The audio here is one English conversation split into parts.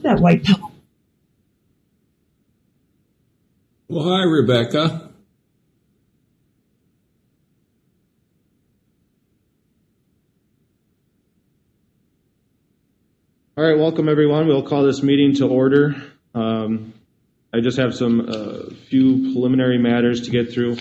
that white powder. Well, hi, Rebecca. All right, welcome everyone. We'll call this meeting to order. I just have some few preliminary matters to get through.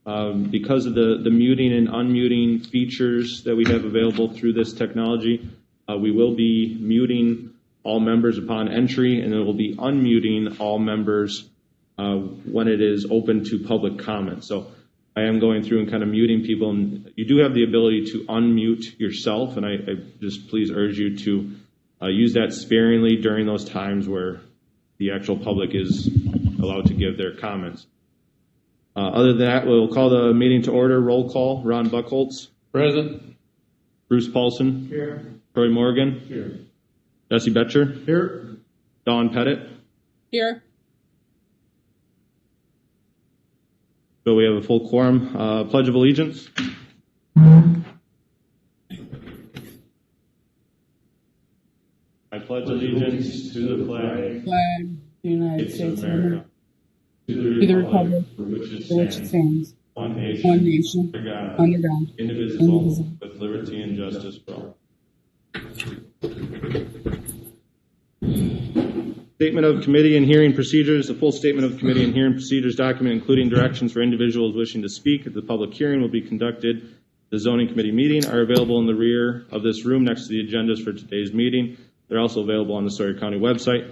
Because of the muting and unmuting features that we have available through this technology, we will be muting all members upon entry, and it will be unmuting all members when it is open to public comment. So I am going through and kind of muting people, and you do have the ability to unmute yourself, and I just please urge you to use that sparingly during those times where the actual public is allowed to give their comments. Other than that, we'll call the meeting to order. Roll call. Ron Bunkhouse. Present. Bruce Paulson. Here. Troy Morgan. Here. Jesse Betcher. Here. Dawn Pettit. Here. So we have a full quorum. Pledge of Allegiance. I pledge allegiance to the flag Flag, United States of America, to the republic for which it stands, one one nation, under God, indivisible, with liberty and justice for all. Statement of committee and hearing procedures. A full statement of committee and hearing procedures document, including directions for individuals wishing to speak at the public hearing, will be conducted at the zoning committee meeting, are available in the rear of this room next to the agendas for today's meeting. They're also available on the Surrey County website.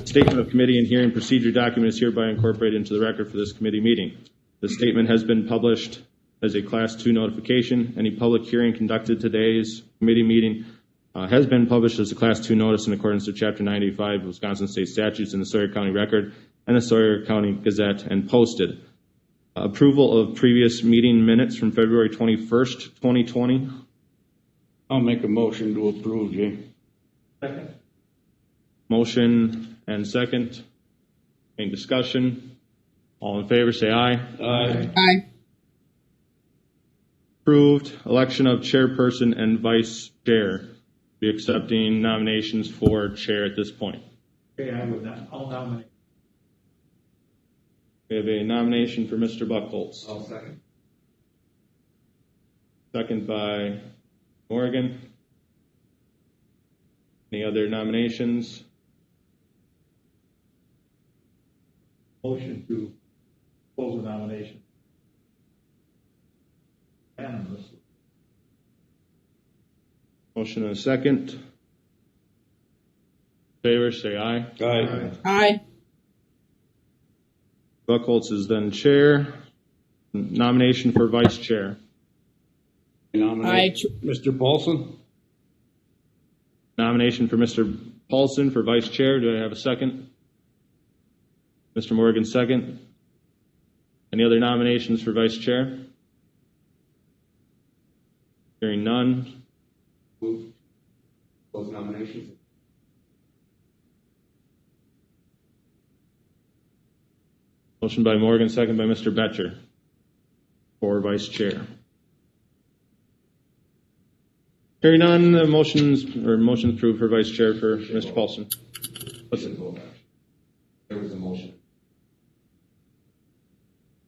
Statement of committee and hearing procedure document is hereby incorporated into the record for this committee meeting. The statement has been published as a Class 2 notification. Any public hearing conducted today's committee meeting has been published as a Class 2 notice in accordance with Chapter 95 of Wisconsin State Statutes in the Surrey County Record and the Surrey County Gazette and posted. Approval of previous meeting minutes from February 21st, 2020. I'll make a motion to approve, Jay. Second. Motion and second. Any discussion? All in favor, say aye. Aye. Aye. Approved. Election of chairperson and vice chair. Be accepting nominations for chair at this point. Okay, I'll nominate. We have a nomination for Mr. Buckholz. I'll second. Second by Morgan. Any other nominations? Motion to close the nomination. Unanimously. Motion and a second. Favor, say aye. Aye. Aye. Buckholz is then chair. Nomination for vice chair. Nominate Mr. Paulson. Nomination for Mr. Paulson for vice chair. Do I have a second? Mr. Morgan, second. Any other nominations for vice chair? Hearing none. Move. Close nominations. Motion by Morgan, second by Mr. Betcher for vice chair. Hearing none, the motions approved for vice chair for Mr. Paulson. What's it? There was a motion.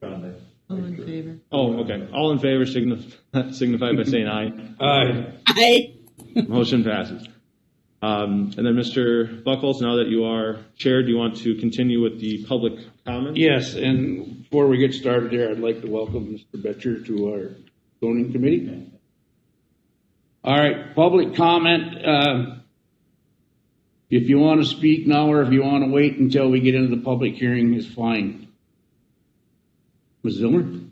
All in favor. Oh, okay. All in favor signify by saying aye. Aye. Aye. Motion passes. And then Mr. Buckholz, now that you are chair, do you want to continue with the public comment? Yes, and before we get started here, I'd like to welcome Mr. Betcher to our zoning committee. All right, public comment. If you want to speak now or if you want to wait until we get into the public hearing is fine. Ms. Zilmer?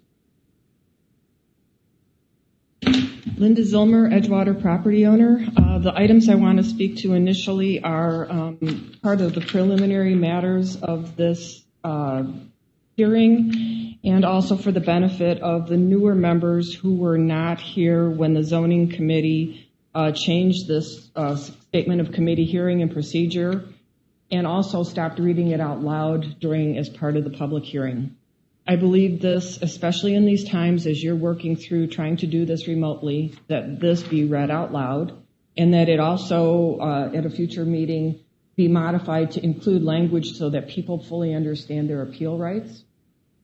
Linda Zilmer, Edgewater property owner. The items I want to speak to initially are part of the preliminary matters of this hearing, and also for the benefit of the newer members who were not here when the zoning committee changed this statement of committee hearing and procedure, and also stopped reading it out loud as part of the public hearing. I believe this, especially in these times as you're working through trying to do this remotely, that this be read out loud, and that it also, at a future meeting, be modified to include language so that people fully understand their appeal rights.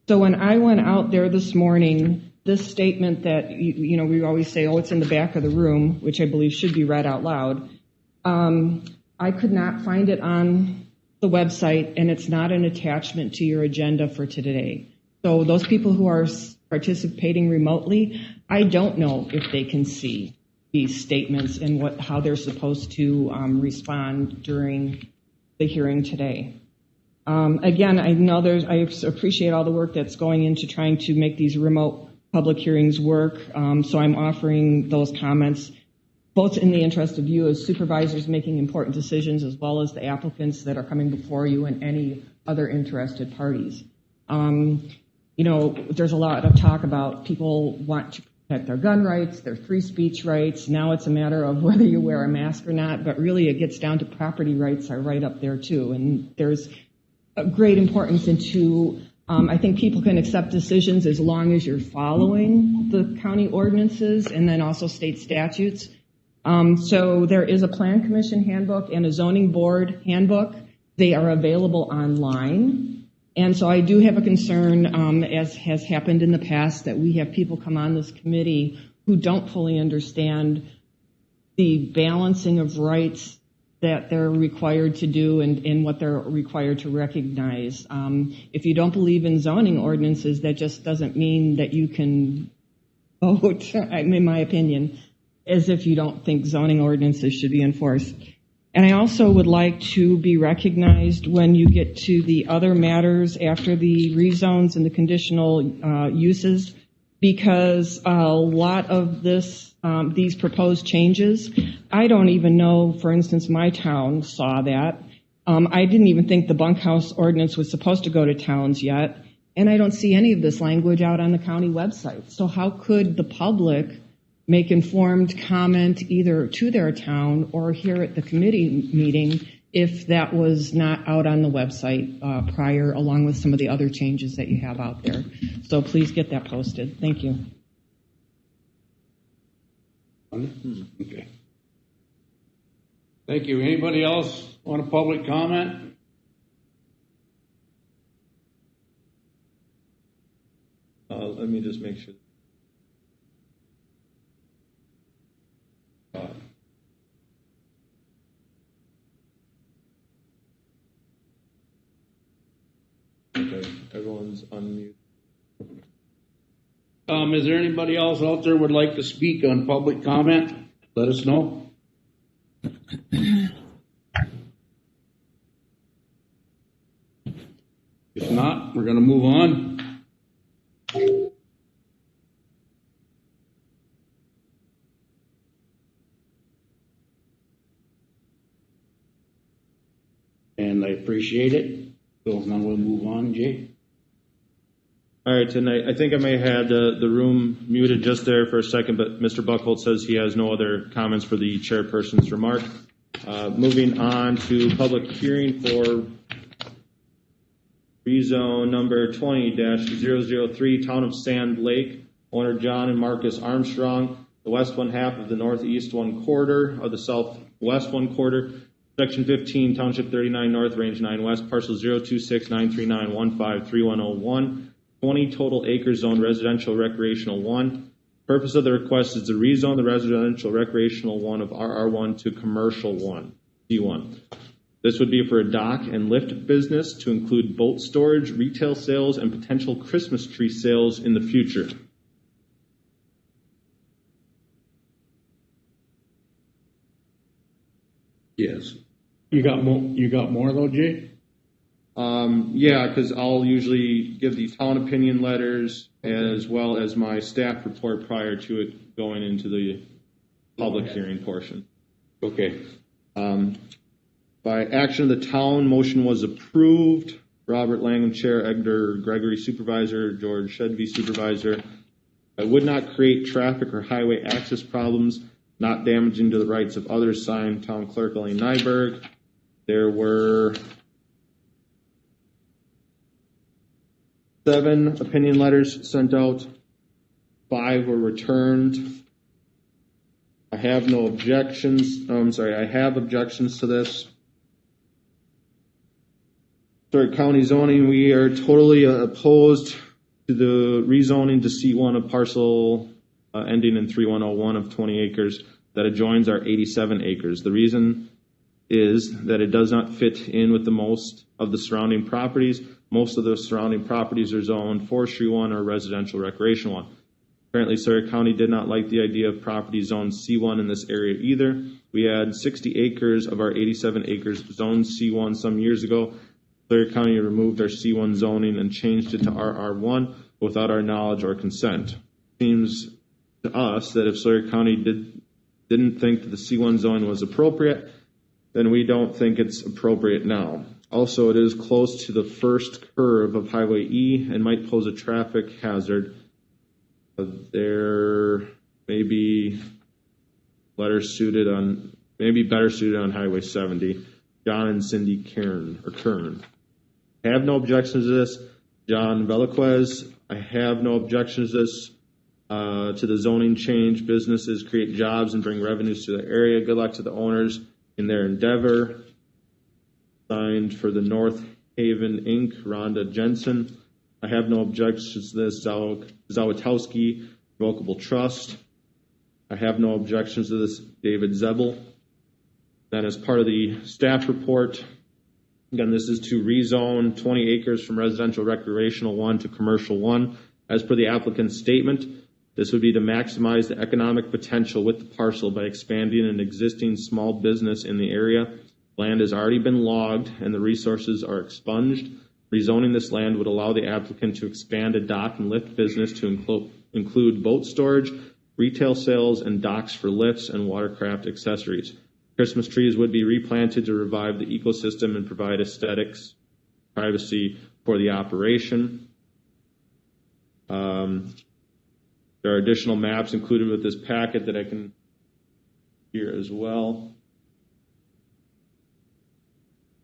So when I went out there this morning, this statement that, we always say, oh, it's in the back of the room, which I believe should be read out loud, I could not find it on the website, and it's not an attachment to your agenda for today. So those people who are participating remotely, I don't know if they can see these statements and how they're supposed to respond during the hearing today. Again, I know I appreciate all the work that's going into trying to make these remote public hearings work. So I'm offering those comments, both in the interest of you as supervisors making important decisions, as well as the applicants that are coming before you and any other interested parties. There's a lot of talk about people want to protect their gun rights, their free speech rights. Now it's a matter of whether you wear a mask or not, but really it gets down to property rights are right up there too. And there's a great importance into, I think people can accept decisions as long as you're following the county ordinances and then also state statutes. So there is a Plan Commission handbook and a zoning board handbook. They are available online. And so I do have a concern, as has happened in the past, that we have people come on this committee who don't fully understand the balancing of rights that they're required to do and what they're required to recognize. If you don't believe in zoning ordinances, that just doesn't mean that you can vote, in my opinion, as if you don't think zoning ordinances should be enforced. And I also would like to be recognized when you get to the other matters after the rezones and the conditional uses, because a lot of these proposed changes, I don't even know, for instance, my town saw that. I didn't even think the Bunkhouse ordinance was supposed to go to towns yet, and I don't see any of this language out on the county website. So how could the public make informed comment either to their town or here at the committee meeting if that was not out on the website prior, along with some of the other changes that you have out there? So please get that posted. Thank you. Okay. Thank you. Anybody else want a public comment? Let me just make sure. Okay, everyone's unmuted. Is there anybody else out there would like to speak on public comment? Let us know. If not, we're going to move on. And I appreciate it. So now we'll move on, Jay. All right, tonight, I think I may have had the room muted just there for a second, but Mr. Buckholt says he has no other comments for the chairperson's remark. Moving on to public hearing for rezone number 20-003, Town of Sand Lake, owner John and Marcus Armstrong, the west one half of the northeast one quarter of the southwest one quarter, Section 15, Township 39 North, Range 9 West, parcel 026-939-153101, 20 total acre zone residential recreational 1. Purpose of the request is to rezone the residential recreational 1 of RR1 to commercial 1, D1. This would be for a dock and lift business to include boat storage, retail sales, and potential Christmas tree sales in the future. Yes. You got more though, Jay? Yeah, because I'll usually give the town opinion letters as well as my staff report prior to it going into the public hearing portion. Okay. By action of the town, motion was approved. Robert Langham, Chair, Edgar Gregory, Supervisor, George Shedvey, Supervisor. I would not create traffic or highway access problems, not damaging to the rights of others, signed Town Clerk Elaine Nyberg. There were 7 opinion letters sent out. 5 were returned. I have no objections. I have objections to this. Surrey County zoning, we are totally opposed to the rezoning to C1 of parcel ending in 3101 of 20 acres that adjoins our 87 acres. The reason is that it does not fit in with the most of the surrounding properties. Most of the surrounding properties are zoned Forestry 1 or Residential Recreation 1. Apparently, Surrey County did not like the idea of property zoned C1 in this area either. We had 60 acres of our 87 acres zoned C1 some years ago. Surrey County removed our C1 zoning and changed it to RR1 without our knowledge or consent. Seems to us that if Surrey County didn't think that the C1 zoning was appropriate, then we don't think it's appropriate now. Also, it is close to the first curve of Highway E and might pose a traffic hazard. There may be better suited on Highway 70. John and Cindy Kern. I have no objections to this. John Velasquez, I have no objections to this. To the zoning change, businesses create jobs and bring revenues to the area. Good luck to the owners in their endeavor. Signed for the North Haven Inc., Rhonda Jensen. I have no objections to this. Zawitowski, Revocable Trust. I have no objections to this. David Zebel. Then as part of the staff report, again, this is to rezone 20 acres from residential recreational 1 to commercial 1. As per the applicant's statement, this would be to maximize the economic potential with the parcel by expanding an existing small business in the area. Land has already been logged and the resources are expunged. Rezoning this land would allow the applicant to expand a dock and lift business to include boat storage, retail sales, and docks for lifts and watercraft accessories. Christmas trees would be replanted to revive the ecosystem and provide aesthetics, privacy for the operation. There are additional maps included with this packet that I can here as well.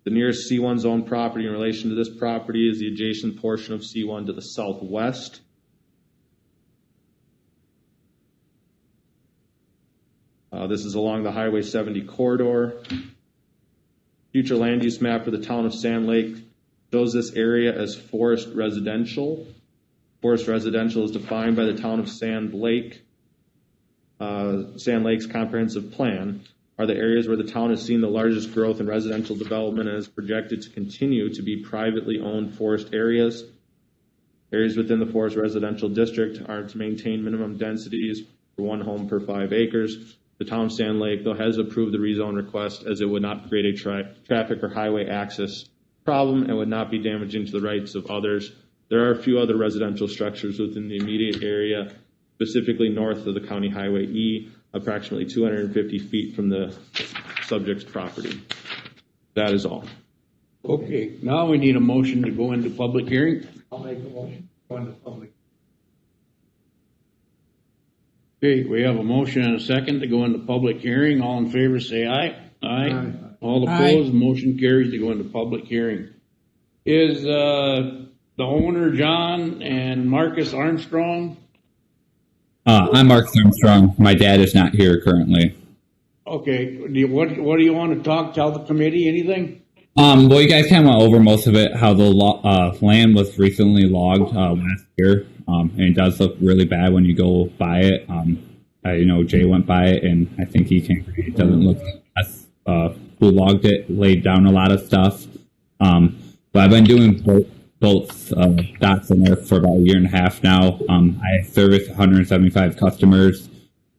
The nearest C1 zone property in relation to this property is the adjacent portion of C1 to the southwest. This is along the Highway 70 corridor. Future land use map for the town of Sand Lake shows this area as forest residential. Forest residential is defined by the town of Sand Lake. Sand Lake's comprehensive plan are the areas where the town has seen the largest growth in residential development and is projected to continue to be privately owned forest areas. Areas within the forest residential district are to maintain minimum densities for 1 home per 5 acres. The town of Sand Lake, though, has approved the rezone request as it would not create a traffic or highway access problem and would not be damaging to the rights of others. There are a few other residential structures within the immediate area, specifically north of the County Highway E, approximately 250 feet from the subject's property. That is all. Okay, now we need a motion to go into public hearing. I'll make a motion, go into public. Okay, we have a motion and a second to go into public hearing. All in favor say aye. Aye. All opposed, motion carries to go into public hearing. Is the owner John and Marcus Armstrong? I'm Marcus Armstrong. My dad is not here currently. Okay, what do you want to tell the committee, anything? Well, you guys kind of went over most of it, how the land was recently logged last year, and it does look really bad when you go by it. Jay went by it, and I think he can agree. It doesn't look who logged it, laid down a lot of stuff. But I've been doing both docks in there for about a year and a half now. I service 175 customers.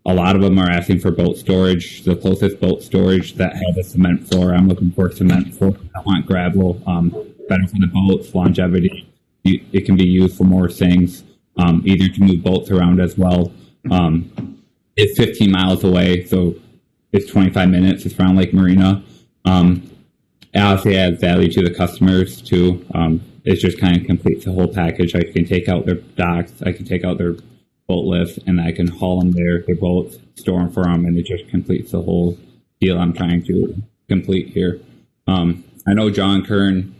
A lot of them are asking for boat storage. The closest boat storage that has a cement floor, I'm looking for cement floor. I want gravel, better for the boats, longevity. It can be used for more things, either to move boats around as well. It's 15 miles away, so it's 25 minutes. It's around Lake Marina. It obviously adds value to the customers too. It just kind of completes the whole package. I can take out their docks, I can take out their boat lifts, and I can haul them their boats, store them for them, and it just completes the whole deal I'm trying to complete here. I know John Kern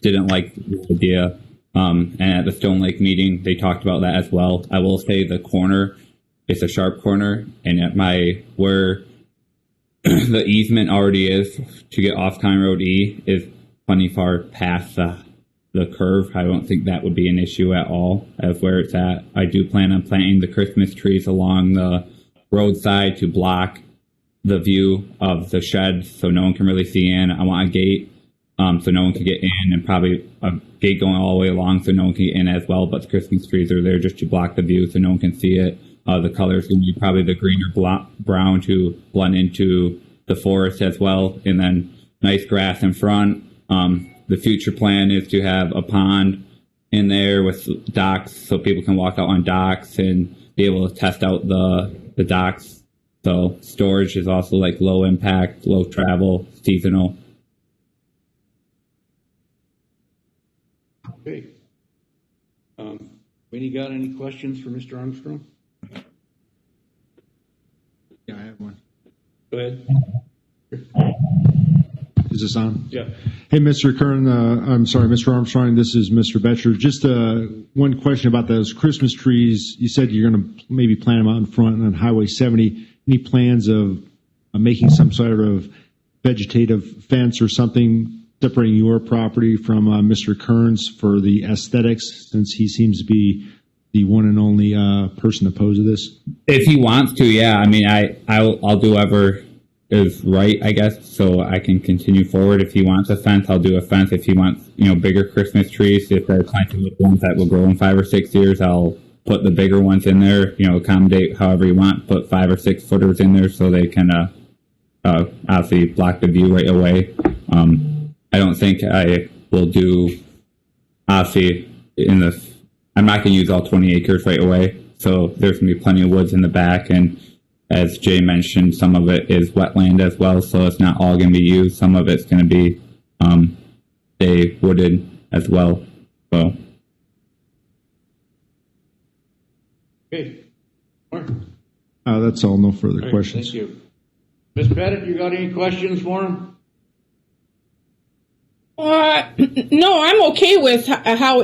didn't like the idea, and at the Stone Lake meeting, they talked about that as well. I will say the corner, it's a sharp corner, and at where the easement already is to get off County Road E is plenty far past the curve. I don't think that would be an issue at all of where it's at. I do plan on planting the Christmas trees along the roadside to block the view of the shed so no one can really see in. I want a gate so no one can get in, and probably a gate going all the way along so no one can get in as well, but the Christmas trees are there just to block the view so no one can see it. The color is going to be probably the green or brown to blend into the forest as well, and then nice grass in front. The future plan is to have a pond in there with docks so people can walk out on docks and be able to test out the docks. So storage is also like low impact, low travel, seasonal. Okay. Winnie, got any questions for Mr. Armstrong? Yeah, I have one. Go ahead. Is this on? Yeah. Hey, Mr. Kern, I'm sorry, Mr. Armstrong, this is Mr. Betcher. Just one question about those Christmas trees. You said you're going to maybe plant them out in front on Highway 70. Any plans of making some sort of vegetative fence or something separating your property from Mr. Kern's for the aesthetics, since he seems to be the one and only person opposed to this? If he wants to, yeah. I mean, I'll do whatever is right, I guess, so I can continue forward. If he wants a fence, I'll do a fence. If he wants, bigger Christmas trees, if they're planting with ones that will grow in 5 or 6 years, I'll put the bigger ones in there, accommodate however you want, put 5 or 6 footers in there so they can obviously block the view right away. I don't think I will do, obviously, I'm not going to use all 20 acres right away, so there's going to be plenty of woods in the back, and as Jay mentioned, some of it is wetland as well, so it's not all going to be used. Some of it's going to be wooded as well. So. Okay. Mark? That's all. No further All right, questions. Thank you. Ms. Pettit, you got any questions for him? No, I'm okay with how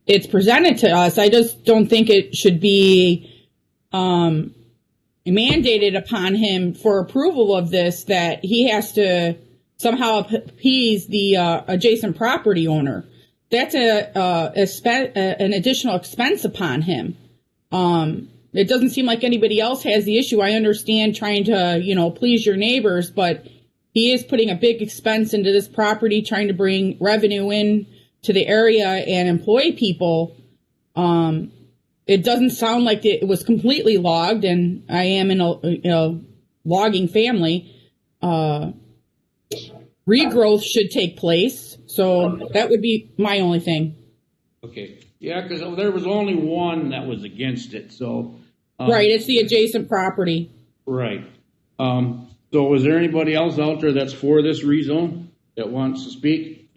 it's presented to us. I just don't think it should be mandated upon him for approval of this that he has to somehow appease the adjacent property owner. That's an additional expense upon him. It doesn't seem like anybody else has the issue. I understand trying to, please your neighbors, but he is putting a big expense into this property, trying to bring revenue in to the area and employ people. It doesn't sound like it was completely logged, and I am in a logging family. Regrowth should take place, so that would be my only thing. Okay. Yeah, because there was only one that was against it, so. Right, it's the adjacent property. Right. So is there anybody else out there that's for this rezone that wants to speak?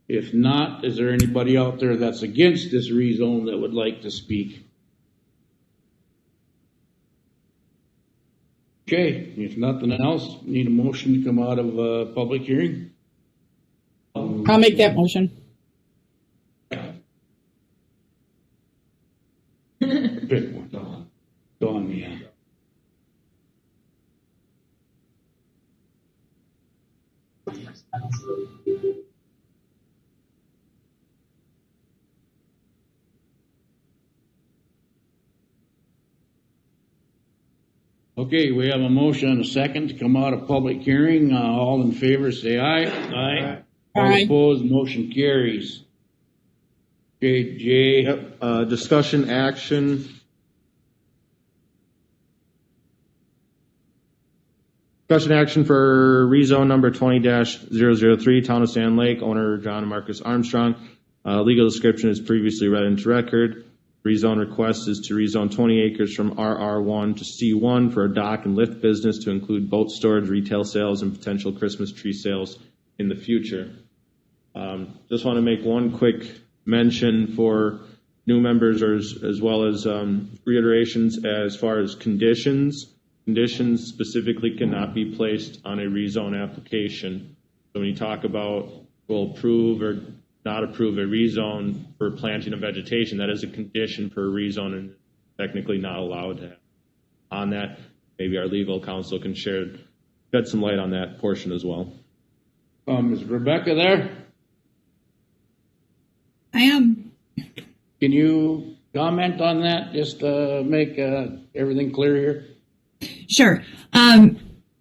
If not, is there anybody out there that's against this rezone that would like to speak? Okay, if nothing else, need a motion to come out of public hearing? I'll make that motion. Pick one. Dawn, yeah. Okay, we have a motion and a second to come out of public hearing. All in favor, say aye. Aye. All Aye. opposed, motion carries. Okay, Jay. Yep, discussion action. Discussion action for rezone number 20-003, Town of Sand Lake, owner John and Marcus Armstrong. Legal description is previously read into record. Rezone request is to rezone 20 acres from RR1 to C1 for a dock and lift business to include boat storage, retail sales, and potential Christmas tree sales in the future. Just want to make one quick mention for new members as well as reiterations as far as conditions. Conditions specifically cannot be placed on a rezone application. So when you talk about will approve or not approve a rezone for planting of vegetation, that is a condition for a rezone and technically not allowed to have on that. maybe our legal counsel can shed some light on that portion as well. Is Rebecca there? I am. Can you comment on that, just to make everything clear here? Sure.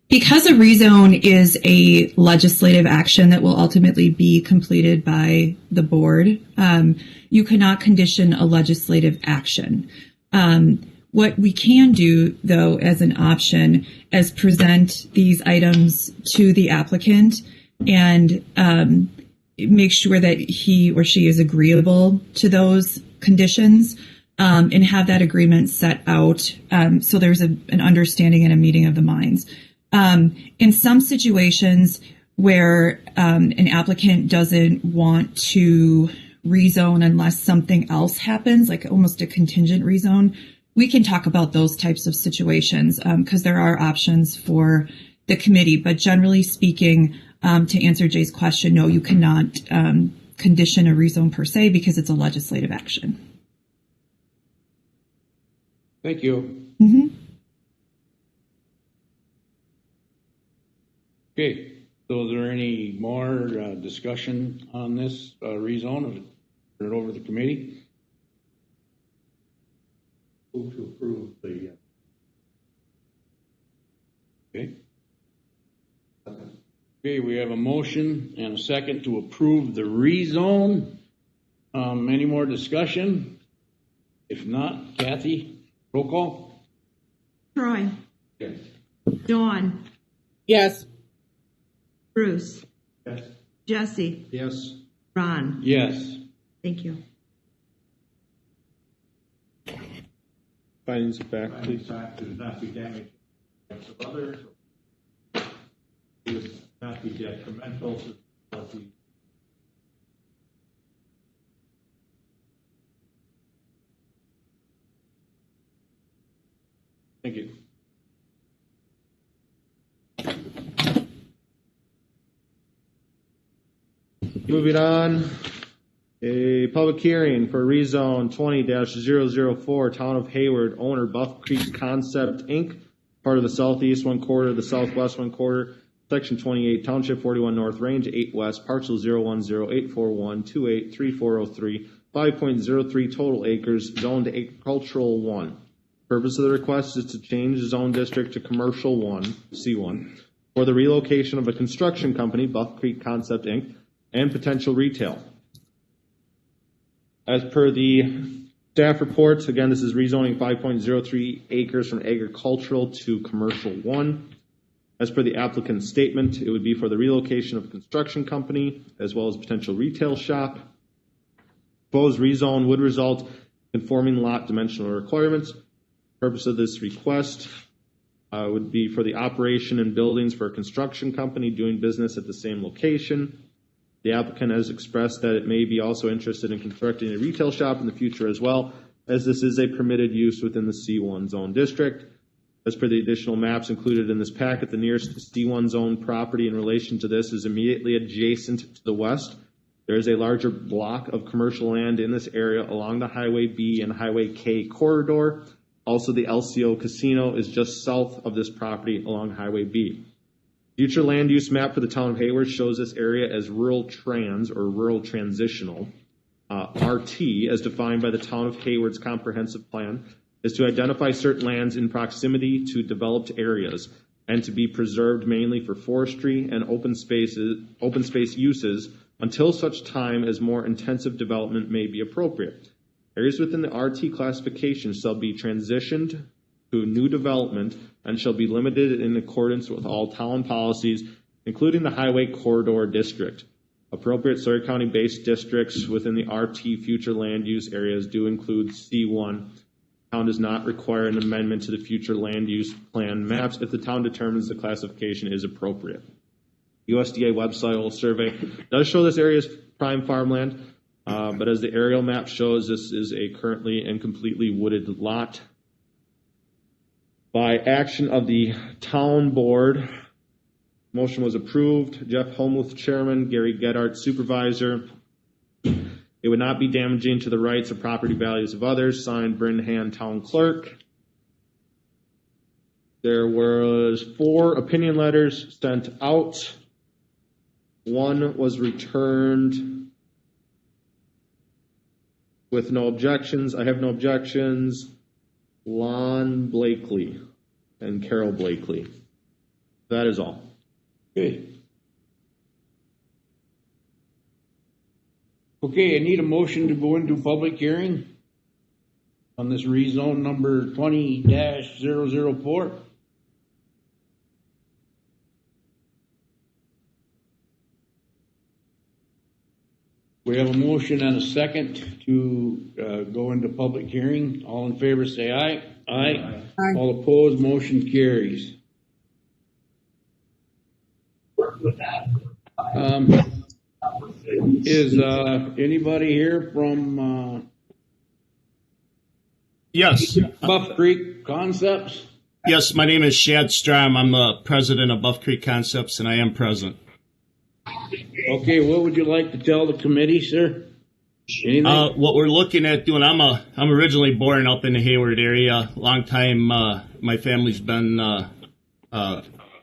Because a rezone is a legislative action that will ultimately be completed by the board, you cannot condition a legislative action. What we can do, though, as an option, is present these items to the applicant and make sure that he or she is agreeable to those conditions, and have that agreement set out so there's an understanding and a meeting of the minds. In some situations where an applicant doesn't want to rezone unless something else happens, like almost a contingent rezone, we can talk about those types of situations because there are options for the committee. But generally speaking, to answer Jay's question, no, you cannot condition a rezone per se because it's a legislative action. Thank you. Mm-hmm. Okay, so is there any more discussion on this rezone? Turn it over to the committee. Move to approve the. Okay. Okay, we have a motion and a second to approve the rezone. Any more discussion? If not, Kathy, roll call. Troy. Yes. Dawn. Yes. Bruce. Yes. Jesse. Yes. Ron. Yes. Thank you. Findings of fact, Finding please. fact does not be damaging to the rights of others. Would not be detrimental to the. Thank you. Moving on, a public hearing for rezone 20-004, Town of Hayward, owner Buff Creek Concept, Inc., part of the southeast 1/4, the southwest 1/4, section 28, township 41 north, range 8 west, parcel 010-841-283403, 5.03 total acres, zoned agricultural 1. Purpose of the request is to change the zone district to commercial 1, C1, for the relocation of a construction company, Buff Creek Concept, Inc., and potential retail. As per the staff reports, again, this is rezoning 5.03 acres from agricultural to commercial 1. As per the applicant's statement, it would be for the relocation of a construction company as well as potential retail shop. Proposed rezone would result in conforming lot dimensional requirements. Purpose of this request would be for the operation and buildings for a construction company doing business at the same location. The applicant has expressed that it may be also interested in constructing a retail shop in the future as well, as this is a permitted use within the C1 zone district. As per the additional maps included in this packet, the nearest C1 zone property in relation to this is immediately adjacent to the west. There is a larger block of commercial land in this area along the Highway B and Highway K corridor. Also, the LCO Casino is just south of this property along Highway B. Future land use map for the town of Hayward shows this area as rural trans or rural transitional. RT, as defined by the town of Hayward's comprehensive plan, is to identify certain lands in proximity to developed areas and to be preserved mainly for forestry and open space uses until such time as more intensive development may be appropriate. Areas within the RT classification shall be transitioned to new development and shall be limited in accordance with all town policies, including the Highway Corridor District. Appropriate Surrey County-based districts within the RT future land use areas do include C1. Town does not require an amendment to the future land use plan maps if the town determines the classification is appropriate. USDA website survey does show this area as prime farmland, but as the aerial map shows, this is a currently and completely wooded lot. By action of the town board, motion was approved. Jeff Homuth, chairman, Gary Gedart, supervisor. It would not be damaging to the rights or property values of others. Signed, Bryn Hand, town clerk. There was 4 opinion letters sent out. 1 was returned with no objections. I have no objections. Lon Blakely and Carol Blakely. That is all. Okay. Okay, I need a motion to go into public hearing on this rezone number 20-004. We have a motion and a second to go into public hearing. All in favor say aye. Aye. Aye. All opposed, motion carries. Is anybody here from Yes. Buff Creek Concepts? Yes, my name is Shad Strom. I'm the president of Buff Creek Concepts, and I am present. Okay, what would you like to tell the committee, sir? Anything? What we're looking at doing, I'm originally born up in the Hayward area. Long time, my family's been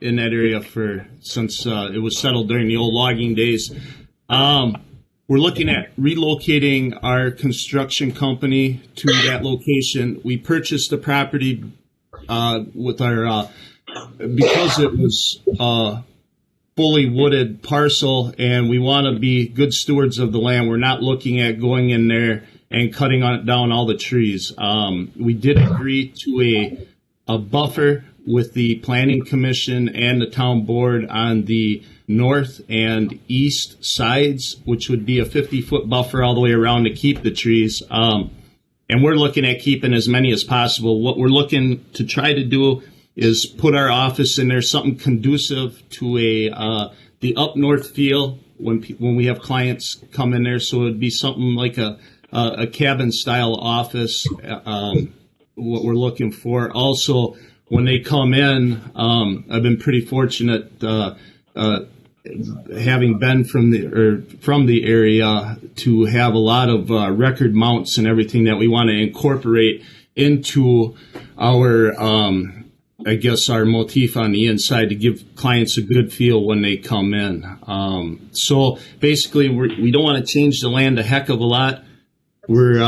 in that area since it was settled during the old logging days. We're looking at relocating our construction company to that location. We purchased the property with our because it was fully wooded parcel, and we want to be good stewards of the land. We're not looking at going in there and cutting down all the trees. We did agree to a buffer with the Planning Commission and the town board on the north and east sides, which would be a 50-foot buffer all the way around to keep the trees. And we're looking at keeping as many as possible. What we're looking to try to do is put our office in there, something conducive to the up north feel when we have clients come in there. So it'd be something like a cabin style office. What we're looking for. Also, when they come in, I've been pretty fortunate having been from the area to have a lot of record mounts and everything that we want to incorporate into our our motif on the inside to give clients a good feel when they come in. So basically, we don't want to change the land a heck of a lot. We're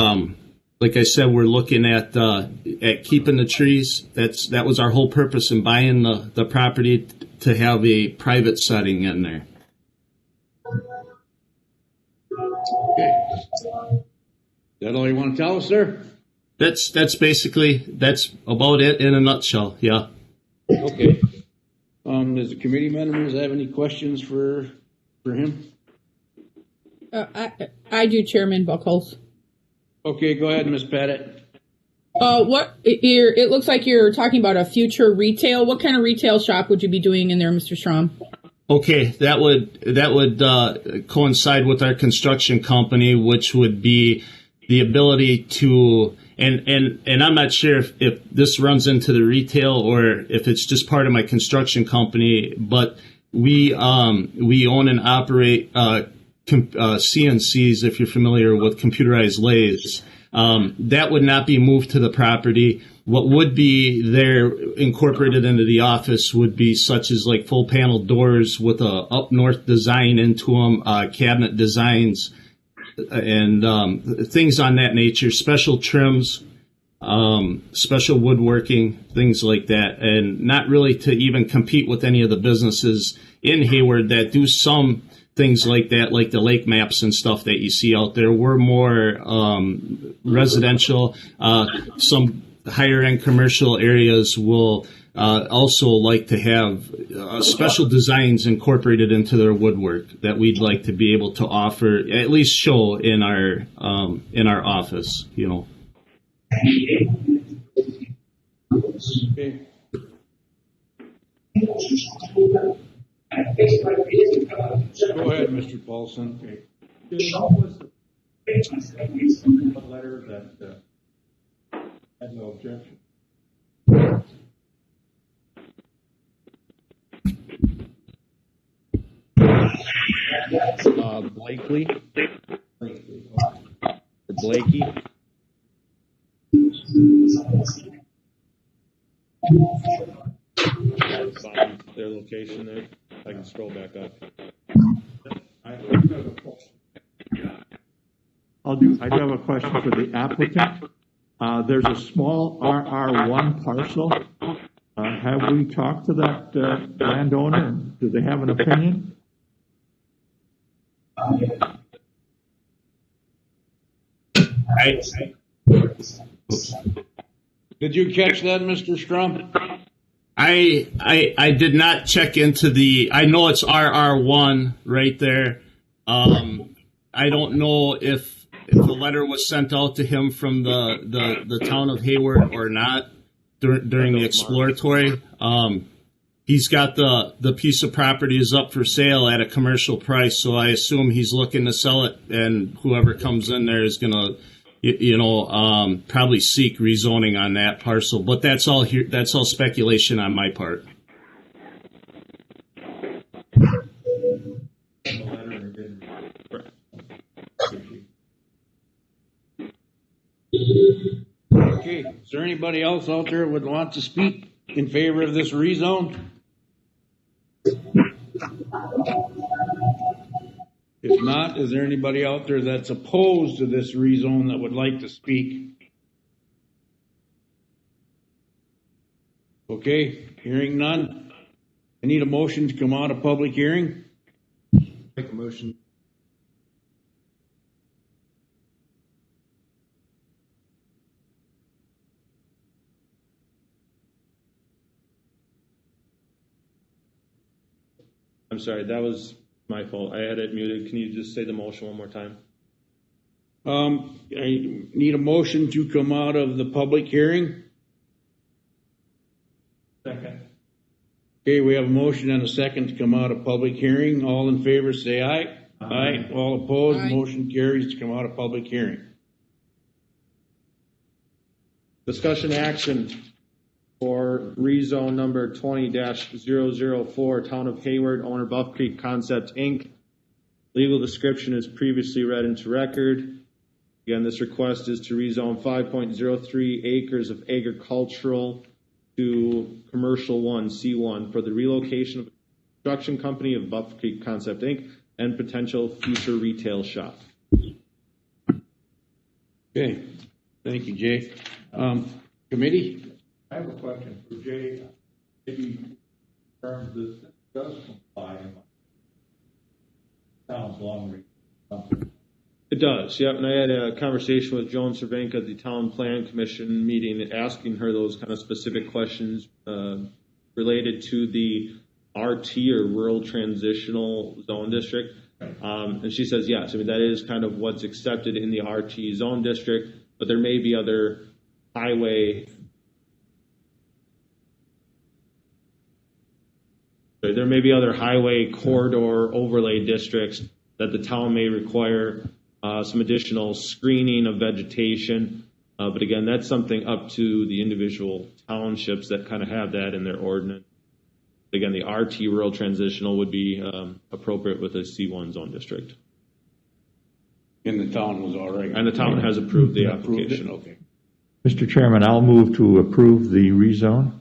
like I said, we're looking at keeping the trees. That was our whole purpose in buying the property, to have a private setting in there. Okay. Is that all you want to tell us, sir? That's about it in a nutshell. Yeah. Okay. Does the committee members have any questions for him? I do, Chairman Bunkhouse. Okay, go ahead, Ms. Pettit. It looks like you're talking about a future retail. What kind of retail shop would you be doing in there, Mr. Strom? Okay, that would coincide with our construction company, which would be the ability to, and I'm not sure if this runs into the retail or if it's just part of my construction company, but we own and operate CNCs, if you're familiar with computerized lathes. That would not be moved to the property. What would be there incorporated into the office would be such as like full panel doors with a up north design into them, cabinet designs, and things on that nature, special trims, special woodworking, things like that, and not really to even compete with any of the businesses in Hayward that do some things like that, like the lake maps and stuff that you see out there. We're more residential. Some higher end commercial areas will also like to have special designs incorporated into their woodwork that we'd like to be able to offer, at least show in our office, you know. Okay. Go ahead, Mr. Paulson. Okay. What was the letter that had no objection? Blakely. Or Blakey. their location there. I can scroll back up. I do have a question for the applicant. There's a small RR1 parcel. Have we talked to that landowner? Do they have an opinion? Did you catch that, Mr. Strum? I did not check into I know it's RR1 right there. I don't know if the letter was sent out to him from the town of Hayward or not during the exploratory. He's got the piece of property is up for sale at a commercial price, so I assume he's looking to sell it, and whoever comes in there is gonna, probably seek rezoning on that parcel. But that's all here. That's all speculation on my part. Okay, is there anybody else out there would want to speak in favor of this rezone? If not, is there anybody out there that's opposed to this rezone that would like to speak? Okay, hearing none. I need a motion to come out of public hearing. Make a motion. I'm sorry, that was my fault. I had it muted. Can you just say the motion one more time? I need a motion to come out of the public hearing. Second. Okay, we have a motion and a second to come out of public hearing. All in favor say aye. Aye. All opposed, Aye. motion carries to come out of public hearing. Discussion action for rezone number 20-004, Town of Hayward, owner Buff Creek Concept, Inc. Legal description is previously read into record. Again, this request is to rezone 5.03 acres of agricultural to commercial 1, C1, for the relocation of a construction company of Buff Creek Concept, Inc. and potential future retail shop. Okay, thank you, Jay. Committee? I have a question for Jay. Maybe in terms this does comply in sounds long range. It does, yep. And I had a conversation with Joan Cervenka at the Town Plan Commission meeting, asking her those kind of specific questions related to the RT or Rural Transitional Zone District. And she says, yes, I mean, that is kind of what's accepted in the RT Zone District, but there may be other highway. There may be other highway corridor overlay districts that the town may require some additional screening of vegetation. But again, that's something up to the individual townships that kind of have that in their ordinance. Again, the RT rural transitional would be appropriate with a C1 zone district. And the town was all right. And the town has approved the application. Okay. Mr. Chairman, I'll move to approve the rezone.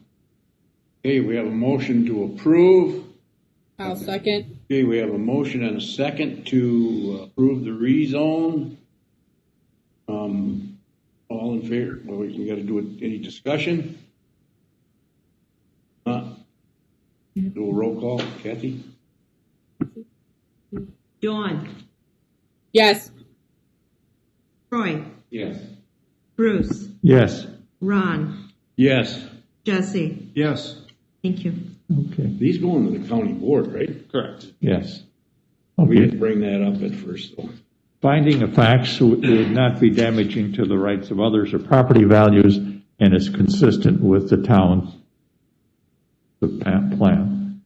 Okay, we have a motion to approve. I'll second. Okay, we have a motion and a second to approve the rezone. All in favor? Well, we got to do it. Any discussion? Do a roll call. Kathy? Dawn, Yes. Troy, Yes. Bruce, Yes. Ron, Yes. Jesse. Yes. Thank you. Okay. These going to the county board, right? Correct. Yes. We Okay. didn't bring that up at first, though. Finding of facts would not be damaging to the rights of others or property values and is consistent with the town's plan.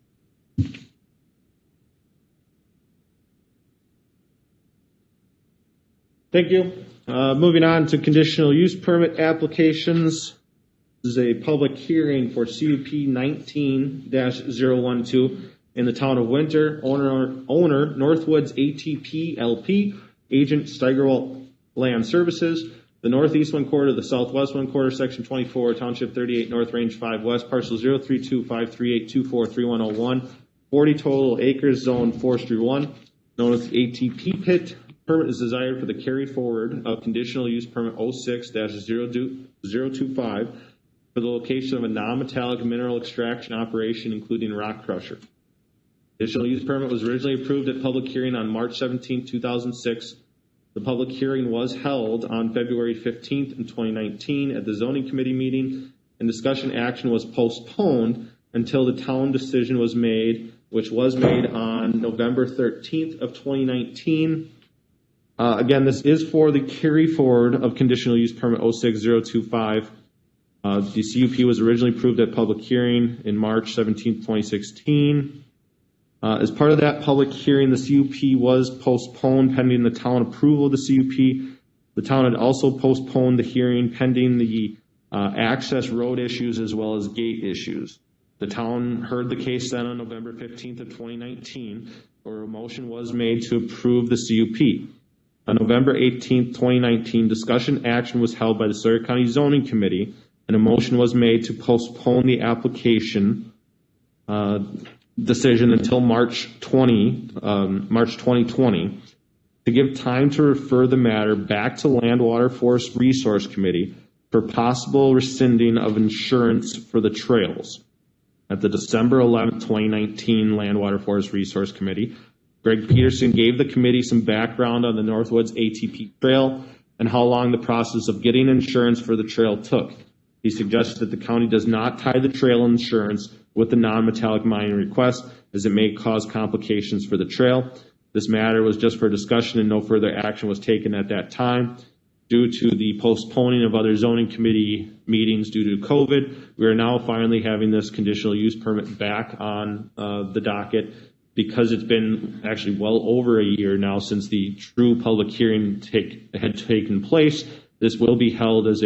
Thank you. Moving on to conditional use permit applications. This is a public hearing for CUP 19-012 in the town of Winter. Owner Northwoods ATP LP, agent Steigerwald Land Services. the northeast one quarter, the southwest one quarter, section 24, township 38, north range 5 west, parcel 032-538-24-3101, 40 total acres, zone forestry 1, known as the ATP pit. Permit is desired for the carry forward of conditional use permit 06-025 for the location of a non-metallic mineral extraction operation, including rock crusher. Conditional use permit was originally approved at public hearing on March 17, 2006. The public hearing was held on February 15th in 2019 at the zoning committee meeting, and discussion action was postponed until the town decision was made, which was made on November 13th of 2019. Again, this is for the carry forward of conditional use permit 06025. The CUP was originally approved at public hearing in March 17th, 2016. As part of that public hearing, the CUP was postponed pending the town approval of the CUP. The town had also postponed the hearing pending the access road issues as well as gate issues. The town heard the case then on November 15th of 2019, where a motion was made to approve the CUP. On November 18th, 2019, discussion action was held by the Surrey County Zoning Committee, and a motion was made to postpone the application decision until March 2020 to give time to refer the matter back to Land Water Forest Resource Committee for possible rescinding of insurance for the trails. At the December 11th, 2019 Land Water Forest Resource Committee, Greg Peterson gave the committee some background on the Northwoods ATP Trail and how long the process of getting insurance for the trail took. He suggested that the county does not tie the trail insurance with the non-metallic mining request, as it may cause complications for the trail. This matter was just for discussion and no further action was taken at that time. Due to the postponing of other zoning committee meetings due to COVID, we are now finally having this conditional use permit back on the docket because it's been actually well over a year now since the true public hearing had taken place. This will be held as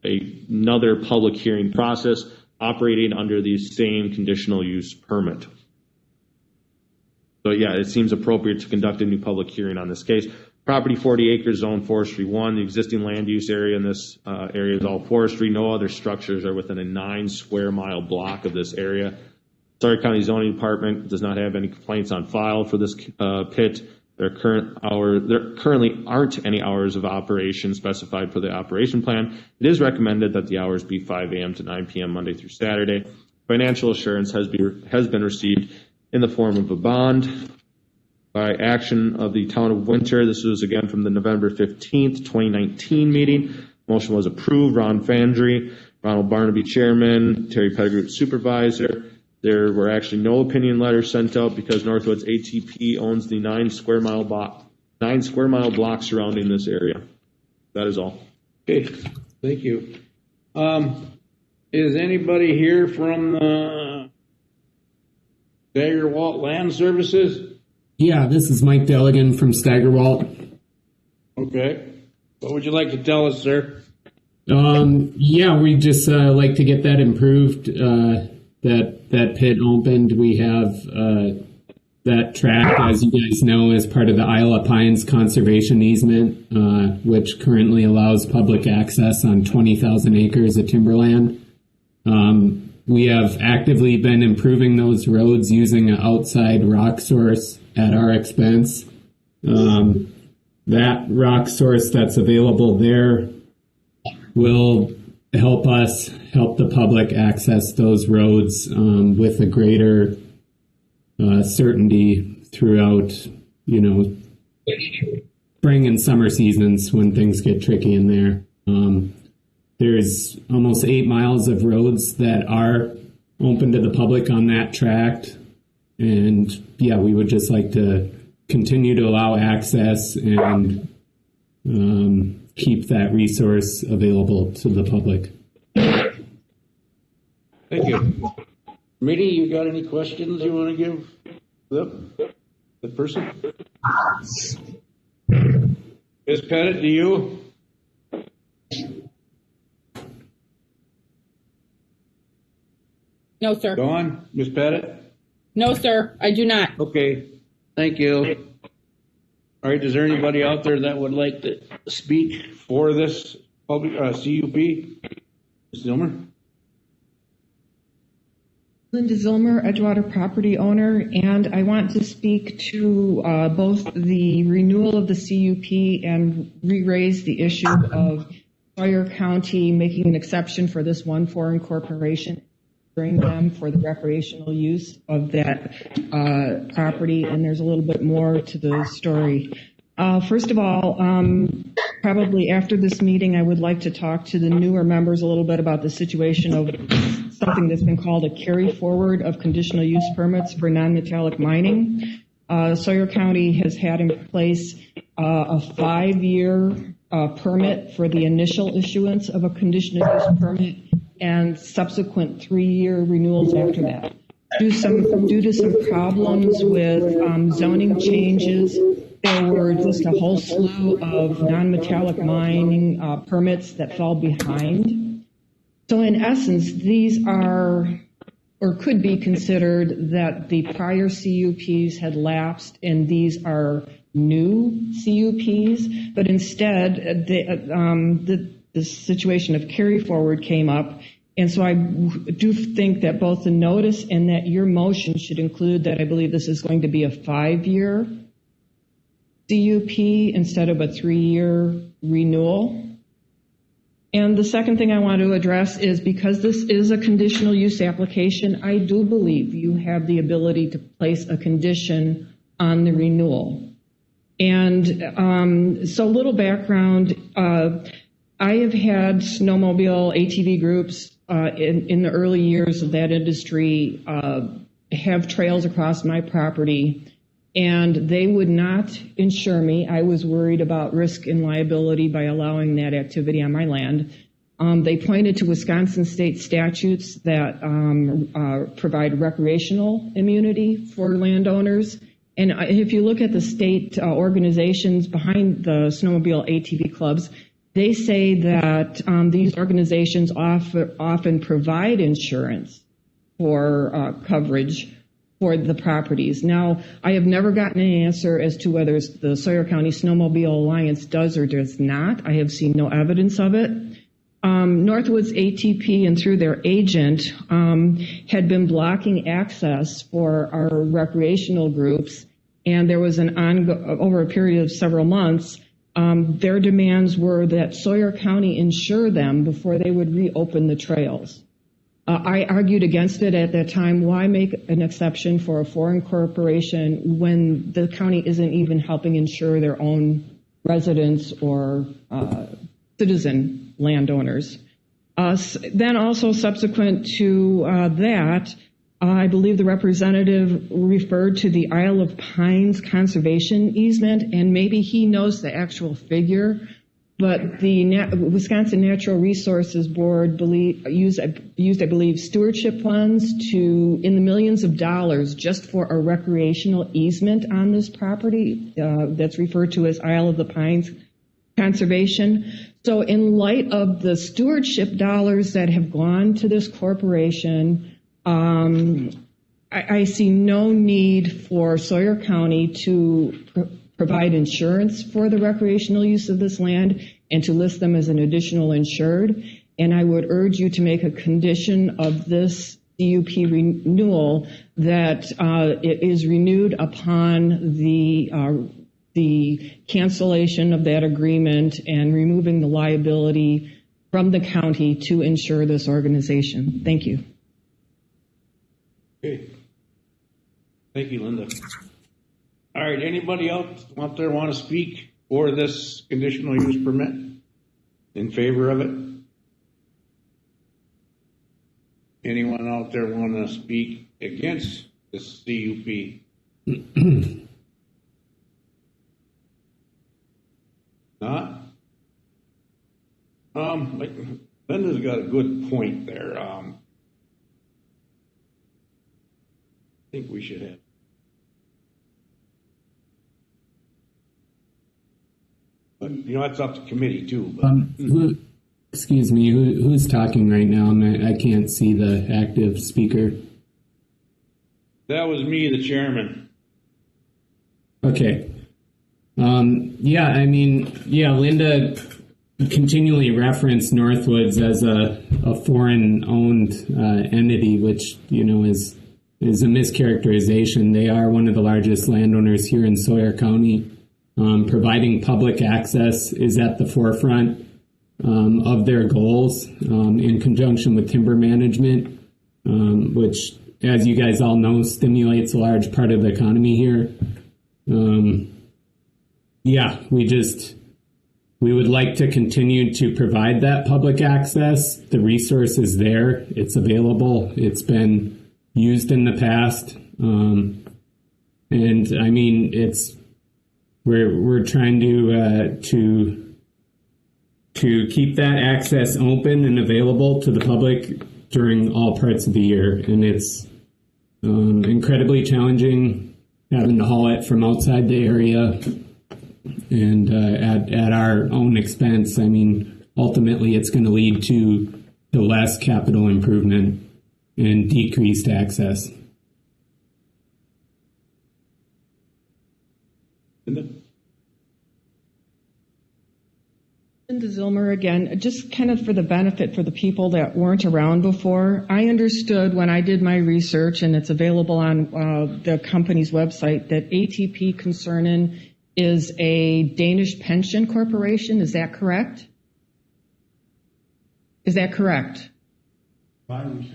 another public hearing process operating under the same conditional use permit. So yeah, it seems appropriate to conduct a new public hearing on this case. Property 40 acres, zone forestry 1. The existing land use area in this area is all forestry. No other structures are within a 9 square mile block of this area. Surrey County Zoning Department does not have any complaints on file for this pit. There currently aren't any hours of operation specified for the operation plan. It is recommended that the hours be 5 a.m. to 9 p.m. Monday through Saturday. Financial assurance has been received in the form of a bond by action of the town of Winter. This was again from the November 15th, 2019 meeting. Motion was approved. Ron Fandry, Ronald Barnaby chairman, Terry Pettigrew supervisor. There were actually no opinion letters sent out because Northwoods ATP owns the 9 square mile block surrounding this area. That is all. Okay, thank you. Is anybody here from Staggerwalt Land Services? Yeah, this is Mike Deligan from Staggerwalt. Okay. What would you like to tell us, sir? Yeah, we just like to get that improved. That pit opened. We have that tract, as you guys know, is part of the Isle of Pines conservation easement, which currently allows public access on 20,000 acres of timberland. We have actively been improving those roads using an outside rock source at our expense. That rock source that's available there will help us help the public access those roads with a greater certainty throughout, spring and summer seasons when things get tricky in there. There's almost 8 miles of roads that are open to the public on that tract. And yeah, we would just like to continue to allow access and keep that resource available to the public. Thank you. Mitty, you got any questions you want to give the person? Ms. Pettit, do you? No, sir. Dawn, Ms. Pettit? No, sir, I do not. Okay, thank you. All right, is there anybody out there that would like to speak for this public, CUP? Ms. Zilmer? Linda Zilmer, Edgewater property owner, and I want to speak to both the renewal of the CUP and re-raise the issue of Sawyer County making an exception for this one foreign corporation, bring them for the recreational use of that property, and there's a little bit more to the story. First of all, probably after this meeting, I would like to talk to the newer members a little bit about the situation of something that's been called a carry forward of conditional use permits for non-metallic mining. Sawyer County has had in place a 5-year permit for the initial issuance of a conditional use permit and subsequent 3-year renewals after that. Due to some problems with zoning changes, there were just a whole slew of non-metallic mining permits that fell behind. So in essence, these are, or could be considered that the prior CUPs had lapsed and these are new CUPs, but instead the situation of carry forward came up. And so I do think that both the notice and that your motion should include that I believe this is going to be a 5-year CUP instead of a 3-year renewal. And the second thing I want to address is because this is a conditional use application, I do believe you have the ability to place a condition on the renewal. And so a little background, I have had snowmobile ATV groups in the early years of that industry have trails across my property, and they would not insure me. I was worried about risk and liability by allowing that activity on my land. They pointed to Wisconsin state statutes that provide recreational immunity for landowners. And if you look at the state organizations behind the snowmobile ATV clubs, they say that these organizations often provide insurance for coverage for the properties. Now, I have never gotten an answer as to whether the Sawyer County Snowmobile Alliance does or does not. I have seen no evidence of it. Northwoods ATP and through their agent had been blocking access for our recreational groups, and there was over a period of several months, their demands were that Sawyer County insure them before they would reopen the trails. I argued against it at that time. Why make an exception for a foreign corporation when the county isn't even helping insure their own residents or citizen landowners? Then also subsequent to that, I believe the representative referred to the Isle of Pines conservation easement, and maybe he knows the actual figure, but the Wisconsin Natural Resources Board used, I believe, stewardship funds in the millions of dollars just for a recreational easement on this property that's referred to as Isle of the Pines conservation. So in light of the stewardship dollars that have gone to this corporation, I see no need for Sawyer County to provide insurance for the recreational use of this land and to list them as an additional insured. And I would urge you to make a condition of this CUP renewal that it is renewed upon the cancellation of that agreement and removing the liability from the county to insure this organization. Thank you. Okay. Thank you, Linda. All right, anybody else out there want to speak for this conditional use permit? In favor of it? Anyone out there want to speak against this CUP? Not? Linda's got a good point there. I think we should have. But, that's up to committee too. But. Excuse me, who's talking right now? I can't see the active speaker. That was me, the chairman. Okay. Linda continually referenced Northwoods as a foreign-owned entity, which, is a mischaracterization. They are one of the largest landowners here in Sawyer County. Providing public access is at the forefront of their goals in conjunction with timber management, which, as you guys all know, stimulates a large part of the economy here. We would like to continue to provide that public access. The resource is there. It's available. It's been used in the past. We're trying to keep that access open and available to the public during all parts of the year. And it's incredibly challenging having to haul it from outside the area and at our own expense. Ultimately, it's going to lead to less capital improvement and decreased access. Linda Zilmer again, just kind of for the benefit for the people that weren't around before. I understood when I did my research, and it's available on the company's website, that ATP Concernen is a Danish pension corporation. Is that correct? Is that correct?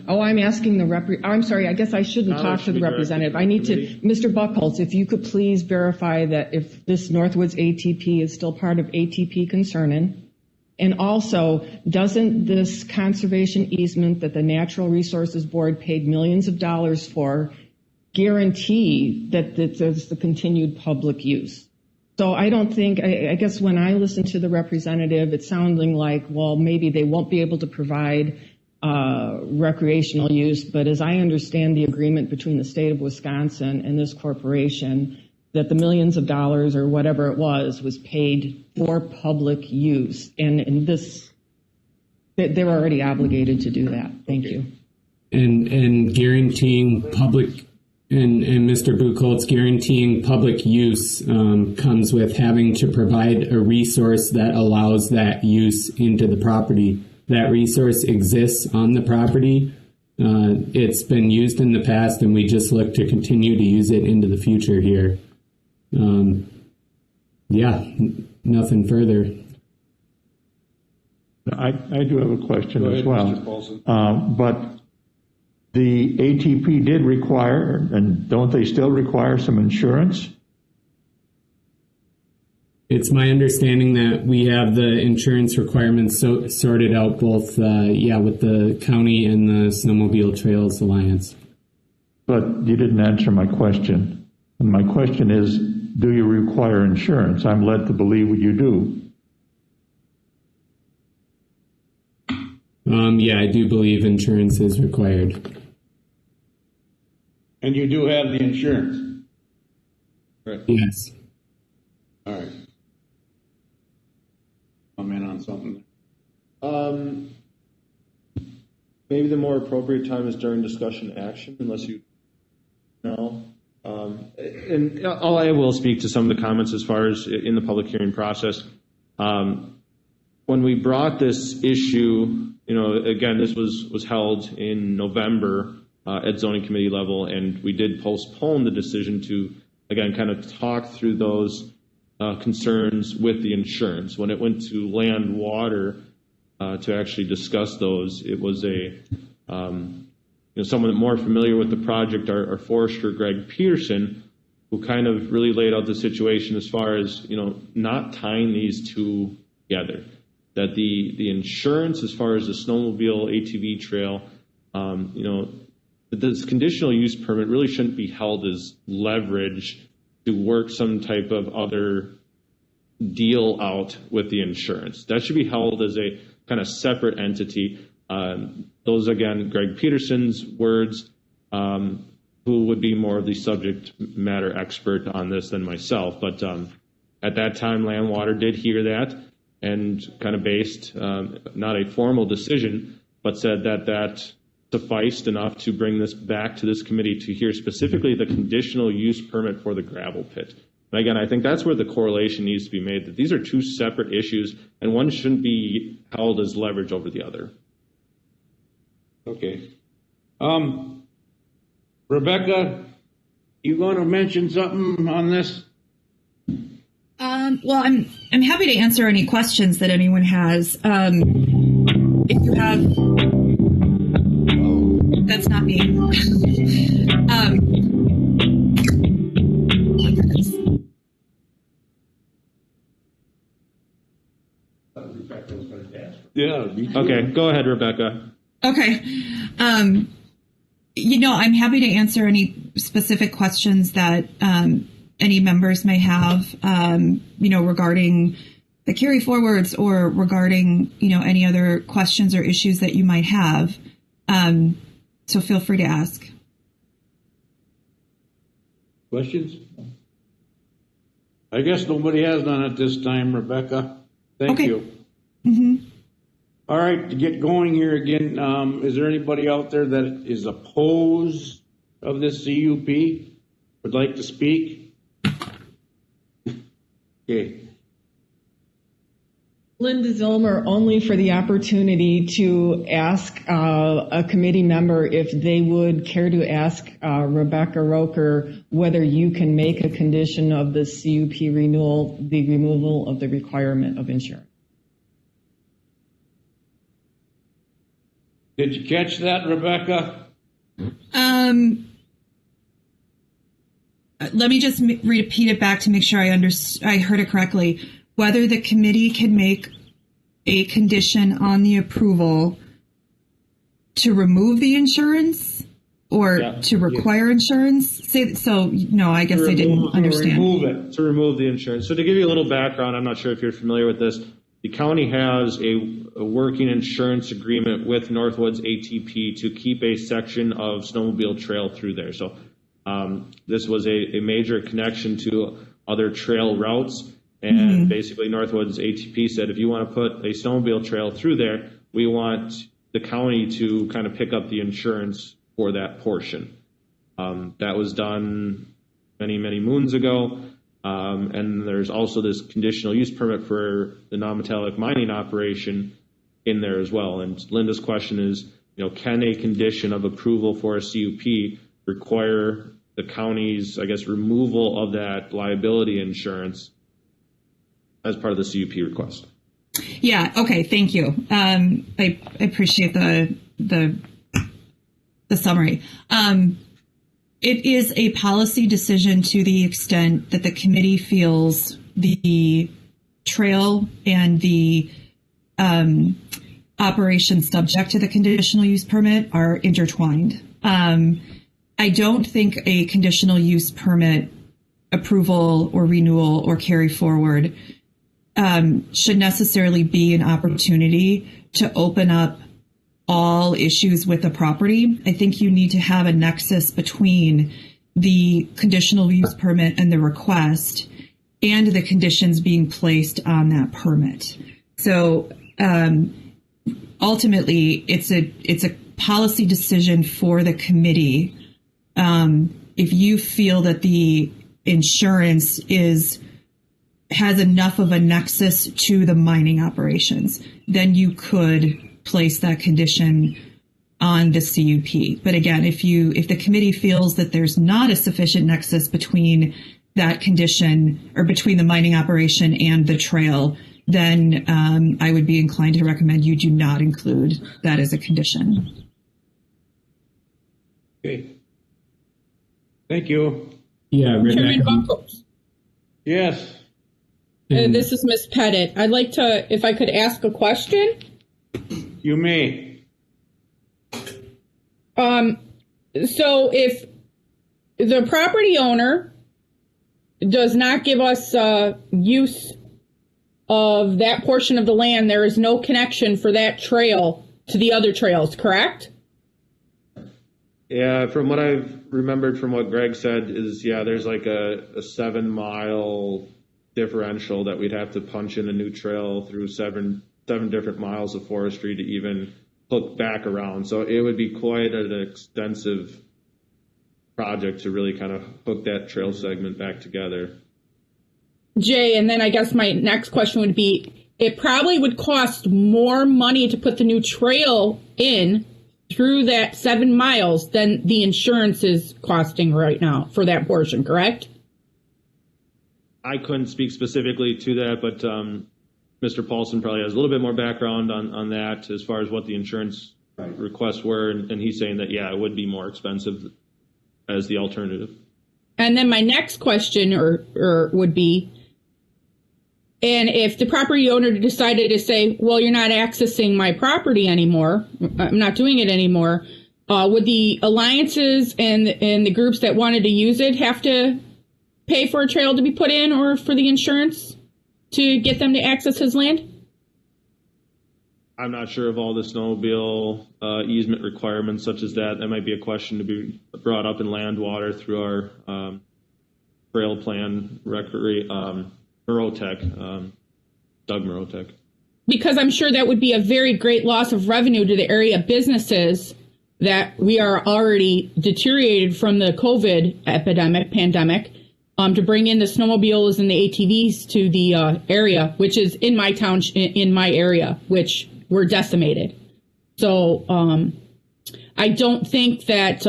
Oh, I'm asking I'm sorry, I guess I shouldn't talk to the representative. I need to, Mr. Bunkhouse, if you could please verify that if this Northwoods ATP is still part of ATP Concernen. And also, doesn't this conservation easement that the Natural Resources Board paid millions of dollars for guarantee that there's the continued public use? So I don't think, I guess when I listened to the representative, it's sounding like, well, maybe they won't be able to provide recreational use, but as I understand the agreement between the state of Wisconsin and this corporation, that the millions of dollars or whatever it was paid for public use, and this, they're already obligated to do that. Thank you. And guaranteeing public, and Mr. Buchholz, guaranteeing public use comes with having to provide a resource that allows that use into the property. That resource exists on the property. It's been used in the past, and we just look to continue to use it into the future here. Nothing further. I do have a question as well. Mr. Paulson. But the ATP did require, and don't they still require some insurance? It's my understanding that we have the insurance requirements sorted out both, with the county and the Snowmobile Trails Alliance. But you didn't answer my question. And my question is, do you require insurance? I'm led to believe you do. I do believe insurance is required. And you do have the insurance? Right. Yes. All right. Comment on something? Maybe the more appropriate time is during discussion action, unless you know. And I will speak to some of the comments as far as in the public hearing process. When we brought this issue, again, this was held in November at zoning committee level, and we did postpone the decision to, again, kind of talk through those concerns with the insurance. When it went to land water to actually discuss those, it was someone more familiar with the project, our forester, Greg Peterson, who kind of really laid out the situation as far as, not tying these two together. That the insurance, as far as the snowmobile ATV trail, this conditional use permit really shouldn't be held as leverage to work some type of other deal out with the insurance. That should be held as a kind of separate entity. Those, again, Greg Peterson's words, who would be more of the subject matter expert on this than myself. But at that time, Land Water did hear that and kind of based not a formal decision, but said that sufficed enough to bring this back to this committee to hear specifically the conditional use permit for the gravel pit. And again, I think that's where the correlation needs to be made, that these are two separate issues, and one shouldn't be held as leverage over the other. Okay. Rebecca, you going to mention something on this? Well, I'm happy to answer any questions that anyone has. If you have, that's not me. Yeah. Okay, go ahead, Rebecca. Okay. I'm happy to answer any specific questions that any members may have, regarding the carry forwards or regarding, any other questions or issues that you might have. So feel free to ask. Questions? I guess nobody has none at this time, Rebecca. Thank you. Mm-hmm. All right, to get going here again, is there anybody out there that is opposed of this CUP? Would like to speak? Okay. Linda Zilmer, only for the opportunity to ask a committee member if they would care to ask Rebecca Roker whether you can make a condition of the CUP renewal, the removal of the requirement of insurance. Did you catch that, Rebecca? Let me just repeat it back to make sure I heard it correctly. Whether the committee can make a condition on the approval to remove the insurance or to require insurance? No, I guess I didn't understand. To remove the insurance. So to give you a little background, I'm not sure if you're familiar with this. The county has a working insurance agreement with Northwoods ATP to keep a section of snowmobile trail through there. So this was a major connection to other trail routes. And basically Northwoods ATP said, if you want to put a snowmobile trail through there, we want the county to kind of pick up the insurance for that portion. That was done many, many moons ago. And there's also this conditional use permit for the non-metallic mining operation in there as well. And Linda's question is, can a condition of approval for a CUP require the county's, removal of that liability insurance as part of the CUP request? Yeah. Okay. Thank you. I appreciate the summary. It is a policy decision to the extent that the committee feels the trail and the operation subject to the conditional use permit are intertwined. I don't think a conditional use permit approval or renewal or carry forward should necessarily be an opportunity to open up all issues with the property. I think you need to have a nexus between the conditional use permit and the request and the conditions being placed on that permit. So ultimately, it's a policy decision for the committee. If you feel that the insurance has enough of a nexus to the mining operations, then you could place that condition on the CUP. But again, if the committee feels that there's not a sufficient nexus between that condition or between the mining operation and the trail, then I would be inclined to recommend you do not include that as a condition. Okay. Thank you. Yeah, Chairman Bunkhouse. Yes. This is Ms. Pettit. I'd like to, if I could ask a question. You may. So if the property owner does not give us use of that portion of the land, there is no connection for that trail to the other trails, correct? Yeah, from what I've remembered from what Greg said is, there's like a 7-mile differential that we'd have to punch in a new trail through seven different miles of forestry to even hook back around. So it would be quite an extensive project to really kind of hook that trail segment back together. Jay, and then I guess my next question would be, it probably would cost more money to put the new trail in through that 7 miles than the insurance is costing right now for that portion, correct? I couldn't speak specifically to that, but Mr. Paulson probably has a little bit more background on that as far as what the insurance requests were, and he's saying that, yeah, it would be more expensive as the alternative. And then my next question or would be, and if the property owner decided to say, well, you're not accessing my property anymore, I'm not doing it anymore, would the alliances and the groups that wanted to use it have to pay for a trail to be put in or for the insurance to get them to access his land? I'm not sure of all the snowmobile easement requirements such as that. That might be a question to be brought up in land water through our trail plan Morotech, Doug Morotech. Because I'm sure that would be a very great loss of revenue to the area businesses that we are already deteriorated from the COVID pandemic, to bring in the snowmobiles and the ATVs to the area, which is in my town, in my area, which were decimated. So I don't think that,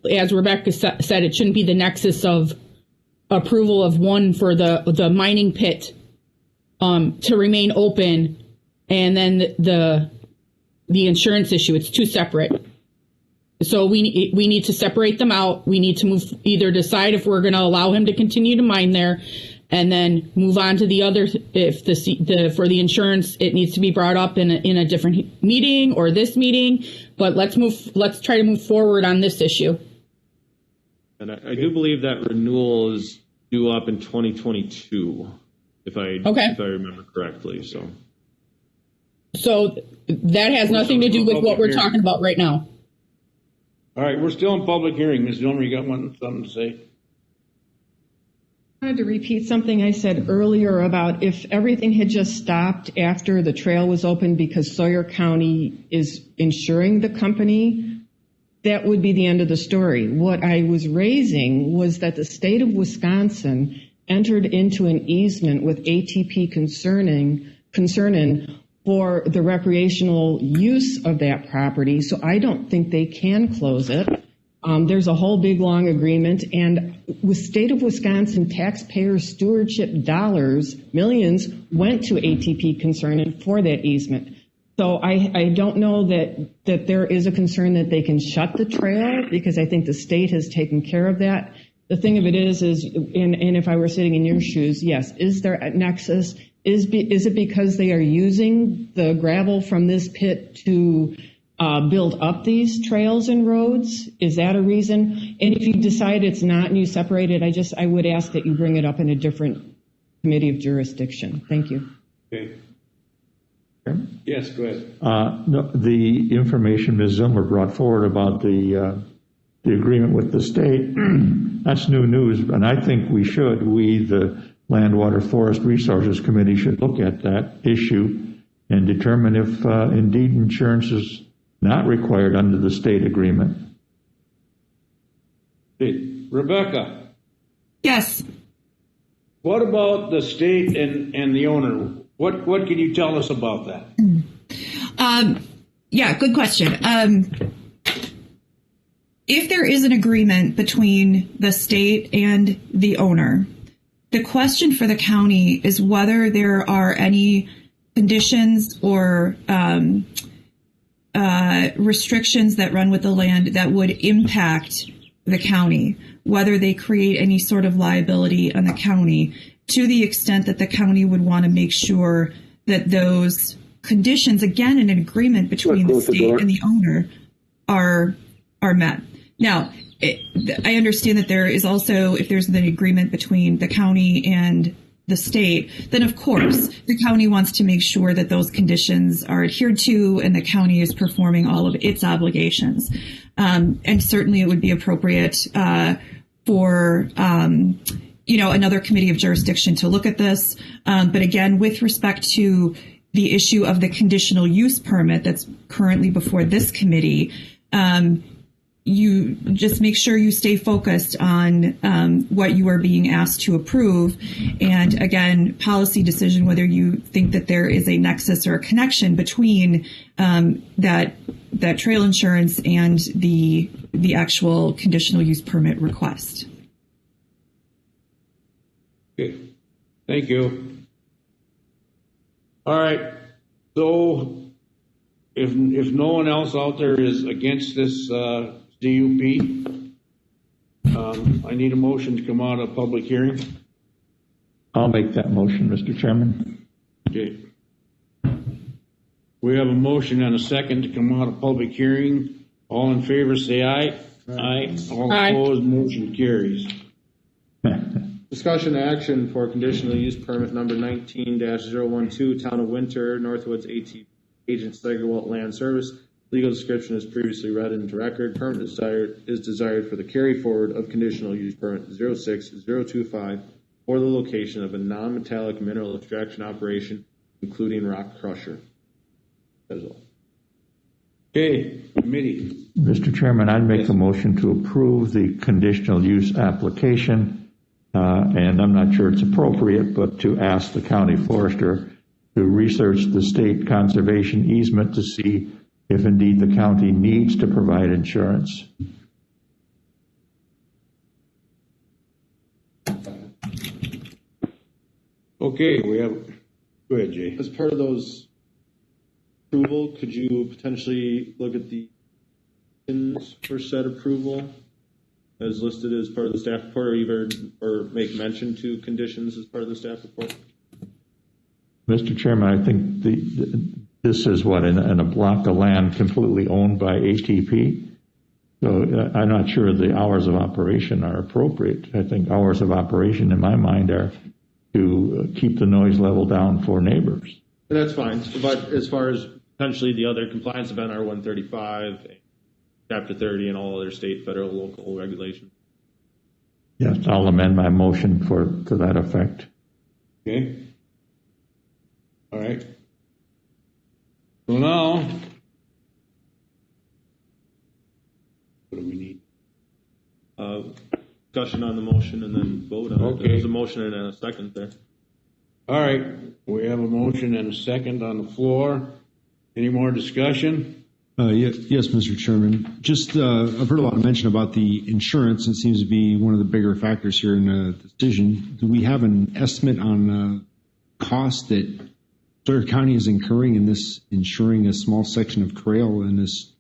as Rebecca said, it shouldn't be the nexus of approval of one for the mining pit to remain open, and then the insurance issue. It's two separate. So we need to separate them out. We need to either decide if we're going to allow him to continue to mine there, and then move on to the other. If for the insurance, it needs to be brought up in a different meeting or this meeting. But let's try to move forward on this issue. And I do believe that renewal is due up in 2022, if I remember correctly. So that has nothing to do with what we're talking about right now. All right, we're still in public hearing. Ms. Dillmer, you got something to say? I wanted to repeat something I said earlier about if everything had just stopped after the trail was open because Sawyer County is insuring the company, that would be the end of the story. What I was raising was that the state of Wisconsin entered into an easement with ATP concerning for the recreational use of that property, so I don't think they can close it. There's a whole big long agreement, and with state of Wisconsin taxpayer stewardship dollars, millions, went to ATP concerning for that easement. So I don't know that there is a concern that they can shut the trail, because I think the state has taken care of that. The thing of it is and if I were sitting in your shoes, yes, is there a nexus? Is it because they are using the gravel from this pit to build up these trails and roads? Is that a reason? And if you decide it's not and you separate it, I would ask that you bring it up in a different committee of jurisdiction. Thank you. Okay. Yes, go ahead. No, the information Ms. Zimmer brought forward about the agreement with the state, that's new news, and I think we, the Land, Water, Forest Resources Committee, should look at that issue and determine if indeed insurance is not required under the state agreement. Hey, Rebecca. Yes. What about the state and the owner? What can you tell us about that? Yeah, good question. If there is an agreement between the state and the owner, the question for the county is whether there are any conditions or restrictions that run with the land that would impact the county, whether they create any sort of liability on the county, to the extent that the county would want to make sure that those conditions, again, in an agreement between the state and the owner, are met. Now, I understand that there is also, if there's an agreement between the county and the state, then of course the county wants to make sure that those conditions are adhered to and the county is performing all of its obligations. And certainly it would be appropriate for another committee of jurisdiction to look at this. But again, with respect to the issue of the conditional use permit that's currently before this committee, you just make sure you stay focused on what you are being asked to approve. And again, policy decision, whether you think that there is a nexus or a connection between that trail insurance and the actual conditional use permit request. Okay, thank you. All right, so if no one else out there is against this CUP, I need a motion to come out of public hearing. I'll make that motion, Mr. Chairman. Okay. We have a motion and a second to come out of public hearing. All in favor, say aye. Aye. All opposed, motion carries. Discussion action for conditional use permit number 19-012, Town of Winter, Northwoods AT Agent Steigerwalt Land Service. Legal description is previously read into record. Permit is desired for the carry forward of conditional use permit 06025 for the location of a non-metallic mineral extraction operation, including rock crusher. That is all. Okay, committee. Mr. Chairman, I'd make a motion to approve the conditional use application. And I'm not sure it's appropriate, but to ask the county forester to research the state conservation easement to see if indeed the county needs to provide insurance. Okay, we have, go ahead, Jay. As part of those approval, could you potentially look at the conditions for said approval as listed as part of the staff report, or make mention to conditions as part of the staff report? Mr. Chairman, I think this is what, in a block of land completely owned by ATP. So I'm not sure the hours of operation are appropriate. I think hours of operation in my mind are to keep the noise level down for neighbors. That's fine, but as far as potentially the other compliance of NR 135, Chapter 30, and all other state, federal, local regulations. Yes, I'll amend my motion to that effect. Okay. All right. So now, what do we need? Discussion on the motion and then vote on it. Okay. There's a motion and a second there. All right, we have a motion and a second on the floor. Any more discussion? Yes, Mr. Chairman. Just, I've heard a lot of mention about the insurance. It seems to be one of the bigger factors here in the decision. Do we have an estimate on cost that Surrey County is incurring in this, insuring a small section of trail in this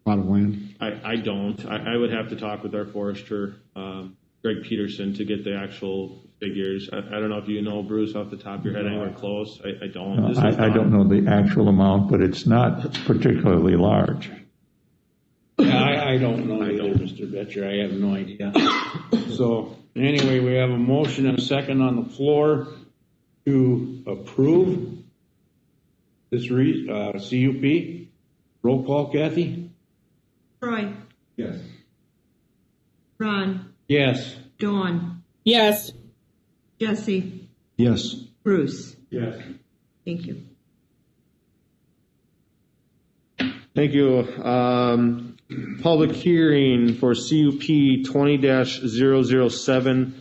plot of land? I don't. I would have to talk with our forester, Greg Peterson, to get the actual figures. I don't know if you know, Bruce, off the top of your head, anywhere close. I don't. I don't know the actual amount, but it's not particularly large. Yeah, I don't know either, Mr. Betcher. I have no idea. So anyway, we have a motion and a second on the floor to approve this CUP. Roll call, Kathy? Troy, Yes. Ron, Yes. Dawn, Yes. Jesse, Yes. Bruce. Yes. Thank you. Thank you. Public hearing for CUP 20-007.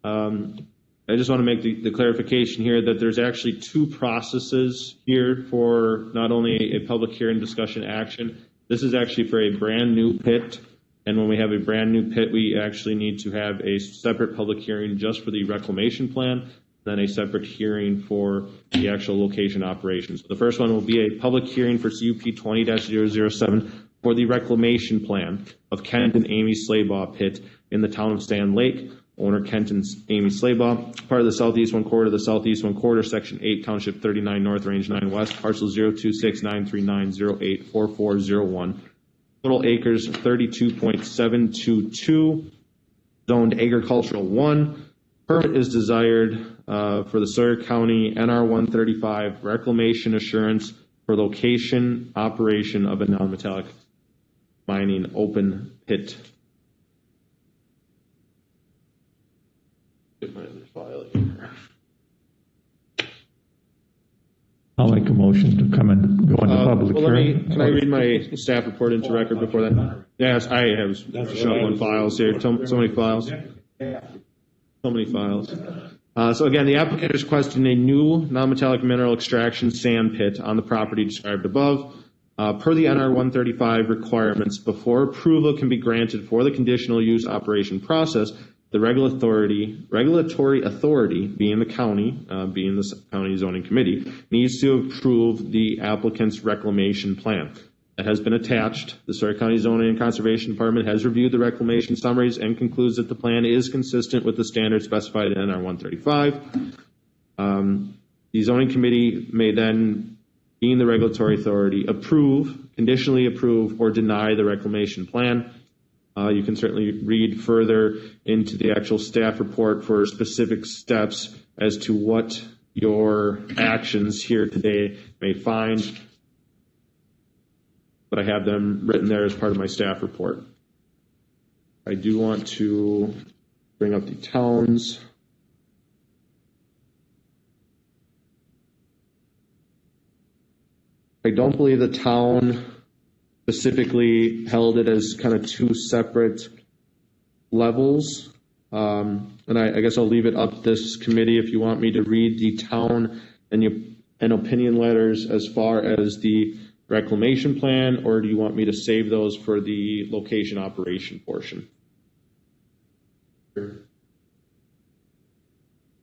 I just want to make the clarification here that there's actually two processes here for not only a public hearing discussion action. This is actually for a brand new pit. And when we have a brand new pit, we actually need to have a separate public hearing just for the reclamation plan, then a separate hearing for the actual location operations. So the first one will be a public hearing for CUP 20-007 for the reclamation plan of Kent and Amy Slaybaugh pit in the town of Sand Lake. Owner Kent and Amy Slaybaugh, part of the Southeast 1 Quarter, Section 8, Township 39 North, Range 9 West, parcel 026-939-084401. Total acres 32.722, zoned agricultural 1. Permit is desired for the Surrey County NR 135 reclamation assurance for location operation of a non-metallic mining open pit. Get my other file here. I'll I'll make a motion to come and go into public Well, hearing. can I read my staff report into record before that? Yes, I have shuffling files here, so many files. So many files. So again, the applicant is requesting a new non-metallic mineral extraction sand pit on the property described above. Per the NR 135 requirements, before approval can be granted for the conditional use operation process, the regulatory authority, being the county, being the county zoning committee, needs to approve the applicant's reclamation plan. That has been attached. The Surrey County Zoning and Conservation Department has reviewed the reclamation summaries and concludes that the plan is consistent with the standards specified in NR 135. The zoning committee may then, being the regulatory authority, conditionally approve, or deny the reclamation plan. You can certainly read further into the actual staff report for specific steps as to what your actions here today may find, but I have them written there as part of my staff report. I do want to bring up the towns. I don't believe the town specifically held it as kind of two separate levels. And I guess I'll leave it up to this committee if you want me to read the town and opinion letters as far as the reclamation plan, or do you want me to save those for the location operation portion?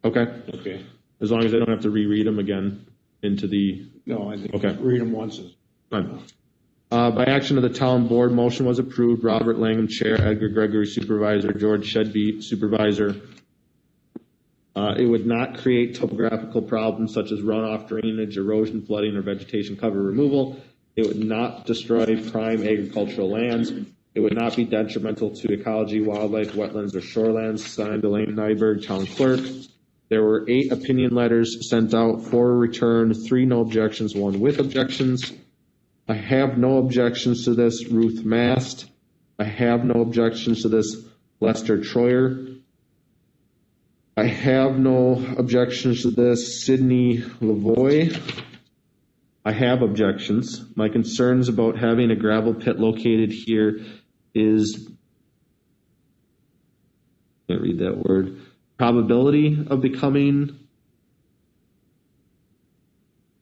Okay. As long as I don't have to reread them again into the... No, I think Okay. read them once. Fine. By action of the town board, motion was approved. Robert Langham, Chair, Edgar Gregory, Supervisor, George Shedby, Supervisor. It would not create topographical problems such as runoff, drainage, erosion, flooding, or vegetation cover removal. It would not destroy prime agricultural lands. It would not be detrimental to ecology, wildlife, wetlands, or shorelands. Signed, Elaine Nyberg, Town Clerk. There were 8 opinion letters sent out, 4 returned, 3 no objections, 1 with objections. I have no objections to this, Ruth Mast. I have no objections to this, Lester Troyer. I have no objections to this, Sidney Lavoie. I have objections. My concerns about having a gravel pit located here is, can't read that word, probability of becoming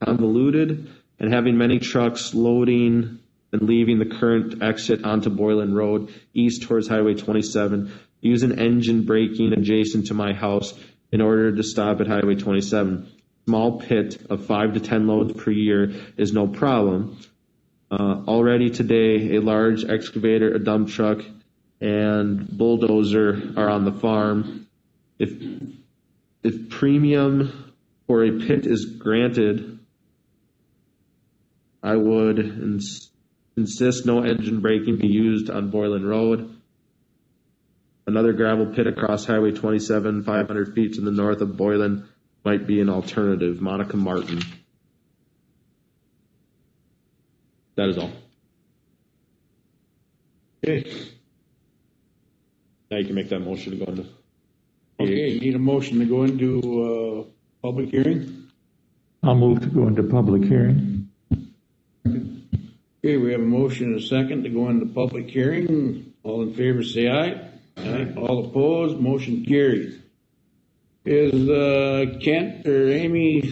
convoluted, and having many trucks loading and leaving the current exit onto Boylan Road east towards Highway 27, use an engine braking adjacent to my house in order to stop at Highway 27. Small pit of 5 to 10 loads per year is no problem. Already today, a large excavator, a dump truck, and bulldozer are on the farm. If premium for a pit is granted, I would insist no engine braking be used on Boylan Road. Another gravel pit across Highway 27, 500 feet to the north of Boylan, might be an alternative. Monica Martin. That is all. Okay. Now you can make that motion to go into. Okay, need a motion to go into public hearing? I'll move to go into public hearing. Okay, we have a motion and a second to go into public hearing. All in favor say aye. Aye. All opposed, motion carries. Is Kent or Amy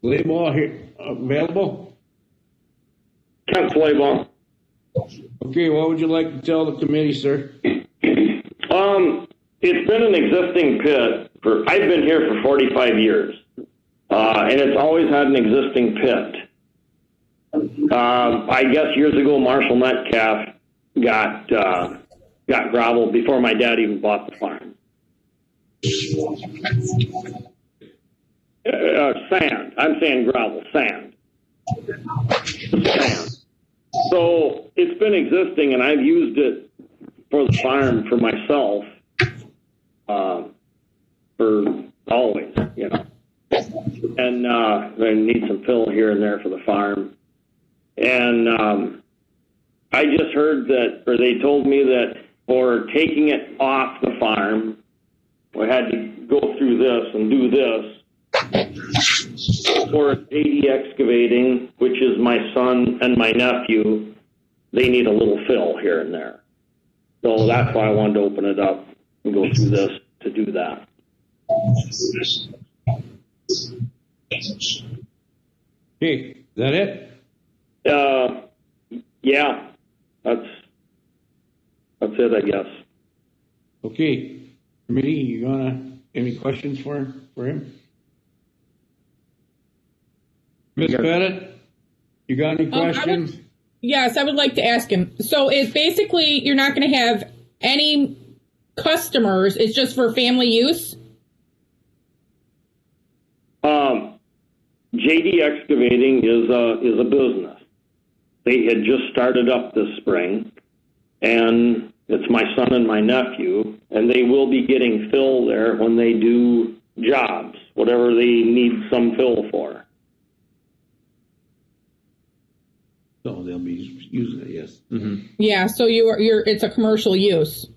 Layball here available? Kent Layball. Okay, what would you like to tell the committee, sir? It's been an existing pit I've been here for 45 years, and it's always had an existing pit. I guess years ago, Marshall Metcalf got gravel before my dad even bought the farm. Sand. I'm saying gravel. Sand. So it's been existing, and I've used it for the farm for myself for always, you know. And I need some fill here and there for the farm. And I just heard that, or they told me that for taking it off the farm, we had to go through this and do this. for JD Excavating, which is my son and my nephew, they need a little fill here and there. So that's why I wanted to open it up and go through this to do that. Okay, is that it? Yeah, that's it, I guess. Okay, committee, you any questions for him? Ms. Pettit, you got any questions? Yes, I would like to ask him. So it's basically you're not going to have any customers. It's just for family use? JD Excavating is a business. They had just started up this spring, and it's my son and my nephew, and they will be getting fill there when they do jobs, whatever they need some fill for. So they'll be using it, yes. Mm-hmm. Yeah, so you're it's a commercial use.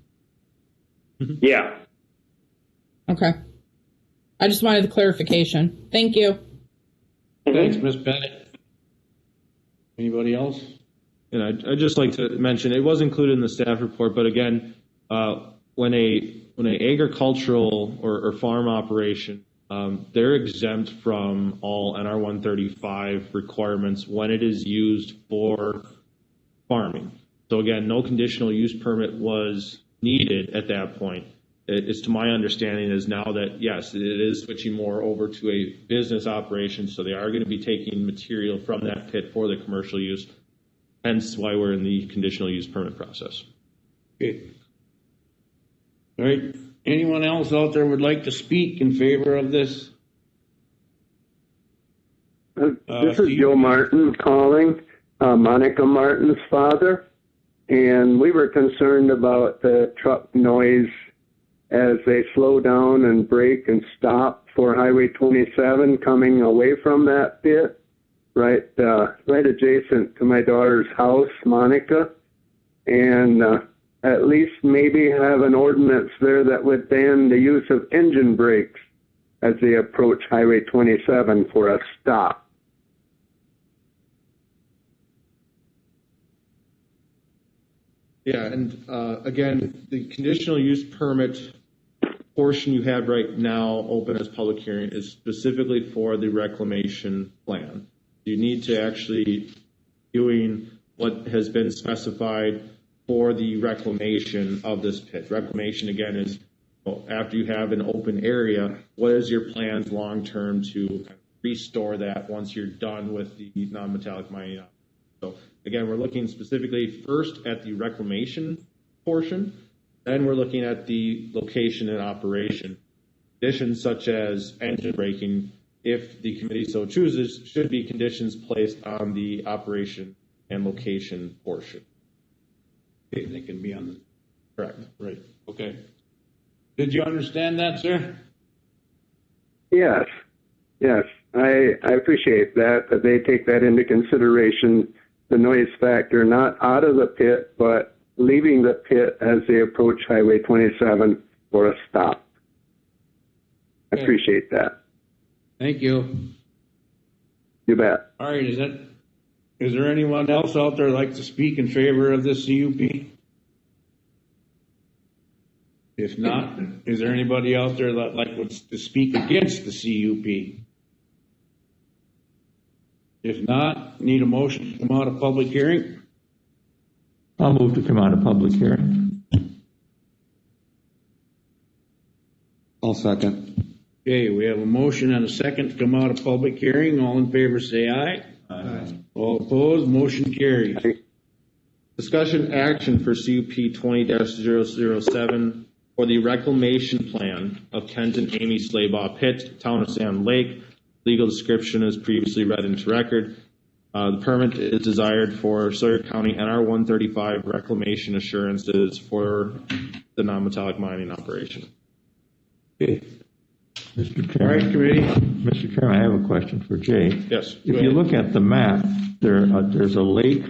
Yeah. Okay. I just wanted the clarification. Thank you. Thanks, Ms. Pettit. Anybody else? And I'd just like to mention, it was included in the staff report, but again, when an agricultural or farm operation, they're exempt from all NR 135 requirements when it is used for farming. So again, no conditional use permit was needed at that point. It's to my understanding is now that, yes, it is switching more over to a business operation, so they are going to be taking material from that pit for the commercial use, hence why we're in the conditional use permit process. Okay. All right. Anyone else out there would like to speak in favor of this? This is Joe Martin calling, Monica Martin's father, and we were concerned about the truck noise as they slow down and brake and stop for Highway 27 coming away from that pit, right adjacent to my daughter's house, Monica, and at least maybe have an ordinance there that would ban the use of engine brakes as they approach Highway 27 for a stop. Yeah, and again, the conditional use permit portion you have right now open as public hearing is specifically for the reclamation plan. You need to actually doing what has been specified for the reclamation of this pit. Reclamation, again, is after you have an open area, what is your plans long-term to restore that once you're done with the non-metallic mining? So again, we're looking specifically first at the reclamation portion, then we're looking at the location and operation. Conditions such as engine braking, if the committee so chooses, should be conditions placed on the operation and location portion. Okay, they can be on the... Correct. Right, okay. Did you understand that, sir? Yes, I appreciate that they take that into consideration, the noise factor, not out of the pit, but leaving the pit as they approach Highway 27 for a stop. I appreciate that. Thank you. You bet. All right, is there anyone else out there like to speak in favor of this CUP? If not, is there anybody out there that like to speak against the CUP? If not, need a motion to come out of public hearing? I'll move to come out of public hearing. I'll second. Okay, we have a motion and a second to come out of public hearing. All in favor say aye. Aye. All opposed, motion carries. Discussion action for CUP 20-007 for the reclamation plan of Kent and Amy Slaybaugh Pit, Town of Sand Lake. Legal description is previously read into record. The permit is desired for Surrey County NR 135 reclamation assurances for the non-metallic mining operation. Okay. Mr. Chairman. All right, committee. Mr. Chairman, I have a question for Jay. Yes. If you look at the map, there's a lake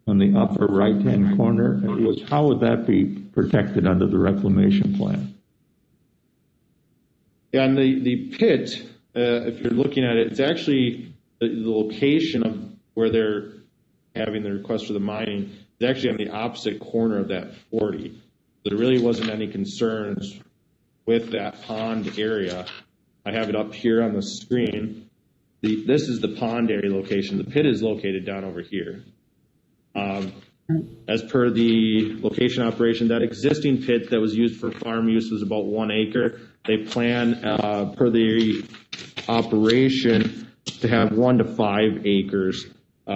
on the upper right-hand corner. How would that be protected under the reclamation plan? Yeah, and the pit if you're looking at it, it's actually the location of where they're having the request for the mining is actually on the opposite corner of that 40. There really wasn't any concerns with that pond area. I have it up here on the screen. This is the pond area location. The pit is located down over here. As per the location operation, that existing pit that was used for farm use was about 1 acre. They plan, per the operation, to have 1 to 5 acres.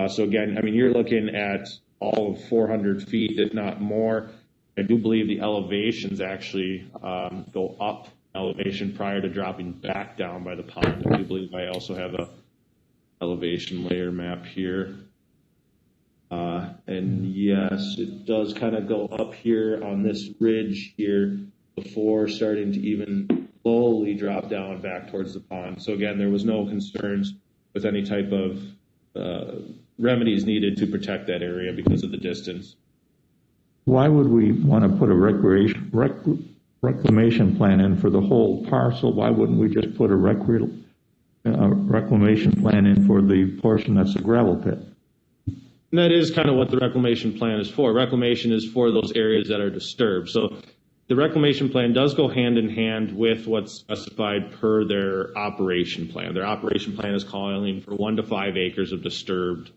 So again, I mean, you're looking at all of 400 feet, if not more. I do believe the elevations actually go up elevation prior to dropping back down by the pond. I do believe I also have a elevation layer map here. And yes, it does kind of go up here on this ridge here before starting to even slowly drop down back towards the pond. So again, there was no concerns with any type of remedies needed to protect that area because of the distance. Why would we want to put a reclamation plan in for the whole parcel? Why wouldn't we just put a reclamation plan in for the portion that's a gravel pit? And that is kind of what the reclamation plan is for. Reclamation is for those areas that are disturbed. So the reclamation plan does go hand in hand with what's specified per their operation plan. Their operation plan is calling for 1 to 5 acres of disturbed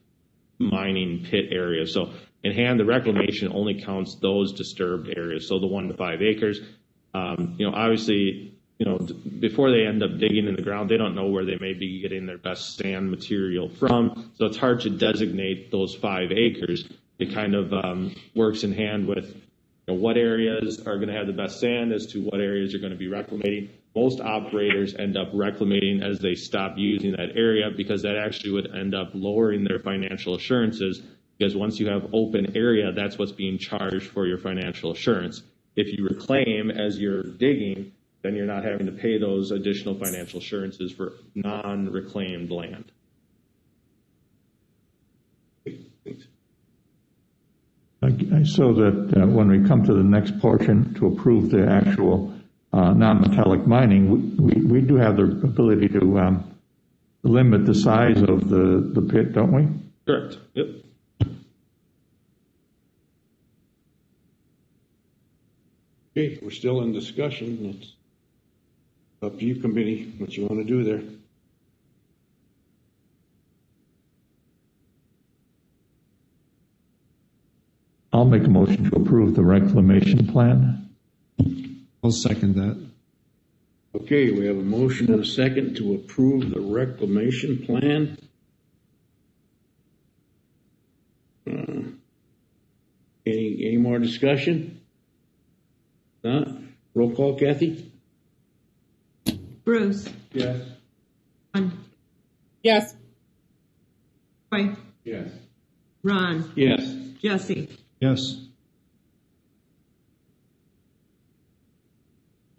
mining pit areas. So in hand, the reclamation only counts those disturbed areas. So the 1 to 5 acres, obviously, before they end up digging in the ground, they don't know where they may be getting their best sand material from. So it's hard to designate those 5 acres. It kind of works in hand with what areas are going to have the best sand as to what areas are going to be reclamating. Most operators end up reclamating as they stop using that area because that actually would end up lowering their financial assurances, because once you have open area, that's what's being charged for your financial assurance. If you reclaim as you're digging, then you're not having to pay those additional financial assurances for non-reclaimed land. So that when we come to the next portion to approve the actual non-metallic mining, we do have the ability to limit the size of the pit, don't we? Correct. Yep. Okay, we're still in discussion. It's up to you, committee, what you want to do there. I'll make a motion to approve the reclamation plan. I'll second that. Okay, we have a motion and a second to approve the reclamation plan. Any more discussion? Not? Roll call, Kathy? Bruce. Yes. Ron. Yes. Troy. Yes. Ron. Yes. Jesse. Yes.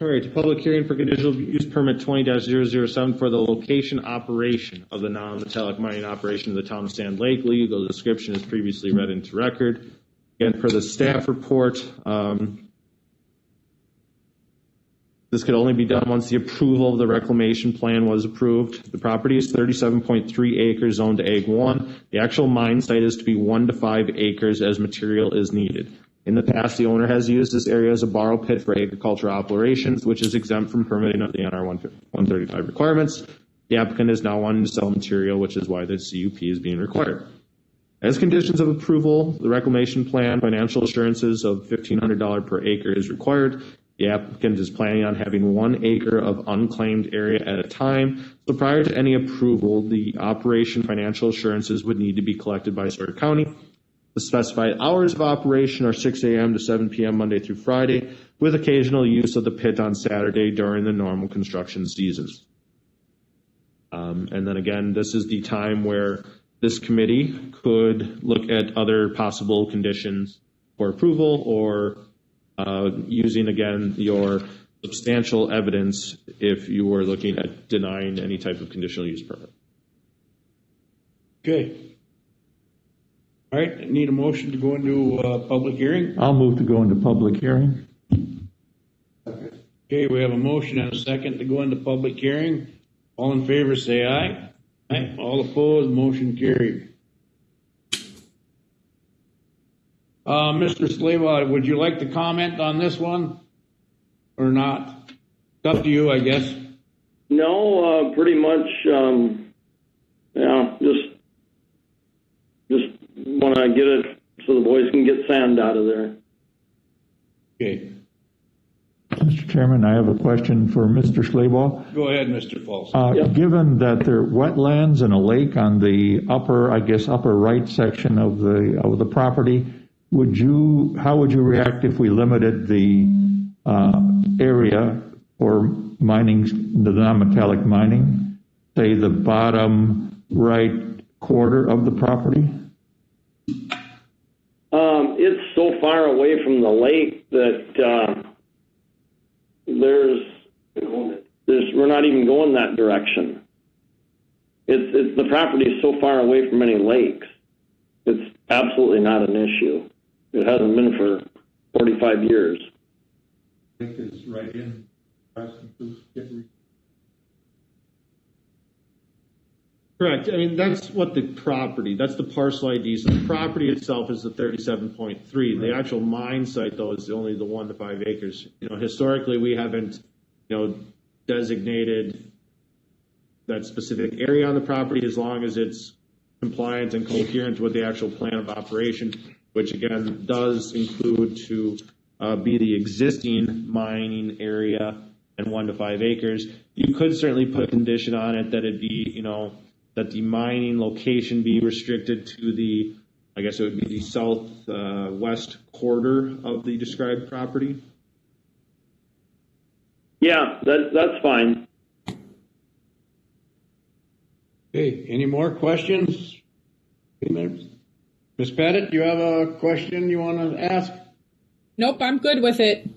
All right, public hearing for conditional use permit 20-007 for the location operation of the non-metallic mining operation of the town of Sand Lake. Legal description is previously read into record. Again, per the staff report, this could only be done once the approval of the reclamation plan was approved. The property is 37.3 acres zoned to Ag 1. The actual mine site is to be 1 to 5 acres as material is needed. In the past, the owner has used this area as a borrow pit for agricultural operations, which is exempt from permitting of the NR 135 requirements. The applicant is now wanting to sell material, which is why the CUP is being required. As conditions of approval, the reclamation plan financial assurances of $1,500 per acre is required. The applicant is planning on having 1 acre of unclaimed area at a time. So prior to any approval, the operation financial assurances would need to be collected by Surrey County. The specified hours of operation are 6 a.m. to 7 p.m. Monday through Friday, with occasional use of the pit on Saturday during the normal construction seasons. And then again, this is the time where this committee could look at other possible conditions for approval, or using, again, your substantial evidence if you were looking at denying any type of conditional use permit. Okay. All right, I need a motion to go into public hearing. I'll move to go into public hearing. Okay, we have a motion and a second to go into public hearing. All in favor, say aye. Aye. All opposed, motion carried. Mr. Slava, would you like to comment on this one or not? It's up to you, I guess. No, pretty much, yeah, just want to get it so the boys can get sand out of there. Okay. Mr. Chairman, I have a question for Mr. Schlable. Go ahead, Mr. Falls. Given that there are wetlands and a lake on the upper right section of the property, how would you react if we limited the area for mining, the non-metallic mining, say the bottom right quarter of the property? It's so far away from the lake that we're not even going that direction. It's the property is so far away from any lakes. It's absolutely not an issue. It hasn't been for 45 years. Lake is right in. Correct. I mean, that's what the parcel ID. So the property itself is the 37.3. The actual mine site, though, is only the 1 to 5 acres. Historically, we haven't, designated that specific area on the property as long as it's compliant and coherent with the actual plan of operation, which again does include to be the existing mining area and 1 to 5 acres. You could certainly put a condition on it that it be, that the mining location be restricted to the, I guess it would be the southwest quarter of the described property. Yeah, that's fine. Okay, any more questions? Ms. Pettit, do you have a question you want to ask? Nope, I'm good with it.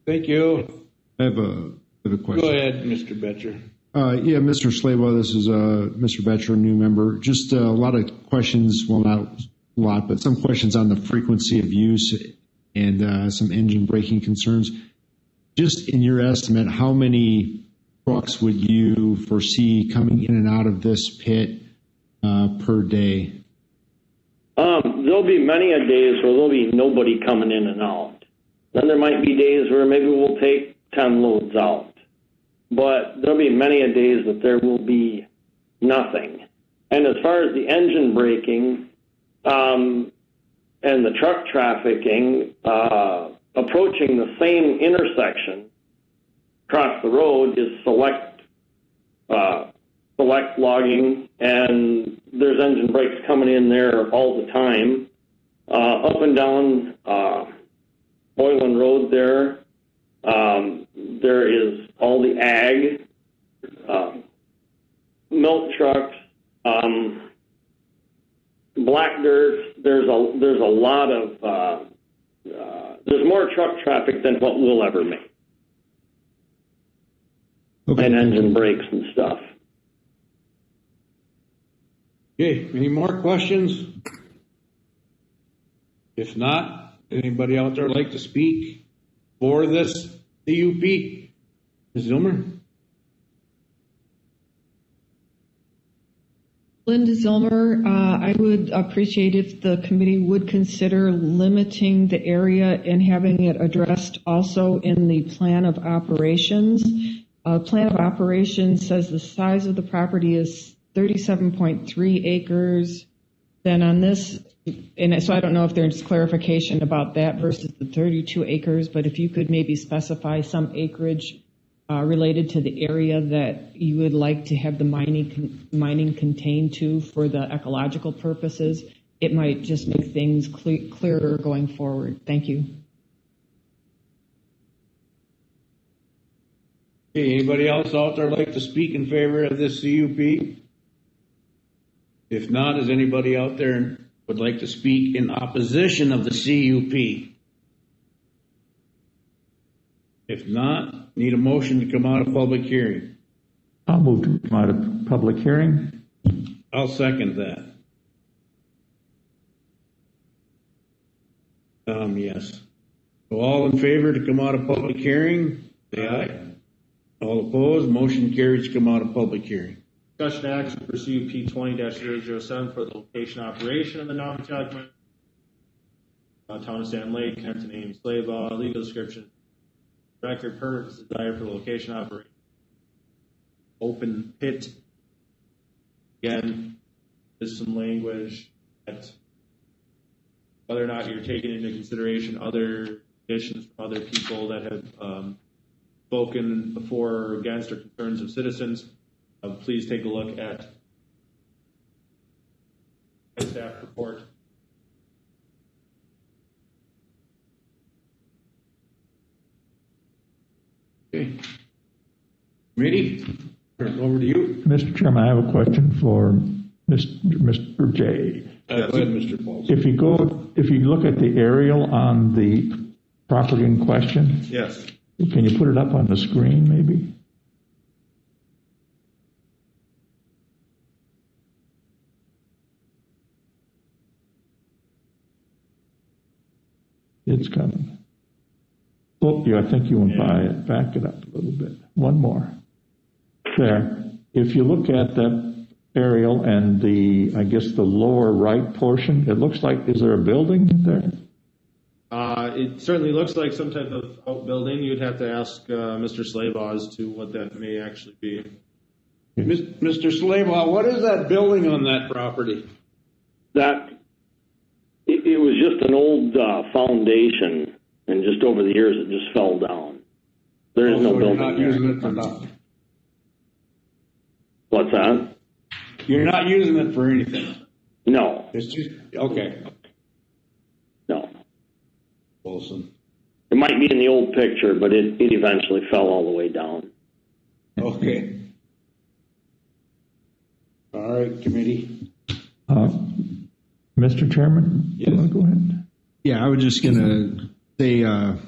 Thank you. I have a question. Go ahead, Mr. Betcher. Yeah, Mr. Slava, this is Mr. Betcher, new member. Just a lot of questions, well, not a lot, but some questions on the frequency of use and some engine braking concerns. Just in your estimate, how many trucks would you foresee coming in and out of this pit per day? There'll be many a days where there'll be nobody coming in and out. Then there might be days where maybe we'll take 10 loads out. But there'll be many a days that there will be nothing. And as far as the engine braking and the truck trafficking, approaching the same intersection across the road is select logging, and there's engine brakes coming in there all the time. Up and down Boylan Road there. There is all the ag, milk trucks, black dirt. There's a lot of there's more truck traffic than what we'll ever make, and engine brakes and stuff. Okay, any more questions? If not, anybody out there like to speak for this CUP? Ms. Zilmer? Linda Zilmer, I would appreciate if the committee would consider limiting the area and having it addressed also in the plan of operations. Plan of operations says the size of the property is 37.3 acres. Then on this, and so I don't know if there's clarification about that versus the 32 acres, but if you could maybe specify some acreage related to the area that you would like to have the mining contained to for the ecological purposes, it might just make things clearer going forward. Thank you. Okay, anybody else out there like to speak in favor of this CUP? If not, is anybody out there would like to speak in opposition of the CUP? If not, need a motion to come out of public hearing. I'll move to come out of public hearing. I'll second that. Yes. So all in favor to come out of public hearing, say aye. All All opposed, motion carries to come out of public hearing. Discussion action to pursue P 20-007 for the location operation of the Nonmetallic Town of Sand Lake, hence the name slave law, legal description, record purpose desire for the location operation. Open pit. Again, there's some language that whether or not you're taking into consideration other conditions from other people that have spoken before or against or concerns of citizens. Please take a look at the staff report. Okay. Committee, turn it over to you. Mr. Chairman, I have a question for Mr. J. Go ahead, Mr. Paul. If you look at the aerial on the property in question, Yes. can you put it up on the screen, maybe? It's coming. Oh, yeah, I think you went by it. Back it up a little bit. One more. There. If you look at that aerial and I guess the lower right portion, it looks like, is there a building there? It certainly looks like some type of outbuilding. You'd have to ask Mr. Slabaugh as to what that may actually be. Mr. Slabaugh, what is that building on that property? It was just an old foundation, and just over the years it just fell down. There is no building not there. using it for nothing. What's that? You're not using it for anything. No. It's just okay. No. Wilson. It might be in the old picture, but it eventually fell all the way down. Okay. All right, committee. Mr. Chairman? Yes. Go ahead. Yeah, I was just going to say a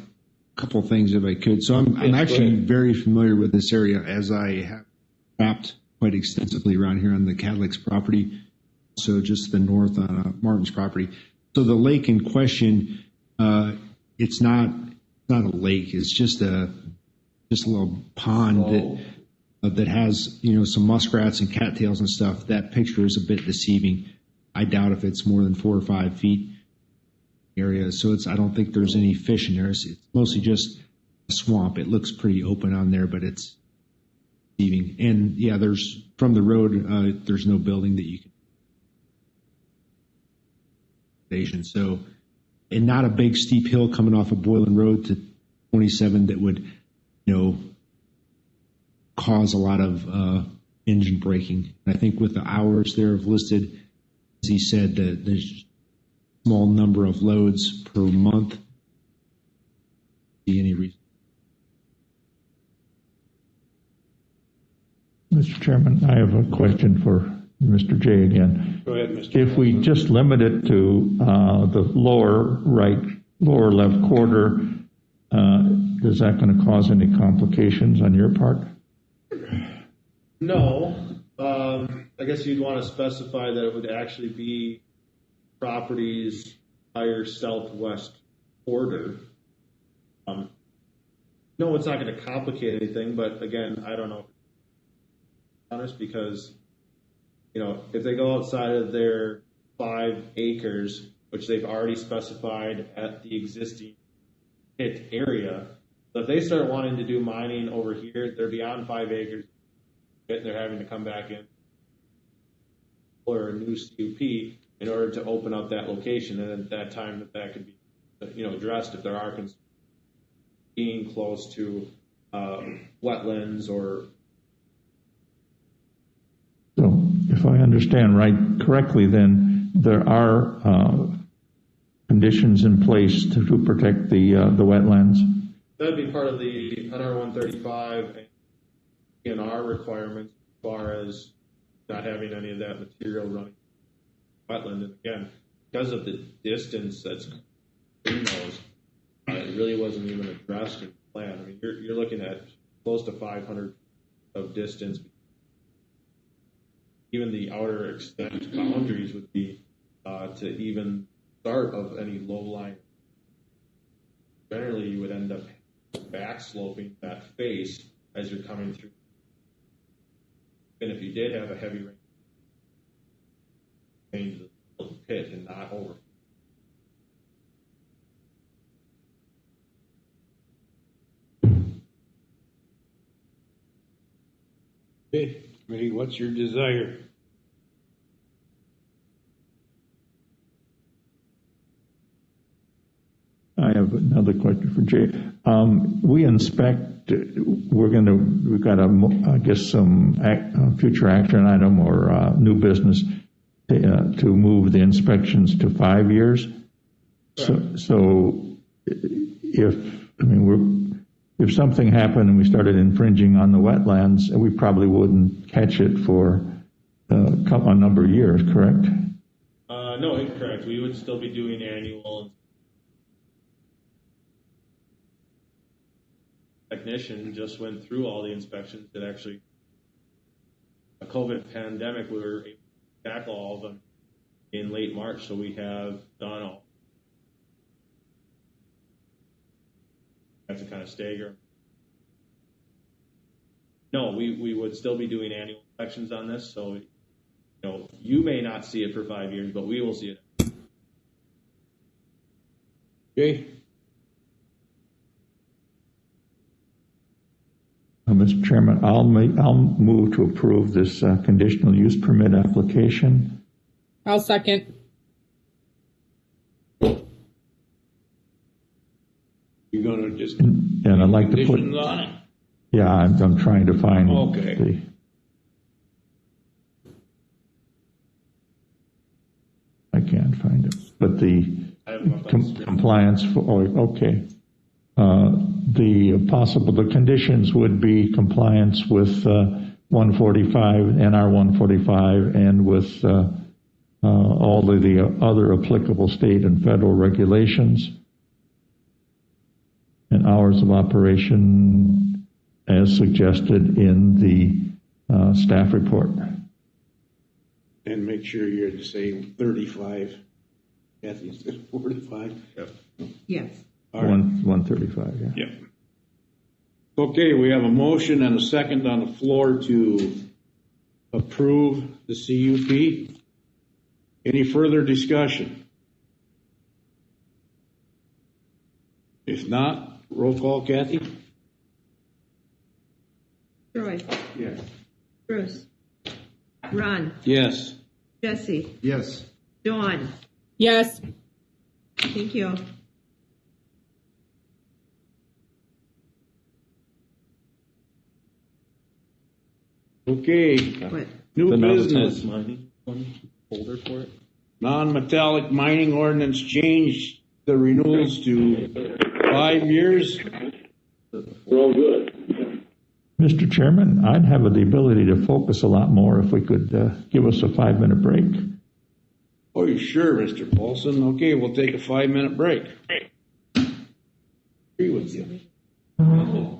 couple of things if I could. So I'm actually very familiar with this area as I have mapped quite extensively around here on the Cadillac's property, so just the north on Martin's property. So the lake in question, it's not a lake. It's just a little pond that has some muskrats and cattails and stuff. That picture is a bit deceiving. I doubt if it's more than 4 or 5 feet area. So I don't think there's any fish in there. It's mostly just a swamp. It looks pretty open on there, but it's deceiving. And yeah, there's from the road, there's no building that you can. So, and not a big steep hill coming off of Boylan Road to 27 that would, cause a lot of engine braking. And I think with the hours there have listed, as he said, that there's a small number of loads per month. See any reason? Mr. Chairman, I have a question for Mr. J again. Go ahead, Mr. If we just limit it to the lower left quarter, is that going to cause any complications on your part? No. I guess you'd want to specify that it would actually be property's entire southwest quarter. No, it's not going to complicate anything, but again, I don't know. Honest, because if they go outside of their 5 acres, which they've already specified at the existing pit area, so if they start wanting to do mining over here, they're beyond 5 acres, and they're having to come back in or a new CUP in order to open up that location, and at that time that could be addressed if there are concerns being close to wetlands or. So, if I understand correctly, then there are conditions in place to protect the wetlands. That'd be part of the NR 135 and PNR requirements as far as not having any of that material running wetland. And again, because of the distance that's between those, it really wasn't even addressed in the plan. I mean, you're looking at close to 500 of distance. Even the outer extent boundaries would be to even start of any low line. Generally, you would end up back sloping that face as you're coming through. And if you did have a heavy rain, change the pit and not over. Okay, Ray, what's your desire? I have another question for Jay. We inspect, we've got I guess some future action item or new business to move the inspections to 5 years. So if something happened and we started infringing on the wetlands, we probably wouldn't catch it for a number of years, correct? No, incorrect. We would still be doing annual. Technician just went through all the inspections that actually, a COVID pandemic, we were able to tackle all of them in late March, so we have done all. Have to kind of stagger. No, we would still be doing annual inspections on this, so you may not see it for 5 years, but we will see it. Okay. Mr. Chairman, I'll move to approve this conditional use permit application. I'll second. You're going to just and I'd like to put conditions on it? Yeah, I'm trying to find okay. I can't find it, but the compliance for okay. The conditions would be compliance with 145, NR 145, and with all of the other applicable state and federal regulations, and hours of operation as suggested in the staff report. And make sure you're the same 35. Kathy said 45. Yep. Yes. All right. 135, yeah. Yep. Okay, we have a motion and a second on the floor to approve the CUP. Any further discussion? If not, roll call, Kathy. Troy. Yes. Bruce. Ron. Yes. Jesse. Yes. Dawn. Yes. Thank you. Okay. What? New business. Mining folder for it. Non-metallic mining ordinance changed the renewals to 5 years. Real good. Mr. Chairman, I'd have the ability to focus a lot more if we could give us a 5-minute break. Oh, you sure, Mr. Paulson? Okay, we'll take a 5-minute break. Agree with you. Oh.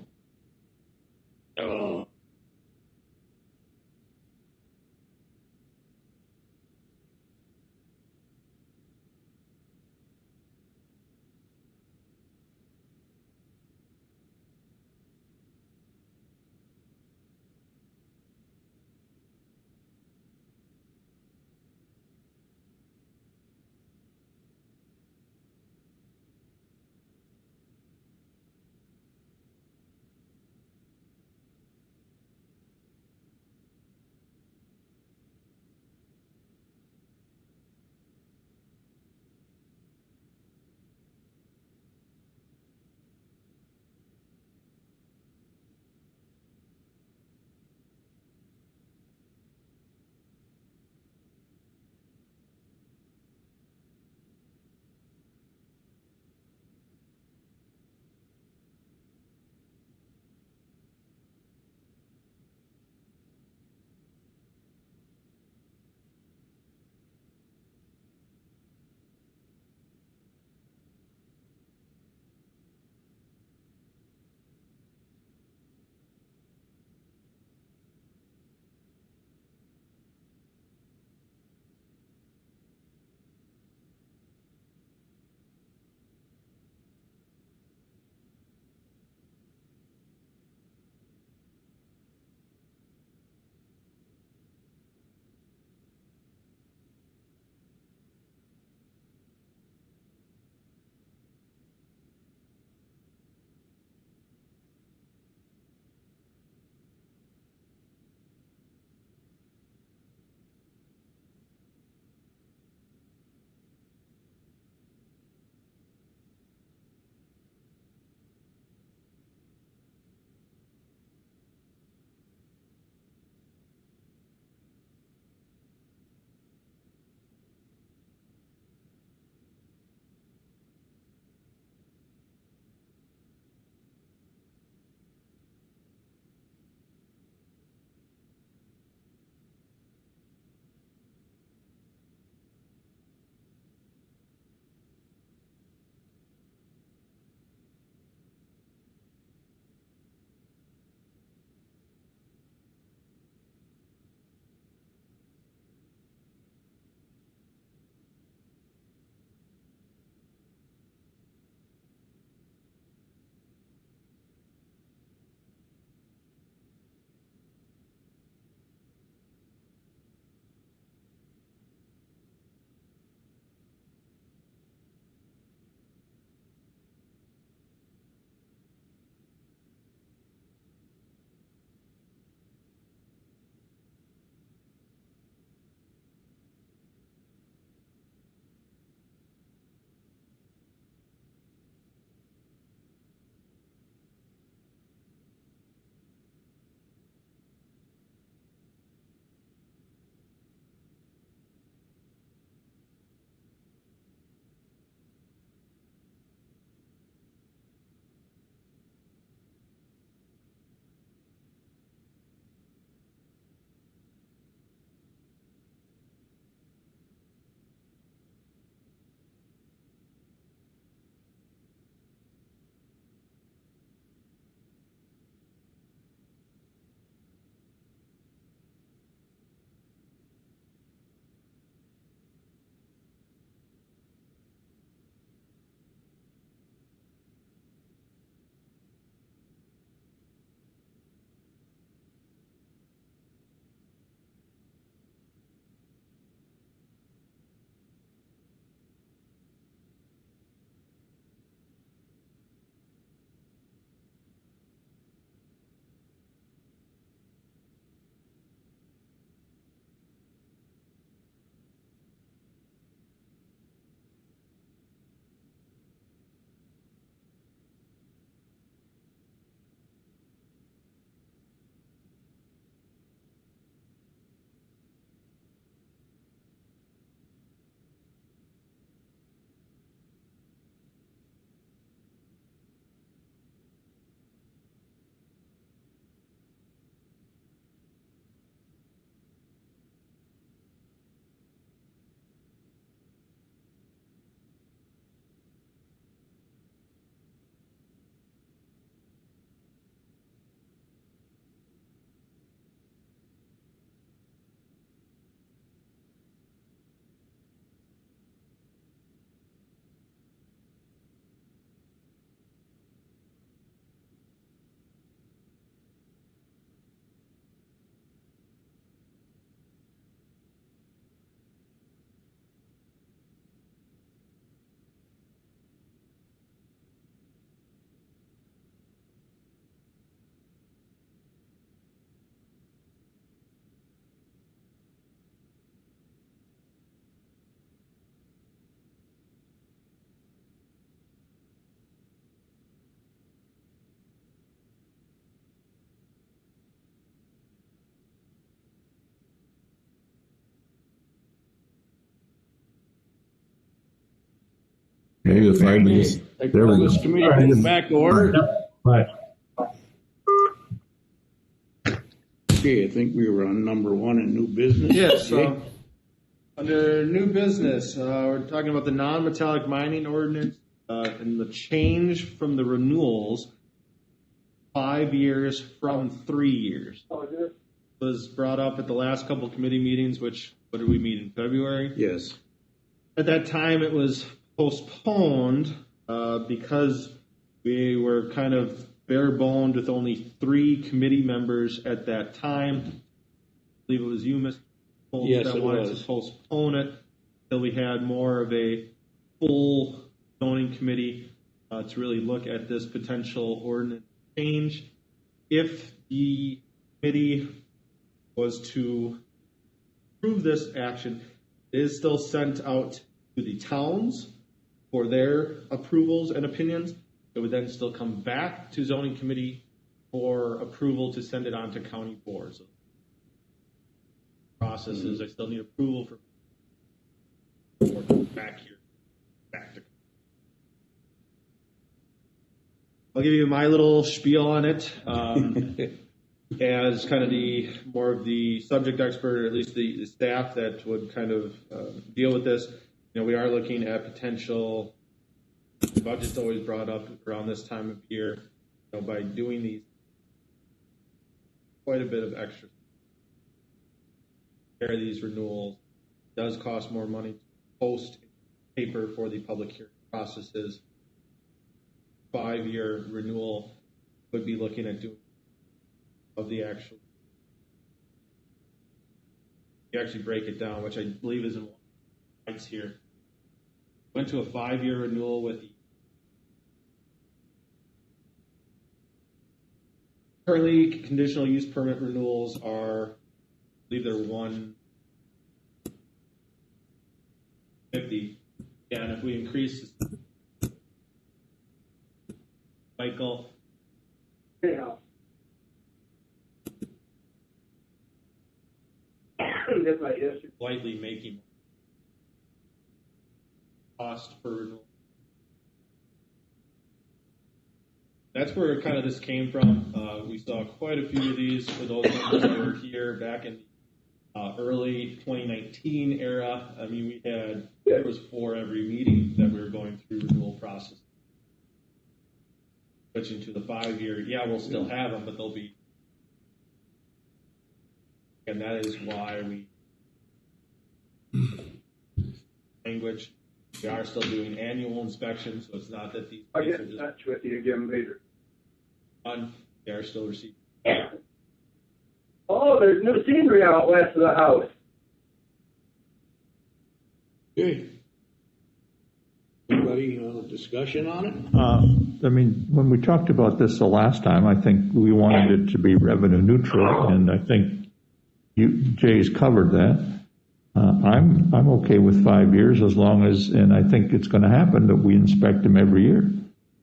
maybe the 5 minutes. I There we call this go. committee back to order. Right. Okay, I think we were on number 1 in new business. Yes, Okay. under new business, we're talking about the non-metallic mining ordinance and the change from the renewals, 5 years from 3 years. Was brought up at the last couple committee meetings, which, what did we meet in February? Yes. At that time, it was postponed because we were kind of bare-boned with only 3 committee members at that time. I believe it was you, Mr. Holtz, Yes, that it wanted was. to postpone it until we had more of a full zoning committee to really look at this potential ordinance change. If the committee was to approve this action, it is still sent out to the towns for their approvals and opinions. It would then still come back to zoning committee for approval to send it on to county boards. So processes, I still need approval for back here, back to. I'll give you my little spiel on it. As kind of the more of the subject expert, or at least the staff that would kind of deal with this, we are looking at potential. The budget's always brought up around this time of year. By doing these, quite a bit of extra. Carry these renewals does cost more money to post paper for the public hearing processes. 5-year renewal would be looking at doing of the actual. You actually break it down, which I believe is in one points here. Went to a 5-year renewal with the currently conditional use permit renewals are, I believe they're 150. Yeah, and if we increase this cycle. Yeah. Slightly making cost per renewal. That's where kind of this came from. We saw quite a few of these for those members that were here back in the early 2019 era. I mean, there was 4 every meeting that we were going through renewal process. Switching to the 5-year, yeah, we'll still have them, but they'll be. And that is why we language. We are still doing annual inspections, so it's not that these. I'll get in touch with you again later. They are still receiving. Oh, there's new scenery out west of the house. Okay. Anybody discussion on it? I mean, when we talked about this the last time, I think we wanted it to be revenue neutral, and I think Jay's covered that. I'm okay with 5 years as long as, and I think it's going to happen that we inspect them every year.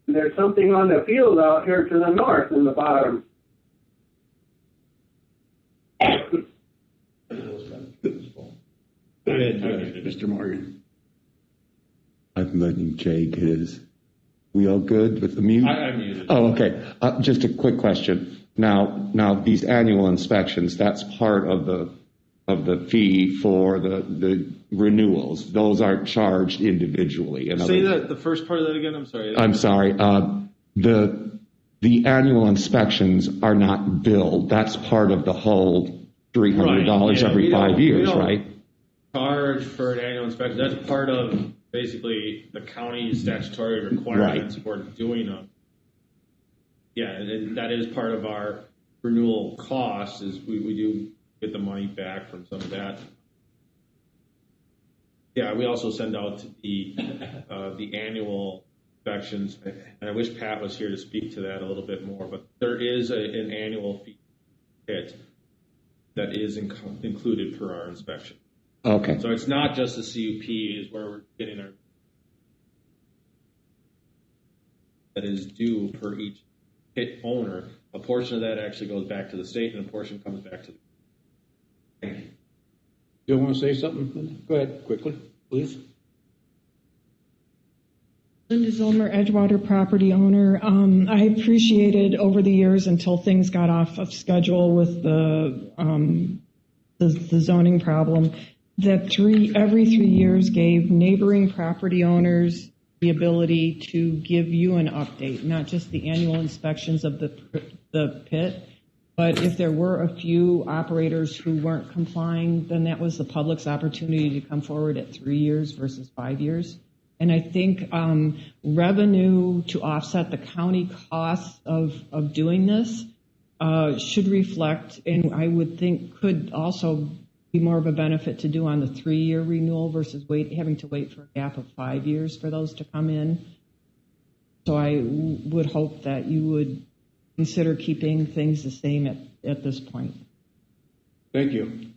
There's something on the field out here to the north in the bottom. Go ahead, Mr. Morgan. I'm letting Jay get his. We all good with the mute? I'm muted. Oh, okay. Just a quick question. Now these annual inspections, that's part of the fee for the renewals. Those aren't charged individually. Say that the first part of that again. I'm sorry. I'm sorry. The annual inspections are not billed. That's part of the whole $300 every 5 years, right? Charge for an annual inspection. That's part of basically the county's statutory requirements for doing them. Yeah, and that is part of our renewal cost. Is we do get the money back from some of that. Yeah, we also send out the annual inspections, and I wish Pat was here to speak to that a little bit more. But there is an annual fee hit that is included per our inspection. Okay. So it's not just the CUP is where we're getting our that is due per each hit owner. A portion of that actually goes back to the state, and a portion comes back to the. Thank you. You want to say something? Go ahead, quickly, please. Linda Zilmer, Edgewater property owner. I appreciated over the years until things got off of schedule with the zoning problem that every 3 years gave neighboring property owners the ability to give you an update, not just the annual inspections of the pit, but if there were a few operators who weren't complying, then that was the public's opportunity to come forward at 3 years versus 5 years. And I think revenue to offset the county costs of doing this should reflect, and I would think could also be more of a benefit to do on the 3-year renewal versus having to wait for a gap of 5 years for those to come in. So I would hope that you would consider keeping things the same at this point. Thank you.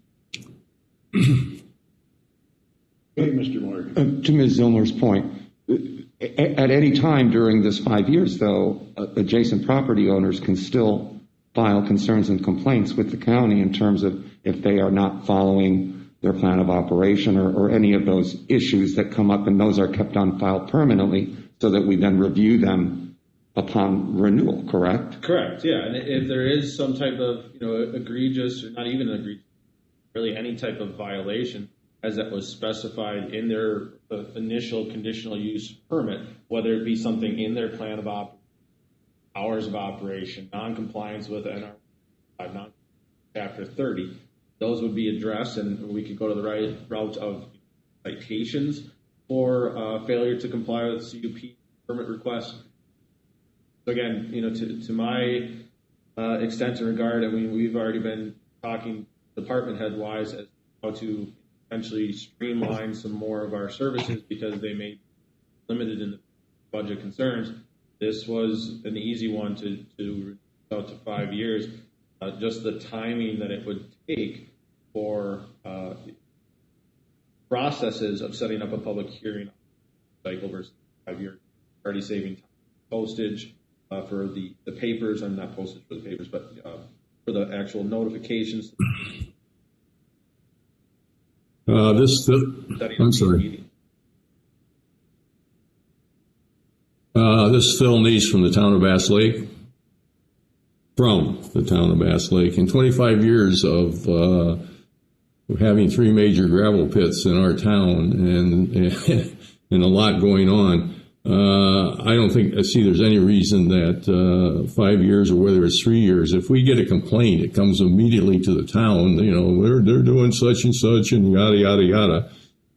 Okay, Mr. Morgan. To Ms. Zilmer's point, at any time during this 5 years, though, adjacent property owners can still file concerns and complaints with the county in terms of if they are not following their plan of operation or any of those issues that come up, and those are kept on file permanently so that we then review them upon renewal, correct? Correct, yeah. And if there is some type of, egregious, or not even egregious, really any type of violation, as that was specified in their initial conditional use permit, whether it be something in their plan of hours of operation, non-compliance with NR 5, Chapter 30, those would be addressed, and we could go to the right route of citations for failure to comply with CUP permit requests. So again, to my extent and regard, I mean, we've already been talking department head wise as how to potentially streamline some more of our services because they may be limited in the budget concerns. This was an easy one to reduce out to 5 years. Just the timing that it would take for processes of setting up a public hearing cycle versus 5 years, already saving time. Postage for the papers, and not postage for the papers, but for the actual notifications. I'm sorry. This is Phil Neese from the town of Bass Lake. From the town of Bass Lake. In 25 years of having 3 major gravel pits in our town and a lot going on, I don't see there's any reason that 5 years or whether it's 3 years, if we get a complaint, it comes immediately to the town, they're doing such and such and yada, yada, yada.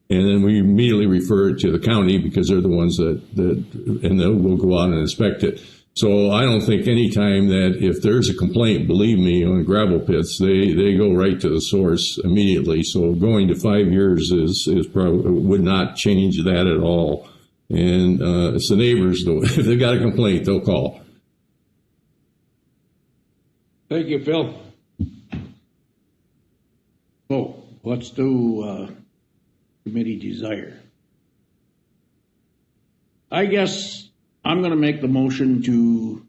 And then we immediately refer it to the county because they're the ones that and then we'll go out and inspect it. So I don't think any time that if there's a complaint, believe me, on gravel pits, they go right to the source immediately. So going to 5 years is probably would not change that at all. And it's the neighbors, though. If they got a complaint, they'll call. Thank you, Phil. So let's do committee desire. I guess I'm going to make the motion to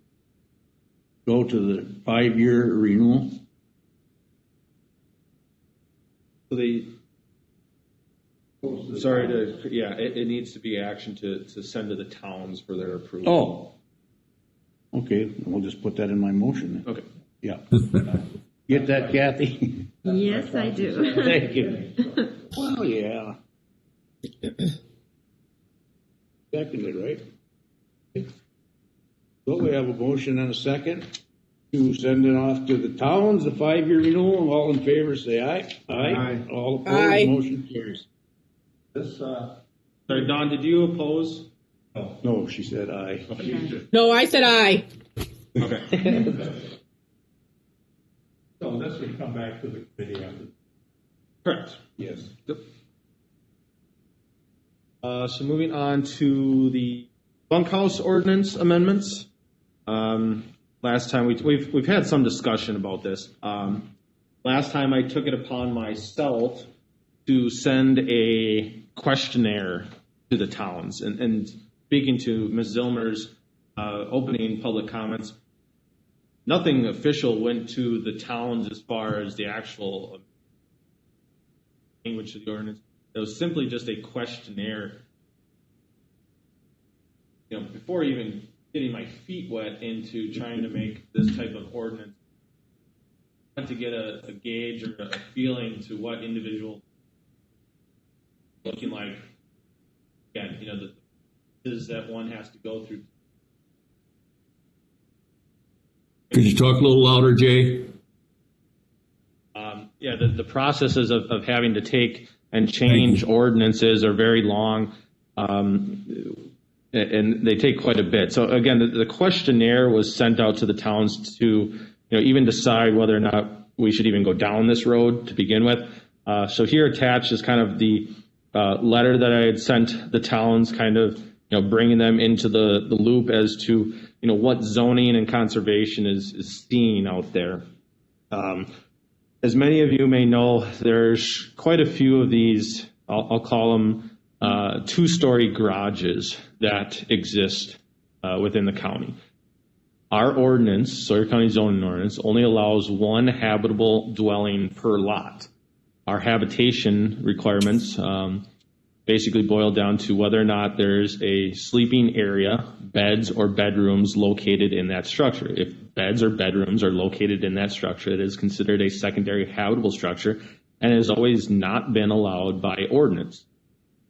go to the 5-year renewal. So it needs to be action to send to the towns for their approval. Oh, okay. We'll just put that in my motion then. Okay. Yeah. Get that, Kathy? Yes, I do. Thank you. Well, yeah. Seconded, right? So we have a motion and a second to send it off to the towns, the 5-year renewal. All in favor, say aye. Aye. All opposed, Aye. motion carries. Sorry, Don, did you oppose? No, she said aye. Okay. No, I said aye. Okay. So this would come back to the committee after. Correct. Yes. Yep. So moving on to the bunkhouse ordinance amendments. Last time we've had some discussion about this. Last time I took it upon myself to send a questionnaire to the towns, and speaking to Ms. Zilmer's opening public comments, nothing official went to the towns as far as the actual language of the ordinance. It was simply just a questionnaire before even getting my feet wet into trying to make this type of ordinance, I want to get a gauge or a feeling to what individual looking like. Again, the is that one has to go through. Could you talk a little louder, Jay? The processes of having to take and change ordinances are very long, and they take quite a bit. So again, the questionnaire was sent out to the towns to even decide whether or not we should even go down this road to begin with. So here attached is kind of the letter that I had sent the towns, kind of bringing them into the loop as to what zoning and conservation is seeing out there. As many of you may know, there's quite a few of these, I'll call them two-story garages that exist within the county. Our ordinance, Sawyer County zoning ordinance, only allows one habitable dwelling per lot. Our habitation requirements basically boil down to whether or not there's a sleeping area, beds or bedrooms located in that structure. If beds or bedrooms are located in that structure, it is considered a secondary habitable structure and has always not been allowed by ordinance.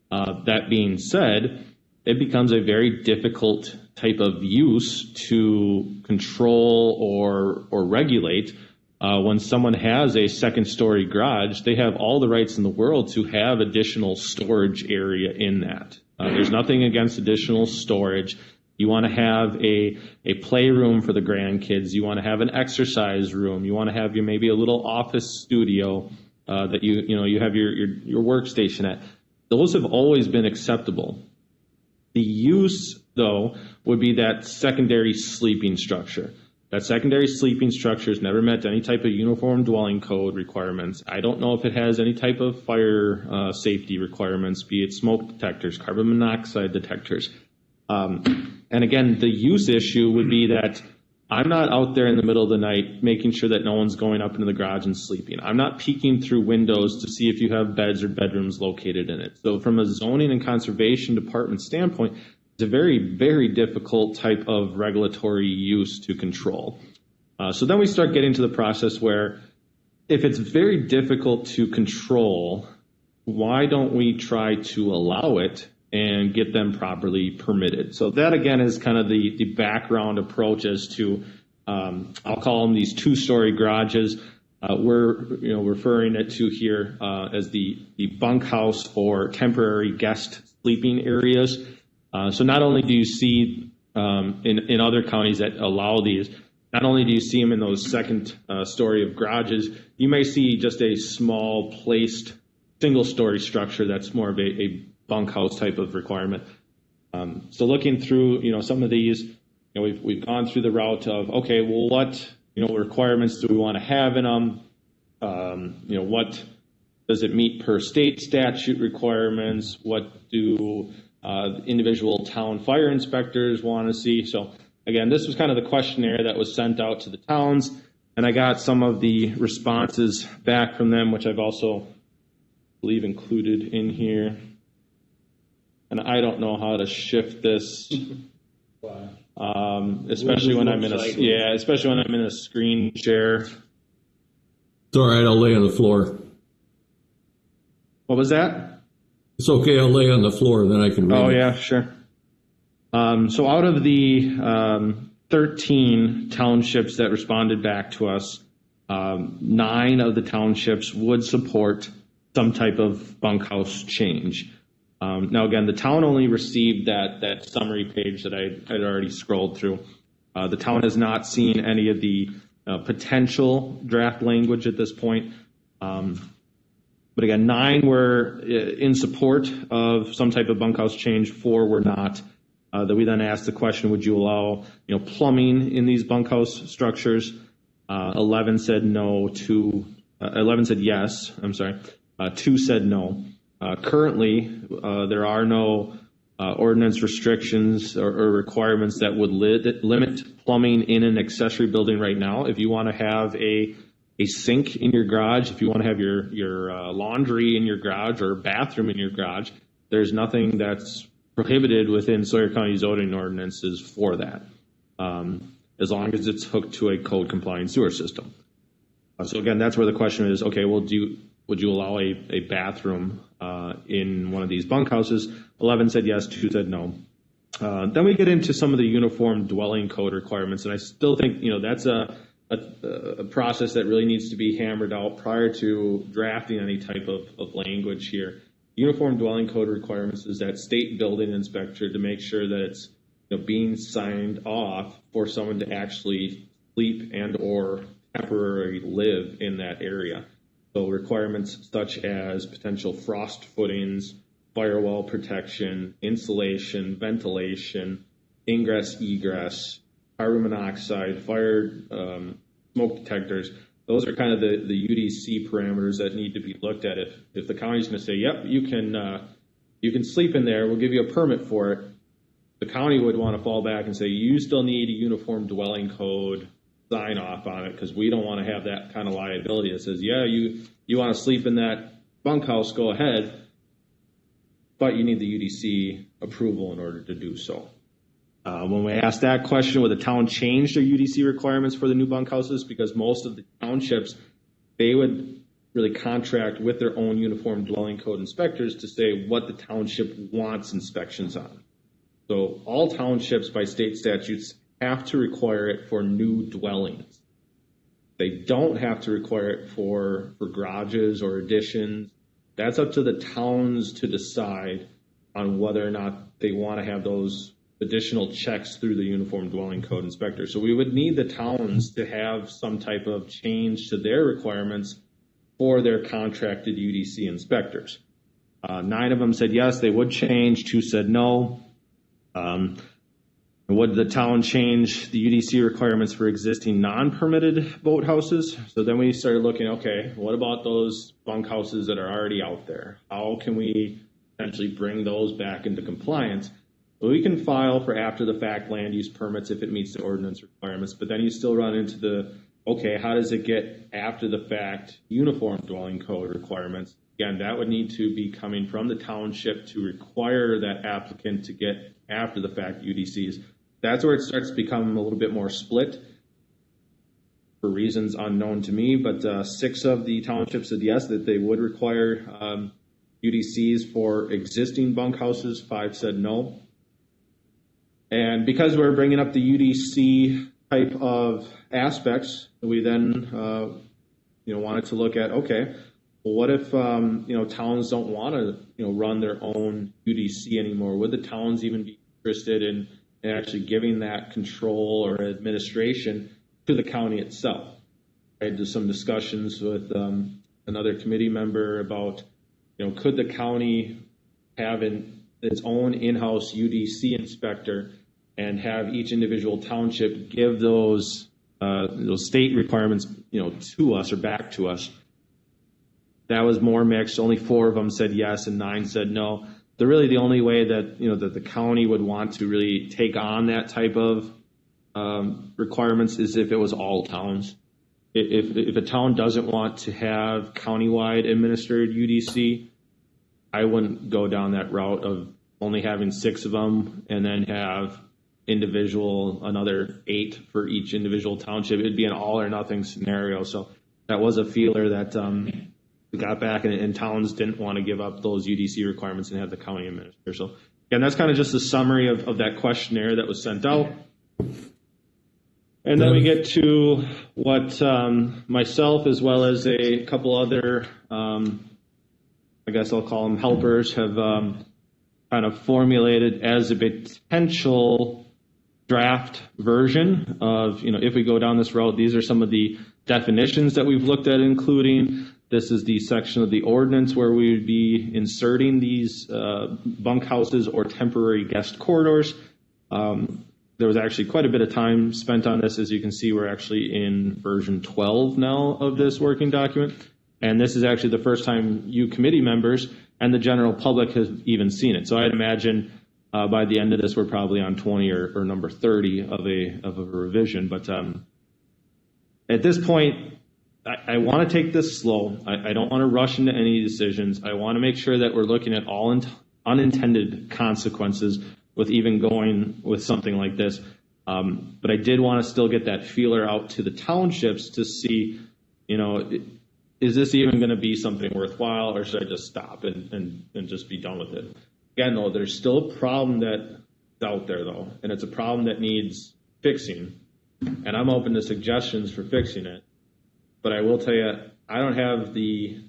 That being said, it becomes a very difficult type of use to control or regulate. When someone has a second-story garage, they have all the rights in the world to have additional storage area in that. There's nothing against additional storage. You want to have a playroom for the grandkids. You want to have an exercise room. You want to have maybe a little office studio that you have your workstation at. Those have always been acceptable. The use, though, would be that secondary sleeping structure. That secondary sleeping structure has never met any type of uniform dwelling code requirements. I don't know if it has any type of fire safety requirements, be it smoke detectors, carbon monoxide detectors. And again, the use issue would be that I'm not out there in the middle of the night making sure that no one's going up into the garage and sleeping. I'm not peeking through windows to see if you have beds or bedrooms located in it. So from a zoning and conservation department standpoint, it's a very, very difficult type of regulatory use to control. So then we start getting to the process where if it's very difficult to control, why don't we try to allow it and get them properly permitted? So that, again, is kind of the background approach as to, I'll call them these two-story garages. We're referring it to here as the bunkhouse or temporary guest sleeping areas. So not only do you see in other counties that allow these, not only do you see them in those second story of garages, you may see just a small placed single-story structure that's more of a bunkhouse type of requirement. So looking through, some of these, we've gone through the route of, okay, well, what, requirements do we want to have in them? What does it meet per state statute requirements? What do individual town fire inspectors want to see? So again, this was kind of the questionnaire that was sent out to the towns, and I got some of the responses back from them, which I've also believe included in here. And I don't know how to shift this, especially when I'm in a screen share. It's all right. I'll lay on the floor. What was that? It's okay. I'll lay on the floor, then I can read. Oh, yeah, sure. So out of the 13 townships that responded back to us, 9 of the townships would support some type of bunkhouse change. Now, again, the town only received that summary page that I'd already scrolled through. The town has not seen any of the potential draft language at this point. But again, 9 were in support of some type of bunkhouse change, 4 were not. That we then asked the question, would you allow plumbing in these bunkhouse structures? 11 said no, 11 said yes, 2 said no. Currently, there are no ordinance restrictions or requirements that would limit plumbing in an accessory building right now. If you want to have a sink in your garage, if you want to have your laundry in your garage or bathroom in your garage, there's nothing that's prohibited within Sawyer County zoning ordinances for that, as long as it's hooked to a code compliant sewer system. So again, that's where the question is, okay, well, would you allow a bathroom in one of these bunkhouses? 11 said yes, 2 said no. Then we get into some of the uniform dwelling code requirements, and I still think, that's a process that really needs to be hammered out prior to drafting any type of language here. Uniform dwelling code requirements is that state building inspector to make sure that it's being signed off for someone to actually sleep and or temporarily live in that area. So requirements such as potential frost footings, firewall protection, insulation, ventilation, ingress, egress, carbon monoxide, fire smoke detectors. Those are kind of the UDC parameters that need to be looked at. If the county's going to say, yep, you can sleep in there, we'll give you a permit for it, the county would want to fall back and say, you still need a uniform dwelling code sign off on it, because we don't want to have that kind of liability that says, yeah, you want to sleep in that bunkhouse, go ahead, but you need the UDC approval in order to do so. When we asked that question, would the town change their UDC requirements for the new bunkhouses? Because most of the townships, they would really contract with their own uniform dwelling code inspectors to say what the township wants inspections on. So all townships by state statutes have to require it for new dwellings. They don't have to require it for garages or additions. That's up to the towns to decide on whether or not they want to have those additional checks through the uniform dwelling code inspector. So we would need the towns to have some type of change to their requirements for their contracted UDC inspectors. 9 of them said yes, they would change. 2 said no. Would the town change the UDC requirements for existing non-permitted boathouses? So then we started looking, okay, what about those bunkhouses that are already out there? How can we potentially bring those back into compliance? Well, we can file for after the fact land use permits if it meets the ordinance requirements, but then you still run into okay, how does it get after the fact uniform dwelling code requirements? Again, that would need to be coming from the township to require that applicant to get after the fact UDCs. That's where it starts to become a little bit more split for reasons unknown to me, but 6 of the townships said yes, that they would require UDCs for existing bunkhouses. 5 said no. And because we're bringing up the UDC type of aspects, we then wanted to look at, okay, well, what if towns don't want to run their own UDC anymore? Would the towns even be interested in actually giving that control or administration to the county itself? I had some discussions with another committee member about, could the county have its own in-house UDC inspector and have each individual township give those state requirements, to us or back to us. That was more mixed. Only 4 of them said yes and 9 said no. They're really the only way that, that the county would want to really take on that type of requirements is if it was all towns. If a town doesn't want to have countywide administered UDC, I wouldn't go down that route of only having 6 of them and then have another 8 for each individual township. It'd be an all or nothing scenario. So that was a feeler that we got back, and towns didn't want to give up those UDC requirements and have the county administer. So again, that's kind of just a summary of that questionnaire that was sent out. And then we get to what myself, as well as a couple other, I guess I'll call them helpers, have kind of formulated as a potential draft version of, if we go down this road, these are some of the definitions that we've looked at including. This is the section of the ordinance where we would be inserting these bunkhouses or temporary guest corridors. There was actually quite a bit of time spent on this. As you can see, we're actually in version 12 now of this working document. And this is actually the first time you committee members and the general public has even seen it. So I'd imagine by the end of this, we're probably on 20 or number 30 of a revision. But at this point, I want to take this slow. I don't want to rush into any decisions. I want to make sure that we're looking at all unintended consequences with even going with something like this. But I did want to still get that feeler out to the townships to see, is this even going to be something worthwhile, or should I just stop and just be done with it? Again, though, there's still a problem that's out there, though, and it's a problem that needs fixing. And I'm open to suggestions for fixing it. But I will tell you, I don't have the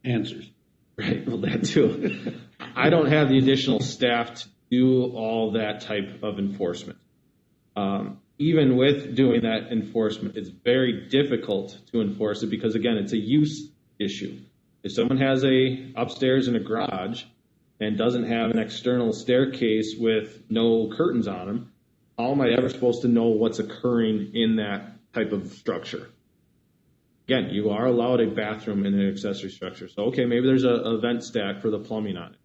answers. Right, well, that too. I don't have the additional staff to do all that type of enforcement. Even with doing that enforcement, it's very difficult to enforce it because, again, it's a use issue. If someone has a upstairs in a garage and doesn't have an external staircase with no curtains on them, how am I ever supposed to know what's occurring in that type of structure? Again, you are allowed a bathroom in an accessory structure. So, okay, maybe there's a vent stack for the plumbing on it.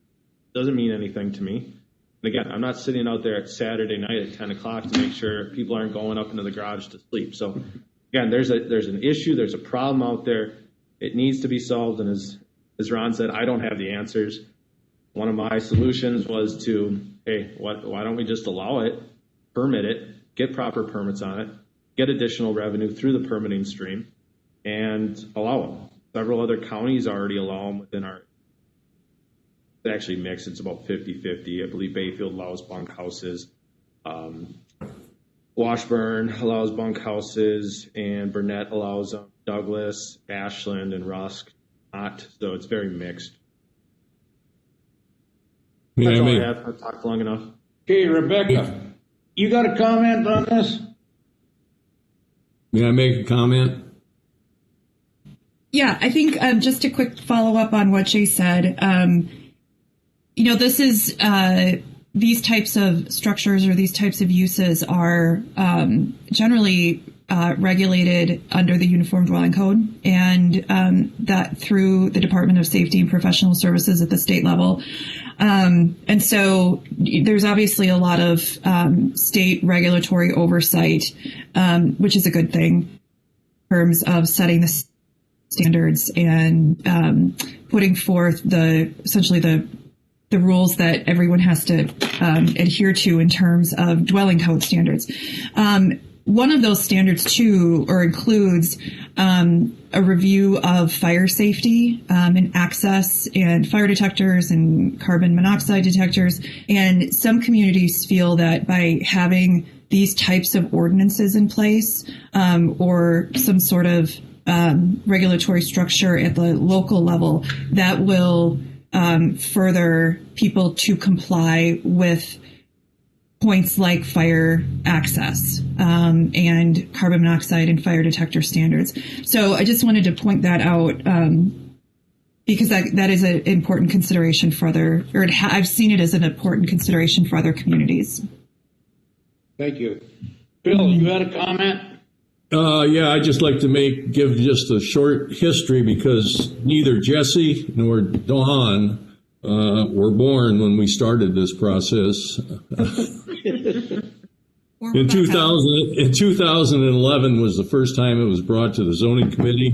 Doesn't mean anything to me. And again, I'm not sitting out there at Saturday night at 10 o'clock to make sure people aren't going up into the garage to sleep. So, again, there's an issue, there's a problem out there. It needs to be solved. And as Ron said, I don't have the answers. One of my solutions was to, hey, why don't we just allow it, permit it, get proper permits on it, get additional revenue through the permitting stream, and allow them. Several other counties already allow them within our, they actually mix, it's about 50-50. I believe Bayfield allows bunkhouses. Washburn allows bunkhouses, and Burnett allows them. Douglas, Ashland, and Rusk not. So it's very mixed. That's all I have. I've talked long enough. Okay, Rebecca, you got a comment on this? May I make a comment? Yeah, I think just a quick follow up on what Jay said. This is these types of structures or these types of uses are generally regulated under the Uniform Dwelling Code, and that through the Department of Safety and Professional Services at the state level. And so there's obviously a lot of state regulatory oversight, which is a good thing in terms of setting the standards and putting forth essentially the rules that everyone has to adhere to in terms of dwelling code standards. One of those standards too, or includes a review of fire safety and access and fire detectors and carbon monoxide detectors. And some communities feel that by having these types of ordinances in place or some sort of regulatory structure at the local level, that will further people to comply with points like fire access and carbon monoxide and fire detector standards. So I just wanted to point that out because that is an important consideration for I've seen it as an important consideration for other communities. Thank you. Bill, you had a comment? Yeah, I'd just like to give just a short history because neither Jesse nor Dawn were born when we started this process. In 2011 was the first time it was brought to the zoning committee,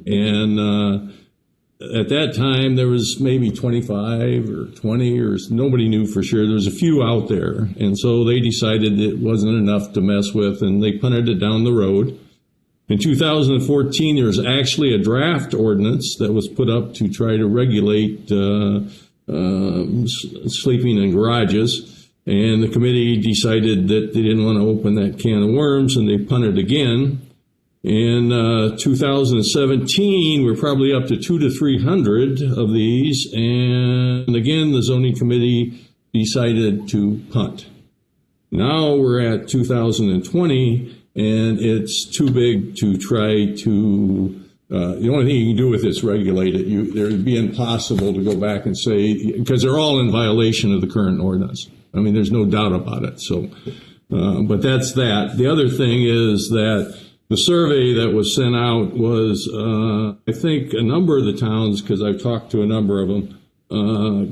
and at that time there was maybe 25 or 20 or nobody knew for sure. There was a few out there, and so they decided it wasn't enough to mess with, and they punted it down the road. In 2014, there was actually a draft ordinance that was put up to try to regulate sleeping in garages. And the committee decided that they didn't want to open that can of worms, and they punted again. In 2017, we're probably up to 200 to 300 of these. And again, the zoning committee decided to punt. Now we're at 2020, and it's too big to try to, the only thing you can do with this regulate it. It would be impossible to go back and say, because they're all in violation of the current ordinance. I mean, there's no doubt about it. So, but that's that. The other thing is that the survey that was sent out was, I think a number of the towns, because I've talked to a number of them,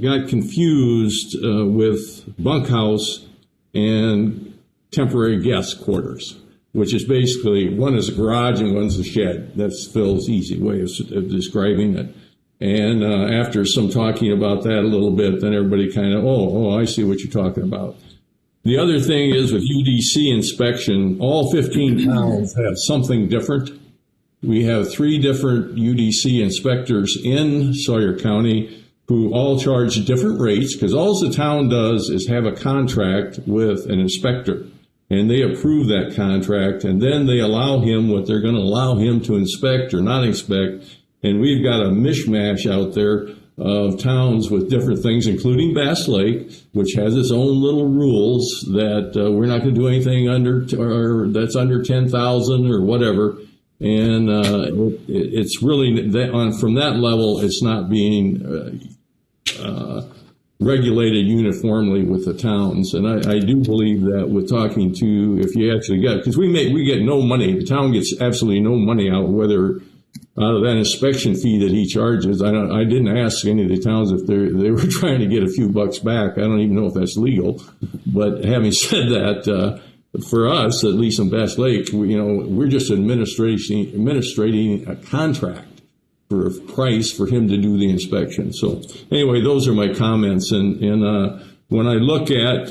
got confused with bunkhouse and temporary guest quarters, which is basically one is a garage and one's a shed. That's Phil's easy way of describing it. And after some talking about that a little bit, then everybody kind of, I see what you're talking about. The other thing is with UDC inspection, all 15 towns have something different. We have 3 different UDC inspectors in Sawyer County who all charge different rates, because all the town does is have a contract with an inspector, and they approve that contract, and then they allow him what they're going to allow him to inspect or not inspect. And we've got a mishmash out there of towns with different things, including Bass Lake, which has its own little rules that we're not going to do anything or that's under 10,000 or whatever. And it's really from that level, it's not being regulated uniformly with the towns. And I do believe that with talking to, if you actually get, because we get no money, the town gets absolutely no money out of that inspection fee that he charges. I didn't ask any of the towns if they were trying to get a few bucks back. I don't even know if that's legal. But having said that, for us, at least in Bass Lake, we're just administrating a contract for a price for him to do the inspection. So anyway, those are my comments. And when I look at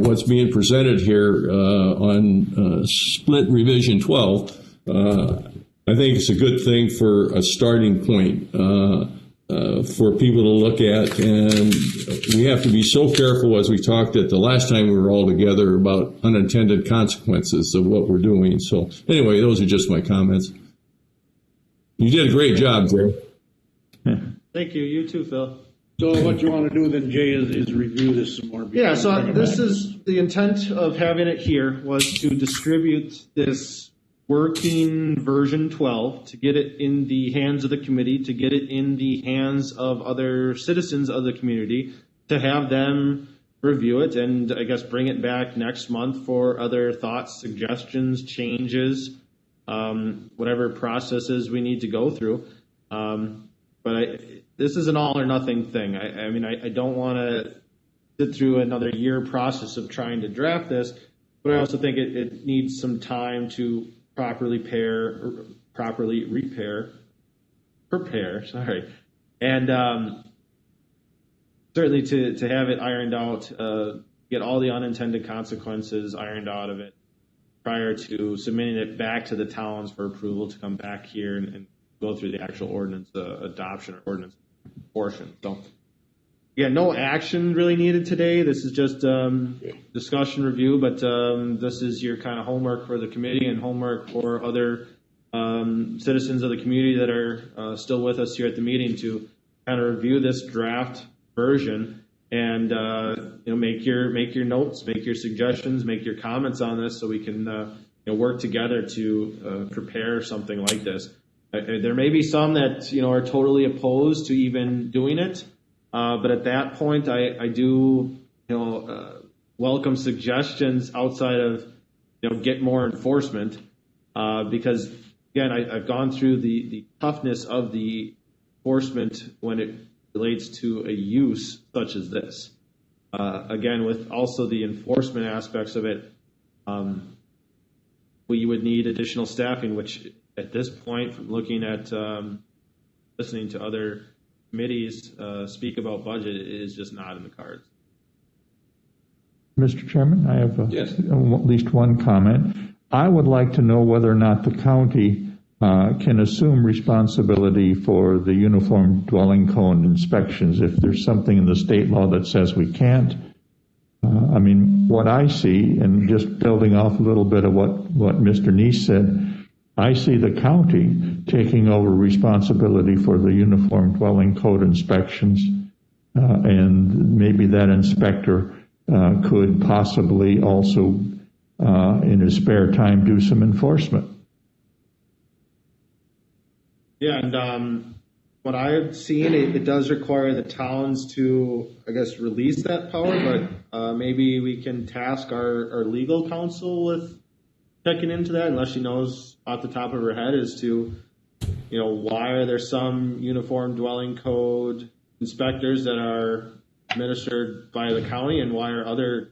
what's being presented here on split revision 12, I think it's a good thing for a starting point for people to look at. And we have to be so careful, as we talked at the last time we were all together, about unintended consequences of what we're doing. So anyway, those are just my comments. You did a great job, Jay. Thank you. You too, Phil. So what you want to do then, Jay, is review this some more. Yeah, so this is the intent of having it here, was to distribute this working version 12, to get it in the hands of the committee, to get it in the hands of other citizens of the community, to have them review it and I guess bring it back next month for other thoughts, suggestions, changes, whatever processes we need to go through. But this is an all or nothing thing. I don't want to sit through another year process of trying to draft this, but I also think it needs some time to properly prepare, and certainly to have it ironed out, get all the unintended consequences ironed out of it prior to submitting it back to the towns for approval to come back here and go through the actual ordinance adoption or ordinance portion. So, yeah, no action really needed today. This is just discussion review, but this is your kind of homework for the committee and homework for other citizens of the community that are still with us here at the meeting to kind of review this draft version and make your notes, make your suggestions, make your comments on this, so we can work together to prepare something like this. There may be some that are totally opposed to even doing it. But at that point, I do, welcome suggestions outside of, get more enforcement, because again, I've gone through the toughness of the enforcement when it relates to a use such as this. Again, with also the enforcement aspects of it, we would need additional staffing, which at this point, from looking at listening to other committees speak about budget, is just not in the cards. Mr. Chairman, I have at least one comment. I would like to know whether or not the county can assume responsibility for the uniform dwelling code inspections if there's something in the state law that says we can't. What I see, and just building off a little bit of what Mr. Neese said, I see the county taking over responsibility for the uniform dwelling code inspections, and maybe that inspector could possibly also, in his spare time, do some enforcement. Yeah, and what I've seen, it does require the towns to, I guess, release that power, but maybe we can task our legal counsel with checking into that, unless she knows off the top of her head as to, why are there some uniform dwelling code inspectors that are administered by the county and why are other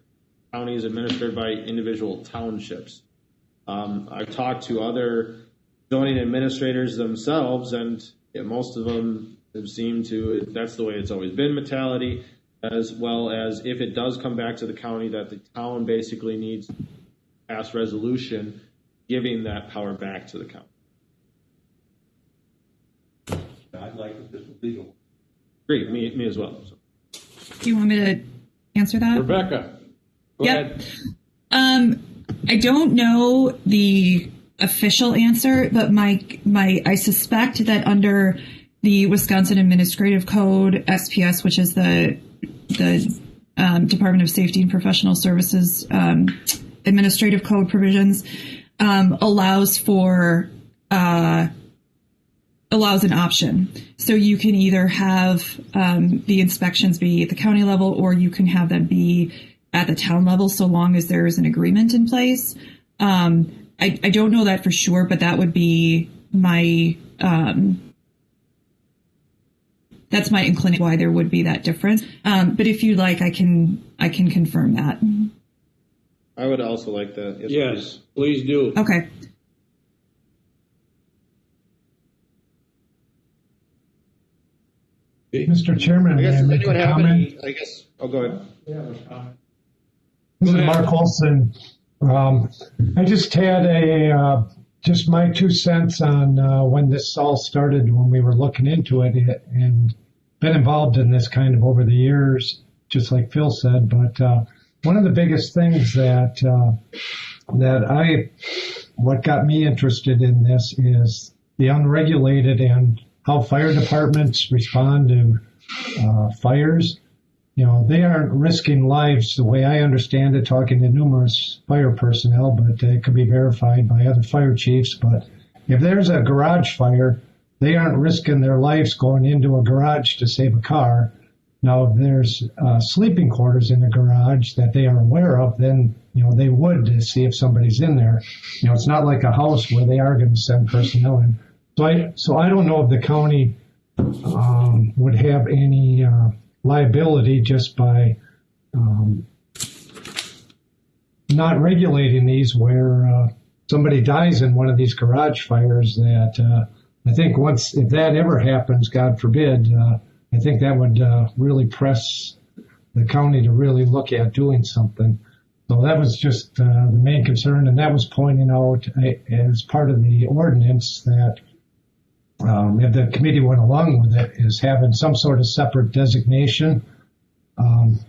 counties administered by individual townships. I've talked to other zoning administrators themselves, and most of them have seemed to, that's the way it's always been mentality, as well as if it does come back to the county, that the town basically needs to pass resolution giving that power back to the county. I'd like it just legal. Great, me as well. So. Do you want me to answer that? Rebecca, go ahead. I don't know the official answer, but I suspect that under the Wisconsin Administrative Code, SPS, which is the Department of Safety and Professional Services administrative code provisions, allows an option. So you can either have the inspections be at the county level, or you can have them be at the town level, so long as there is an agreement in place. I don't know that for sure, but that would be my that's my inclination why there would be that difference. But if you like, I can confirm that. I would also like that. Yes, please do. Okay. Mr. Chairman, may I make a comment? Oh, go ahead. This is Mark Olson. I just had just my 2 cents on when this all started, when we were looking into it, and been involved in this kind of over the years, just like Phil said. But one of the biggest things that what got me interested in this is the unregulated and how fire departments respond to fires. You know, they aren't risking lives the way I understand it, talking to numerous fire personnel, but it could be verified by other fire chiefs. But if there's a garage fire, they aren't risking their lives going into a garage to save a car. Now, if there's sleeping quarters in the garage that they are aware of, then, you know, they would to see if somebody's in there. You know, it's not like a house where they are going to send personnel in. So I don't know if the county would have any liability just by not regulating these, where somebody dies in one of these garage fires. That I think if that ever happens, God forbid, I think that would really press the county to really look at doing something. So that was just the main concern, and that was pointing out as part of the ordinance that if the committee went along with it, is having some sort of separate designation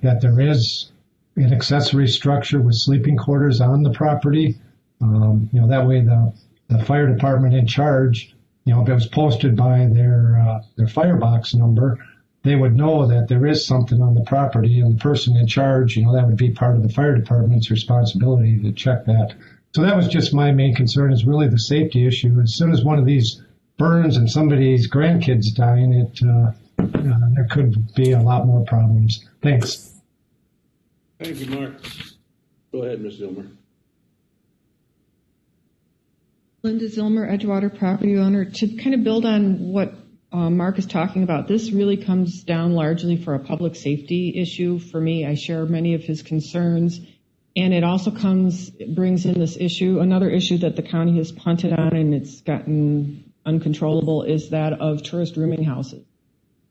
that there is an accessory structure with sleeping quarters on the property. You know, that way the fire department in charge, you know, if it was posted by their firebox number, they would know that there is something on the property, and the person in charge, you know, that would be part of the fire department's responsibility to check that. So that was just my main concern, is really the safety issue. As soon as one of these burns and somebody's grandkids dying, there could be a lot more problems. Thanks. Thank you, Mark. Go ahead, Ms. Zilmer. Linda Zilmer, Edgewater property owner. To kind of build on what Mark is talking about, this really comes down largely for a public safety issue for me. I share many of his concerns. And it also brings in this issue, another issue that the county has punted on, and it's gotten uncontrollable, is that of tourist rooming houses.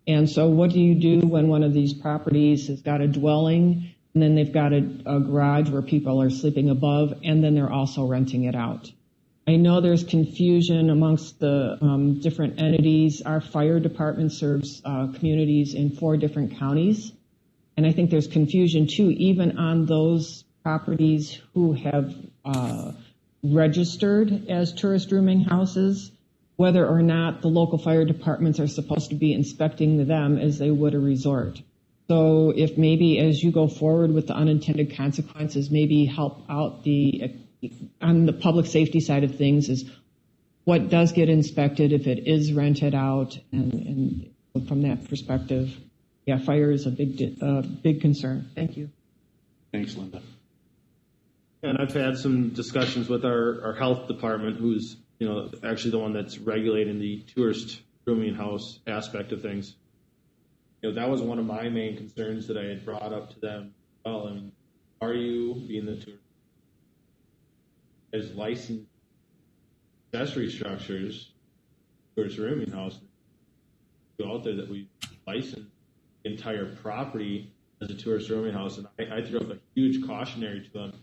And so what do you do when one of these properties has got a dwelling, and then they've got a garage where people are sleeping above, and then they're also renting it out? I know there's confusion amongst the different entities. Our fire department serves communities in 4 different counties. And I think there's confusion too, even on those properties who have registered as tourist rooming houses, whether or not the local fire departments are supposed to be inspecting them as they would a resort. So if maybe as you go forward with the unintended consequences, maybe help out on the public safety side of things, is what does get inspected if it is rented out, and from that perspective, yeah, fire is a big concern. Thank you. Thanks, Linda. And I've had some discussions with our health department, who's, you know, actually the one that's regulating the tourist rooming house aspect of things. You know, that was one of my main concerns that I had brought up to them. Well, and are you, being the tourist, as licensed accessory structures, tourist rooming houses, out there that we licensed the entire property as a tourist rooming house, and I threw up a huge cautionary to them,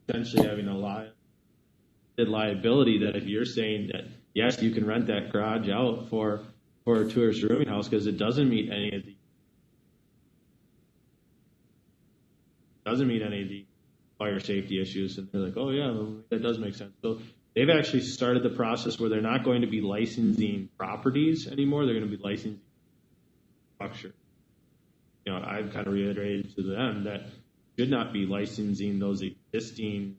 essentially having a liability that if you're saying that, yes, you can rent that garage out for a tourist rooming house because it doesn't meet any of the fire safety issues, and they're like, oh yeah, that does make sense. So they've actually started the process where they're not going to be licensing properties anymore. They're going to be licensing structure. You know, I've kind of reiterated to them that should not be licensing those existing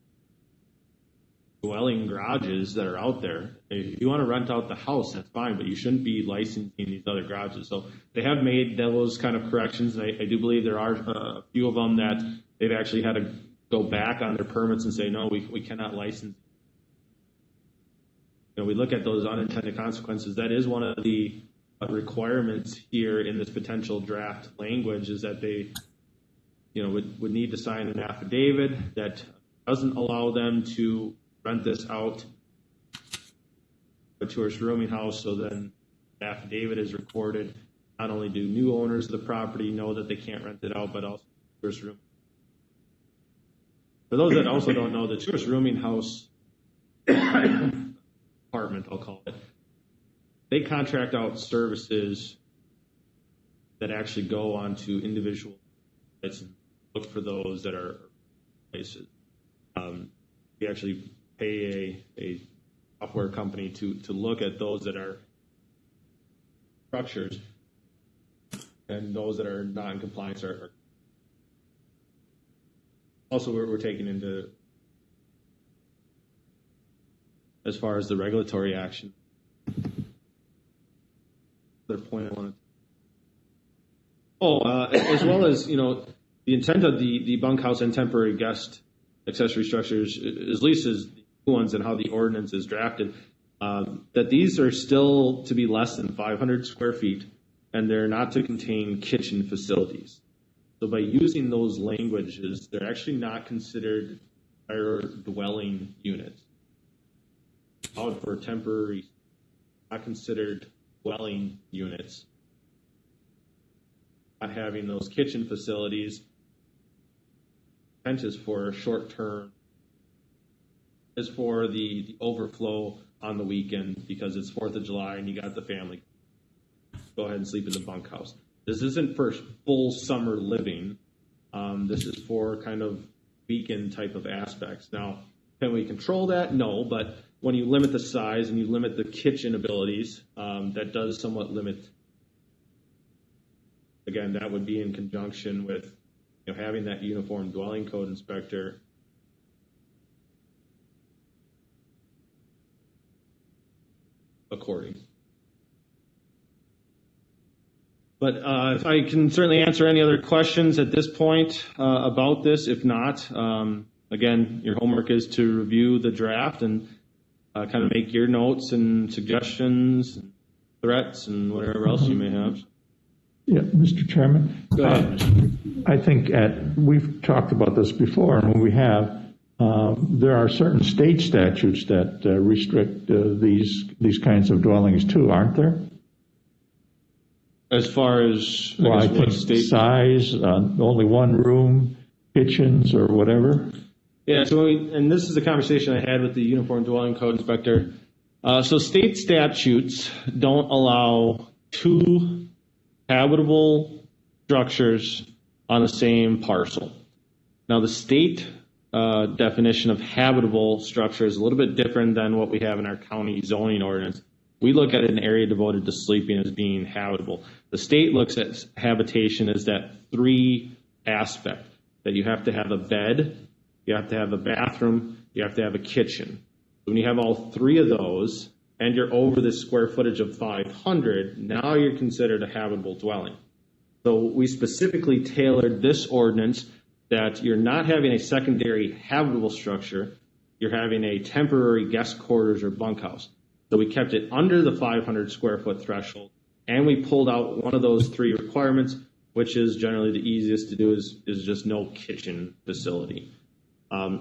dwelling garages that are out there. If you want to rent out the house, that's fine, but you shouldn't be licensing these other garages. So they have made those kind of corrections, and I do believe there are a few of them that they've actually had to go back on their permits and say, no, we cannot license. You know, we look at those unintended consequences. That is one of the requirements here in this potential draft language, is that they, you know, would need to sign an affidavit that doesn't allow them to rent this out a tourist rooming house. So then the affidavit is recorded. Not only do new owners of the property know that they can't rent it out, but also tourist room. For those that also don't know, the tourist rooming house apartment, I'll call it, they contract out services that actually go onto individual sites and look for those that are places. We actually pay a software company to look at those that are structures, and those that are not in compliance are also we're taking into, as far as the regulatory action. Other point I wanted to, as well as, you know, the intent of the bunkhouse and temporary guest accessory structures, at least as the new ones and how the ordinance is drafted, that these are still to be less than 500 square feet, and they're not to contain kitchen facilities. So by using those languages, they're actually not considered fire dwelling units. Out for temporary, not considered dwelling units. Not having those kitchen facilities. Intent is for short term, is for the overflow on the weekend because it's 4th of July and you got the family. Go ahead and sleep in the bunkhouse. This isn't for full summer living. This is for kind of weekend type of aspects. Now, can we control that? No, but when you limit the size and you limit the kitchen abilities, that does somewhat limit. Again, that would be in conjunction with, you know, having that uniform dwelling code inspector according. But if I can certainly answer any other questions at this point about this. If not, again, your homework is to review the draft and kind of make your notes and suggestions, and threats, and whatever else you may have. Yeah, Mr. Chairman. Go ahead. I think we've talked about this before, and when we have, there are certain state statutes that restrict these kinds of dwellings too, aren't there? As far as, I think size, only one room, kitchens, or whatever. Yeah, so and this is a conversation I had with the Uniform Dwelling Code Inspector. So state statutes don't allow two habitable structures on the same parcel. Now, the state definition of habitable structure is a little bit different than what we have in our county zoning ordinance. We look at an area devoted to sleeping as being habitable. The state looks at habitation as that three aspect, that you have to have a bed, you have to have a bathroom, you have to have a kitchen. When you have all three of those and you're over the square footage of 500, now you're considered a habitable dwelling. So we specifically tailored this ordinance that you're not having a secondary habitable structure, you're having a temporary guest quarters or bunkhouse. So we kept it under the 500 square foot threshold, and we pulled out one of those three requirements, which is generally the easiest to do is just no kitchen facility.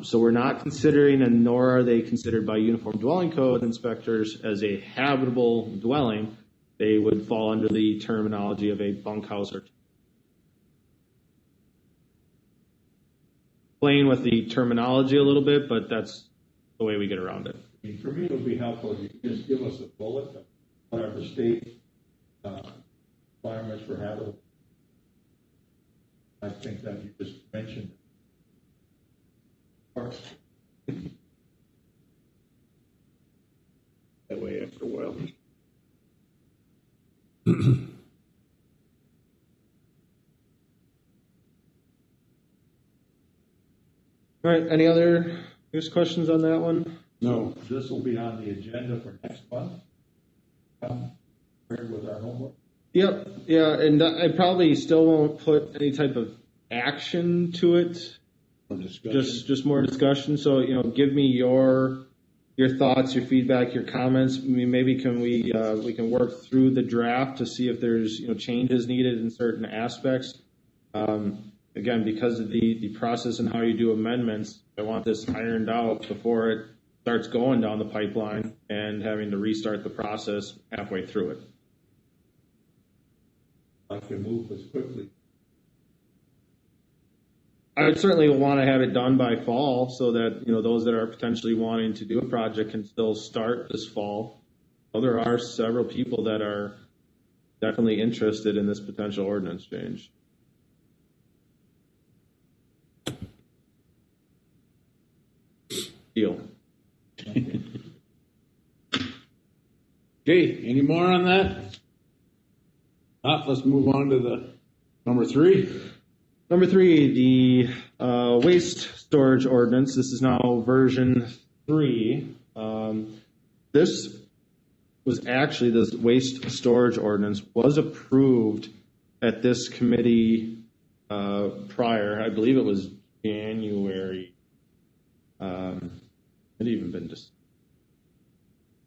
So we're not considering, and nor are they considered by Uniform Dwelling Code inspectors, as a habitable dwelling. they would fall under the terminology of a bunkhouse or playing with the terminology a little bit, but that's the way we get around it. I mean, for me, it would be helpful if you could just give us a bullet of whatever state requirements for habitable. I think that you just mentioned. That way after a while. All right, any other questions on that one? No. This will be on the agenda for next month. With our homework. Yep, yeah, and I probably still won't put any type of action to it. Just more discussion. So, give me your thoughts, your feedback, your comments. I mean, maybe we can work through the draft to see if there's changes needed in certain aspects. Again, because of the process and how you do amendments, I want this ironed out before it starts going down the pipeline and having to restart the process halfway through it. I can move as quickly. I would certainly want to have it done by fall so that, those that are potentially wanting to do a project can still start this fall. Well, there are several people that are definitely interested in this potential ordinance change. Deal. Okay, any more on that? Let's move on to the number 3. Number 3, the waste storage ordinance. This is now version 3. This waste storage ordinance was approved at this committee prior. I believe it was January. It even been just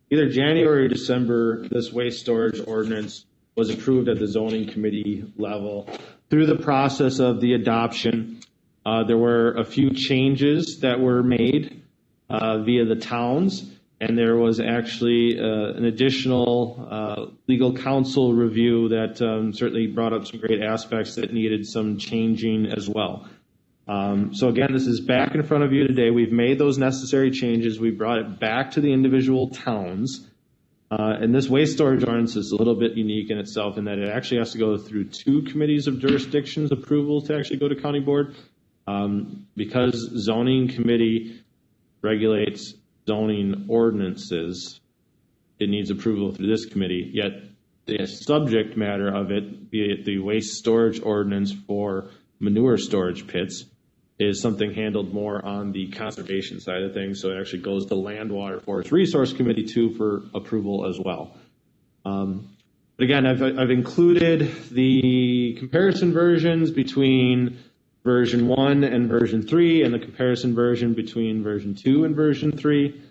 either January or December. This waste storage ordinance was approved at the zoning committee level. Through the process of the adoption, there were a few changes that were made via the towns, and there was actually an additional legal counsel review that certainly brought up some great aspects that needed some changing as well. So again, this is back in front of you today. We've made those necessary changes. We brought it back to the individual towns. And this waste storage ordinance is a little bit unique in itself in that it actually has to go through 2 committees of jurisdictions approval to actually go to county board. Because zoning committee regulates zoning ordinances, it needs approval through this committee, yet the subject matter of it, be it the waste storage ordinance for manure storage pits, is something handled more on the conservation side of things. So it actually goes to Land, Water, Forest Resource Committee too for approval as well. But again, I've included the comparison versions between version 1 and version 3 and the comparison version between version 2 and version 3.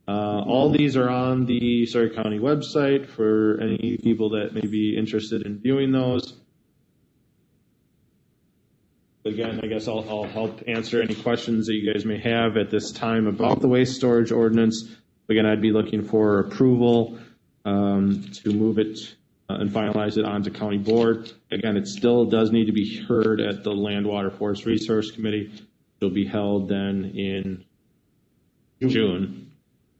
All these are on the Surrey County website for any people that may be interested in viewing those. Again, I guess I'll help answer any questions that you guys may have at this time about the waste storage ordinance. Again, I'd be looking for approval to move it and finalize it onto county board. Again, it still does need to be heard at the Land, Water, Forest Resource Committee. It'll be held then in June,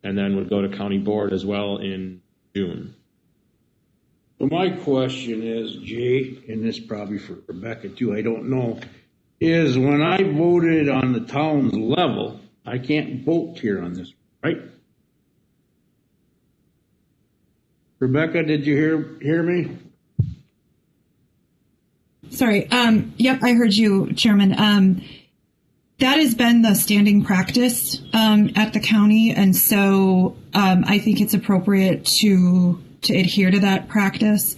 and then would go to county board as well in June. So my question is, Jay, and this probably for Rebecca too, I don't know, is when I voted on the town's level, I can't vote here on this, right? Rebecca, did you hear me? Sorry. Yep, I heard you, Chairman. That has been the standing practice at the county, and so I think it's appropriate to adhere to that practice.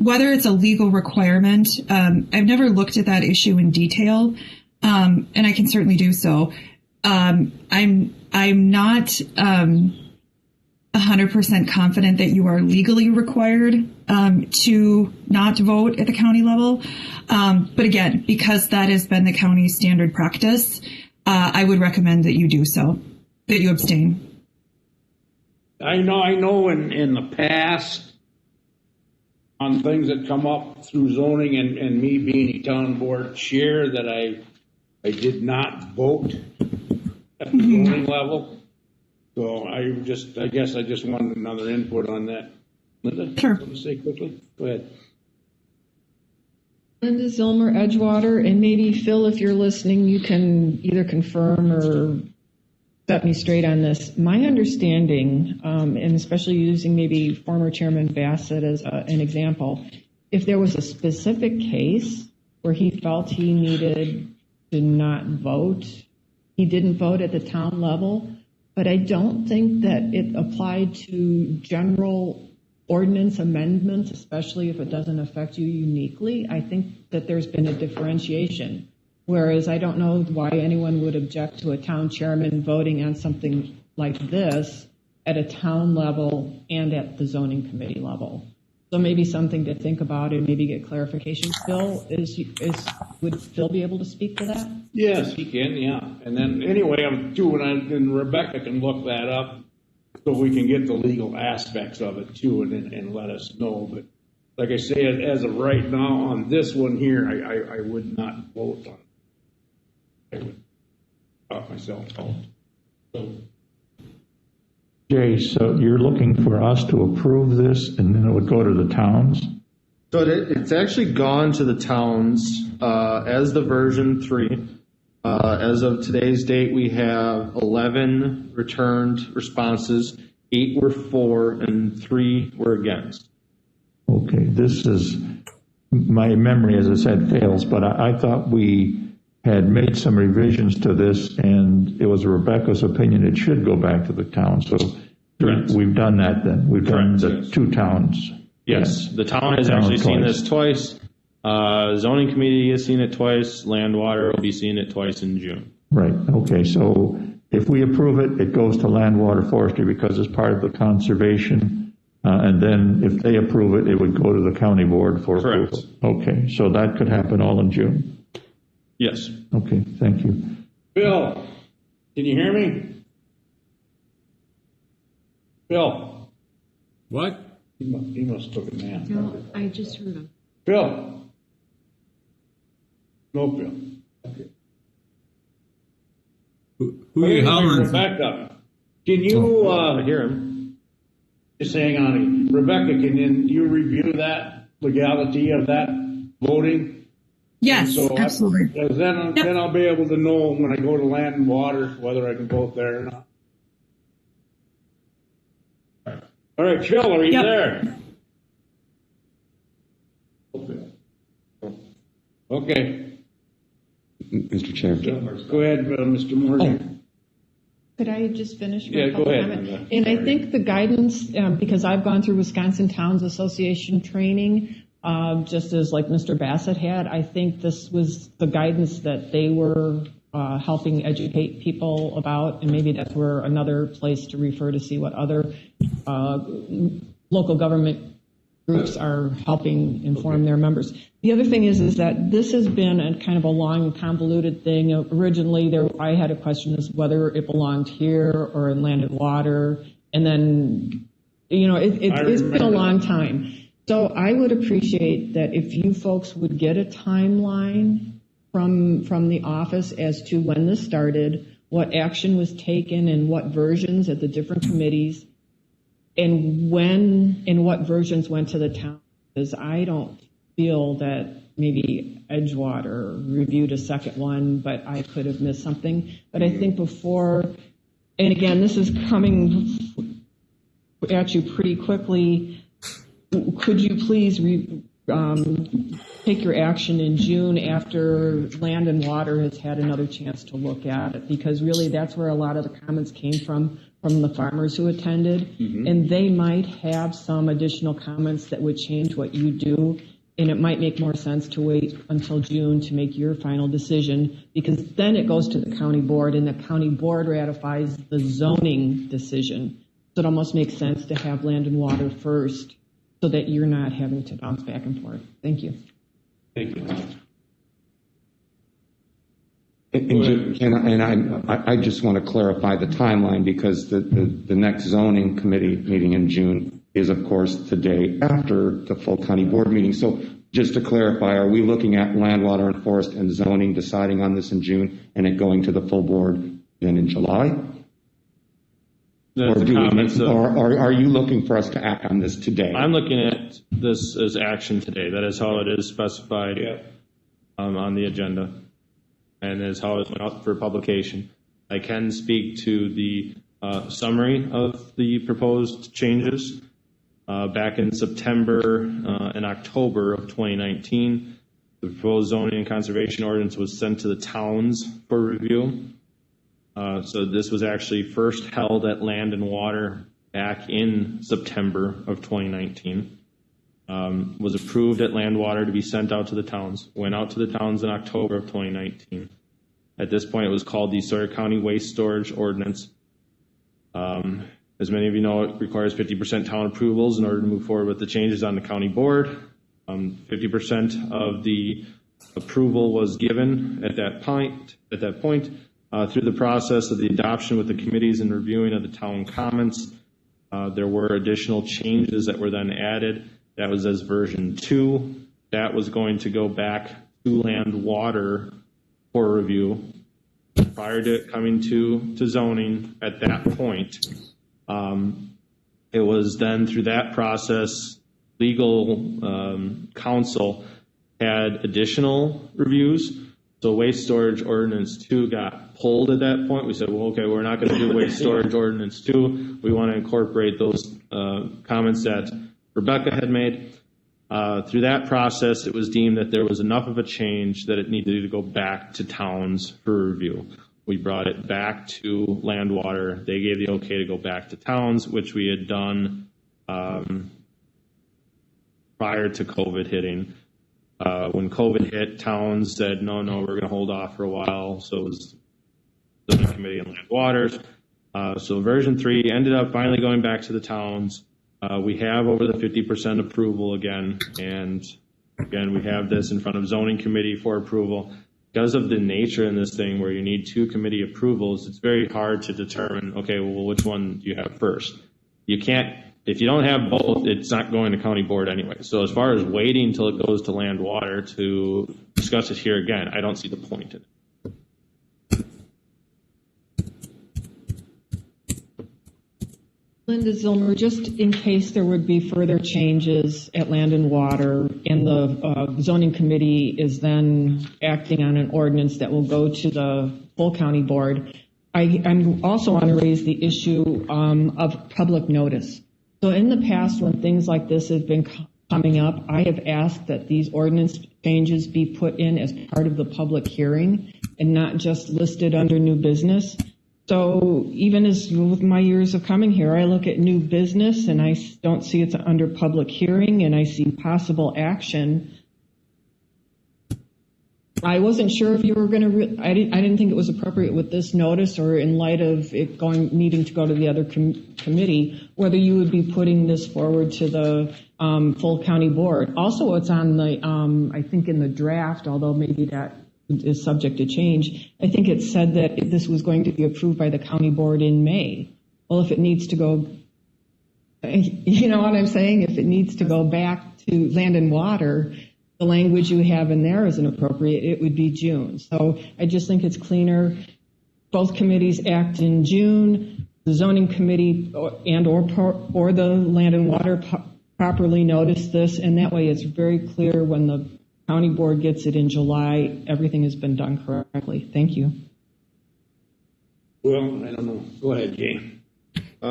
Whether it's a legal requirement, I've never looked at that issue in detail, and I can certainly do so. I'm not 100% confident that you are legally required to not vote at the county level. But again, because that has been the county's standard practice, I would recommend that you do so, that you abstain. I know in the past, on things that come up through zoning and me being a town board chair that I did not vote at the zoning level. So I guess I just wanted another input on that. Linda, sure. Want to say quickly? Go ahead. Linda Zilmer, Edgewater, and maybe Phil, if you're listening, you can either confirm or set me straight on this. My understanding, and especially using maybe former Chairman Bassett as an example, if there was a specific case where he felt he needed to not vote, he didn't vote at the town level, but I don't think that it applied to general ordinance amendments, especially if it doesn't affect you uniquely. I think that there's been a differentiation, whereas I don't know why anyone would object to a town chairman voting on something like this at a town level and at the zoning committee level. So maybe something to think about and maybe get clarification. Phil, would Phil be able to speak to that? Yes, he can, yeah. And then anyway, and Rebecca can look that up so we can get the legal aspects of it too and let us know. But like I say, as of right now on this one here, I would not vote on it. I would stop myself out. So. Jay, so you're looking for us to approve this and then it would go to the towns? So it's actually gone to the towns as the version 3. As of today's date, we have 11 returned responses, 8 were for, and 3 were against. Okay, this is, my memory, as I said, fails, but I thought we had made some revisions to this, and it was Rebecca's opinion it should go back to the town. So Correct. We've done that then. We've Correct. done the 2 towns. Yes, the town has actually seen this twice. Zoning committee has seen it twice. Land Water will be seeing it twice in June. Right, okay, so if we approve it, it goes to Land, Water, Forestry because it's part of the conservation. And then if they approve it, it would go to the county board for Correct. approval. Okay, so that could happen all in June. Yes. Okay, thank you. Bill, can you hear me? Bill. What? He must took a nap. No, I just heard him. Bill. No, Bill. Okay. Who are you hollering? Rebecca, can you, I hear him. Just hang on. Rebecca, can you review that legality of that voting? Yes, So absolutely. Then I'll be able to know when I go to Land and Water whether I can vote there or not. All right, Phil, are you there? Okay. Mr. Chair. Go ahead, Mr. Morgan. Could I just finish? Yeah, go ahead. Comment? And I think the guidance, because I've gone through Wisconsin Towns Association training, just as like Mr. Bassett had, I think this was the guidance that they were helping educate people about, and maybe that's where another place to refer to see what other local government groups are helping inform their members. The other thing is that this has been a kind of a long, convoluted thing. Originally, I had a question as whether it belonged here or in Land and Water, and then, it's been a long time. So I would appreciate that if you folks would get a timeline from the office as to when this started, what action was taken, and what versions at the different committees, and when and what versions went to the town, because I don't feel that maybe Edgewater reviewed a second one, but I could have missed something. But I think before, and again, this is coming at you pretty quickly, could you please take your action in June after Land and Water has had another chance to look at it? Because really that's where a lot of the comments came from the farmers who attended. Mm-hmm. And they might have some additional comments that would change what you do. And it might make more sense to wait until June to make your final decision, because then it goes to the county board and the county board ratifies the zoning decision. So it almost makes sense to have Land and Water first so that you're not having to bounce back and forth. Thank you. Thank you. And I just want to clarify the timeline, because the next zoning committee meeting in June is, of course, the day after the full county board meeting. So just to clarify, are we looking at land, water, and forest and zoning, deciding on this in June, and it going to the full board then in July? Or are you looking for us to act on this today? I'm looking at this as action today. That is how it is specified on the agenda, and is how it went out for publication. I can speak to the summary of the proposed changes. Back in September and October of 2019, the proposed zoning and conservation ordinance was sent to the towns for review. So this was actually first held at Land and Water back in September of 2019. Was approved at Land Water to be sent out to the towns. Went out to the towns in October of 2019. At this point, it was called the Surrey County Waste Storage Ordinance. As many of you know, it requires 50% town approvals in order to move forward with the changes on the county board. 50% of the approval was given at that point. Through the process of the adoption with the committees and reviewing of the town comments, there were additional changes that were then added. That was as version 2. That was going to go back to Land Water for review prior to it coming to zoning at that point. It was then through that process, legal counsel had additional reviews. So Waste Storage Ordinance 2 got pulled at that point. We said, well, okay, we're not going to do Waste Storage Ordinance 2. We want to incorporate those comments that Rebecca had made. Through that process, it was deemed that there was enough of a change that it needed to go back to towns for review. We brought it back to Land Water. They gave the okay to go back to towns, which we had done prior to COVID hitting. When COVID hit, towns said, no, we're going to hold off for a while. So it was the zoning committee and Land Waters. So version 3 ended up finally going back to the towns. We have over the 50% approval again. And again, we have this in front of zoning committee for approval. Because of the nature in this thing where you need 2 committee approvals, it's very hard to determine, okay, well, which one do you have first? You can't, if you don't have both, it's not going to county board anyway. So as far as waiting until it goes to Land Water to discuss it here again, I don't see the point in it. Linda Zilmer, just in case there would be further changes at Land and Water, and the zoning committee is then acting on an ordinance that will go to the full county board, I also want to raise the issue of public notice. So in the past, when things like this have been coming up, I have asked that these ordinance changes be put in as part of the public hearing and not just listed under new business. So even as with my years of coming here, I look at new business and I don't see it's under public hearing, and I see possible action. I wasn't sure if you were going to, I didn't think it was appropriate with this notice, or in light of it needing to go to the other committee, whether you would be putting this forward to the full county board. Also, it's on the, I think in the draft, although maybe that is subject to change, I think it said that this was going to be approved by the county board in May. Well, if it needs to go, you know what I'm saying? If it needs to go back to Land and Water, the language you have in there isn't appropriate. It would be June. So I just think it's cleaner. Both committees act in June. The zoning committee or the Land and Water properly notice this, and that way it's very clear when the county board gets it in July, everything has been done correctly. Thank you. Well, I don't know. Go ahead, Jay.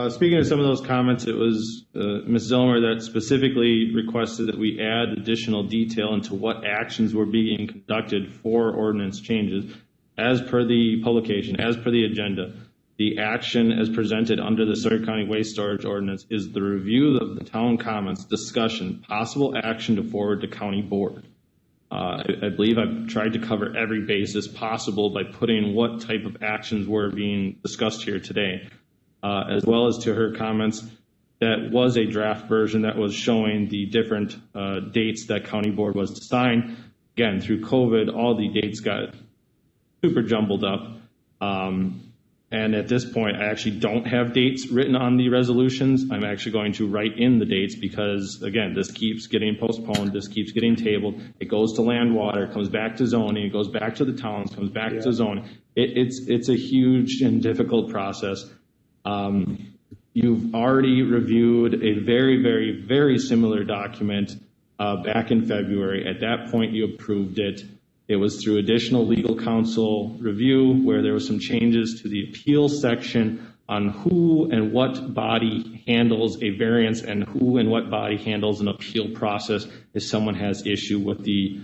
Speaking of some of those comments, it was Ms. Zilmer that specifically requested that we add additional detail into what actions were being conducted for ordinance changes. As per the publication, as per the agenda, the action as presented under the Surrey County Waste Storage Ordinance is the review of the town comments, discussion, possible action to forward to county board. I believe I've tried to cover every basis possible by putting what type of actions were being discussed here today, as well as to her comments. That was a draft version that was showing the different dates that county board was to sign. Again, through COVID, all the dates got super jumbled up. And at this point, I actually don't have dates written on the resolutions. I'm actually going to write in the dates because, again, this keeps getting postponed. This keeps getting tabled. It goes to land water, comes back to zoning, it goes back to the towns, comes back to zoning. It's a huge and difficult process. You've already reviewed a very, very, very similar document back in February. At that point, you approved it. It was through additional legal counsel review where there were some changes to the appeal section on who and what body handles a variance and who and what body handles an appeal process if someone has issue with the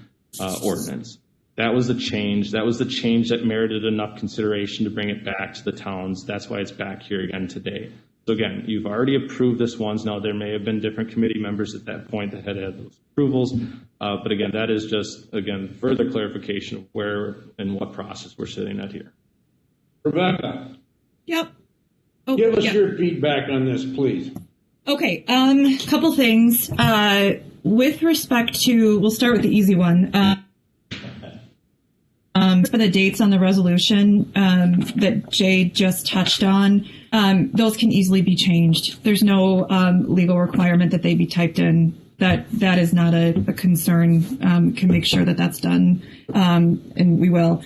ordinance. That was the change. That was the change that merited enough consideration to bring it back to the towns. That's why it's back here again today. So again, you've already approved this once. Now, there may have been different committee members at that point that had those approvals. But again, that is just, again, further clarification of where and what process we're sitting at here. Rebecca. Yep. Give us your feedback on this, please. Okay. Couple things. With respect to, we'll start with the easy one. For the dates on the resolution that Jay just touched on, those can easily be changed. There's no legal requirement that they be typed in. That is not a concern. Can make sure that that's done, and we will.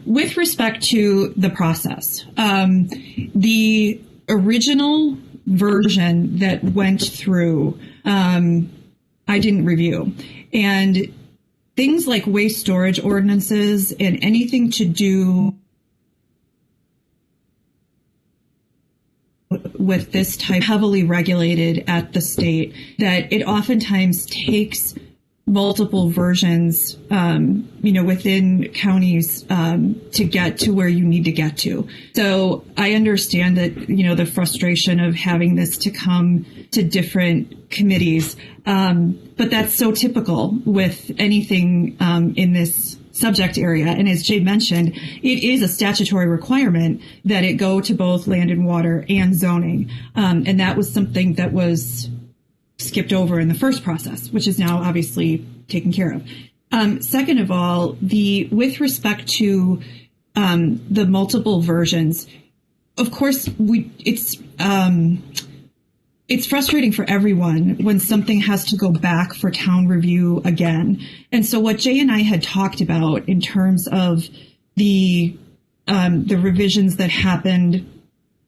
With respect to the process, the original version that went through, I didn't review, and things like waste storage ordinances and anything to do with this type heavily regulated at the state that it oftentimes takes multiple versions, within counties to get to where you need to get to. So I understand that, the frustration of having this to come to different committees. But that's so typical with anything in this subject area. And as Jay mentioned, it is a statutory requirement that it go to both land and water and zoning. And that was something that was skipped over in the first process, which is now obviously taken care of. Second of all, with respect to the multiple versions, of course, it's frustrating for everyone when something has to go back for town review again. And so what Jay and I had talked about in terms of the revisions that happened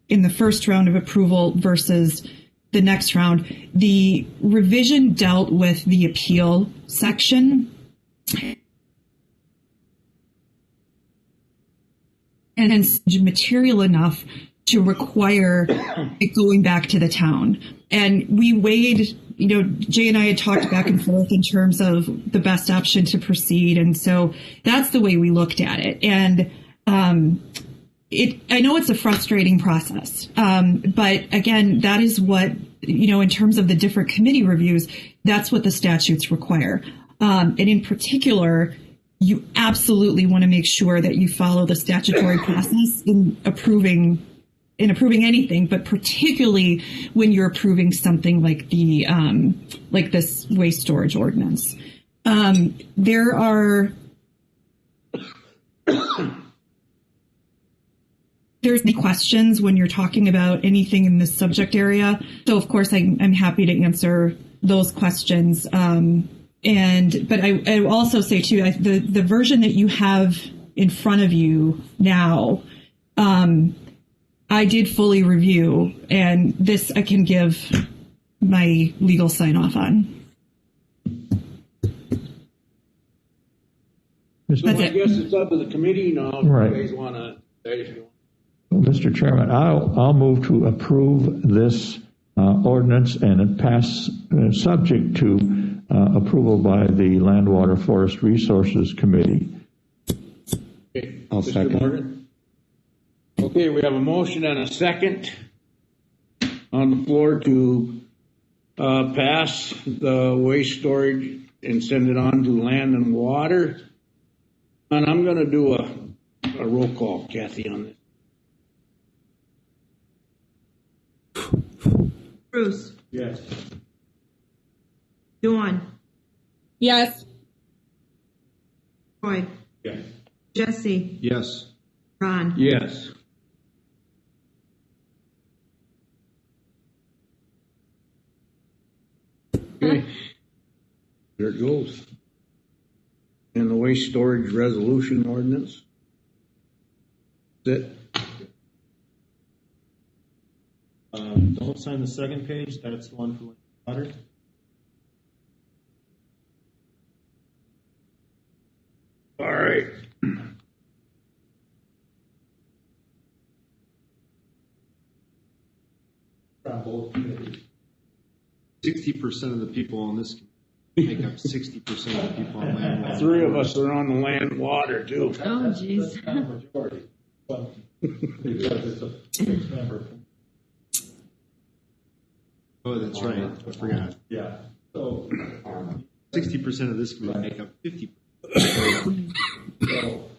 in the first round of approval versus the next round, the revision dealt with the appeal section. And it's material enough to require it going back to the town. And we weighed, Jay and I had talked back and forth in terms of the best option to proceed. And so that's the way we looked at it. And I know it's a frustrating process. But again, that is what, in terms of the different committee reviews, that's what the statutes require. And in particular, you absolutely want to make sure that you follow the statutory process in approving anything, but particularly when you're approving something like like this waste storage ordinance. There's the questions when you're talking about anything in this subject area. So of course I'm happy to answer those questions. But I will also say too, the version that you have in front of you now, I did fully review, and this I can give my legal sign off on. So I guess it's up to the committee now. Right. If you guys want to say if you want. Mr. Chairman, I'll move to approve this ordinance and it pass subject to approval by the Land, Water, Forest Resources Committee. Okay. I'll Mr. second. Morgan? Okay, we have a motion and a second on the floor to pass the waste storage and send it on to land and water. And I'm going to do a roll call, Kathy, on this. Bruce. Yes. Dawn. Yes. Troy. Yes. Jesse. Yes. Ron. Yes. There it goes. And the waste storage resolution ordinance. That's it. Don't sign the second page, that's the one for water. All right. From both committees. 60% of the people on this committee make up 60% of the people on land. Water. Three of us are on the land and water too. Oh, jeez. That's not a majority. But because it's a six-member. Oh, that's right. I forgot. Yeah. So 60% of this committee make up 50%. So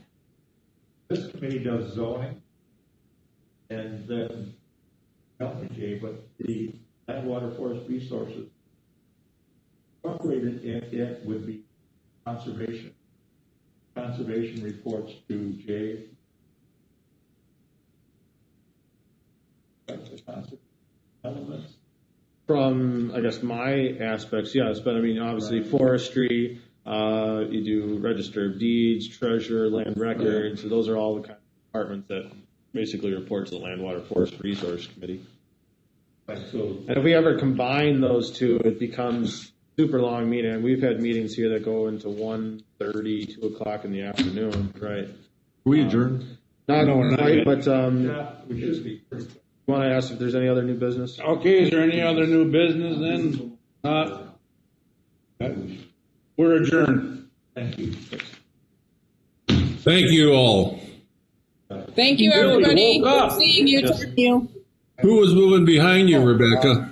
this committee does zoning, and then, help me, Jay, but the land, water, forest resources incorporated in it would be conservation. Conservation reports to Jay. That's the conservation elements. From, I guess, my aspects, yes, but I mean, obviously forestry, you do register of deeds, treasure, land records, so those are all the kind of departments that basically report to the Land, Water, Forest Resource Committee. And if we ever combine those two, it becomes super long meeting, and we've had meetings here that go into 1:30, 2 o'clock in the afternoon, right? We adjourned? Not quite, but, Yeah, we should be. you want to ask if there's any other new business? Okay, is there any other new business then? We're adjourned. Thank you. Thank you all. Thank you, everybody. Good seeing you, talking to you. Who was moving behind you, Rebecca?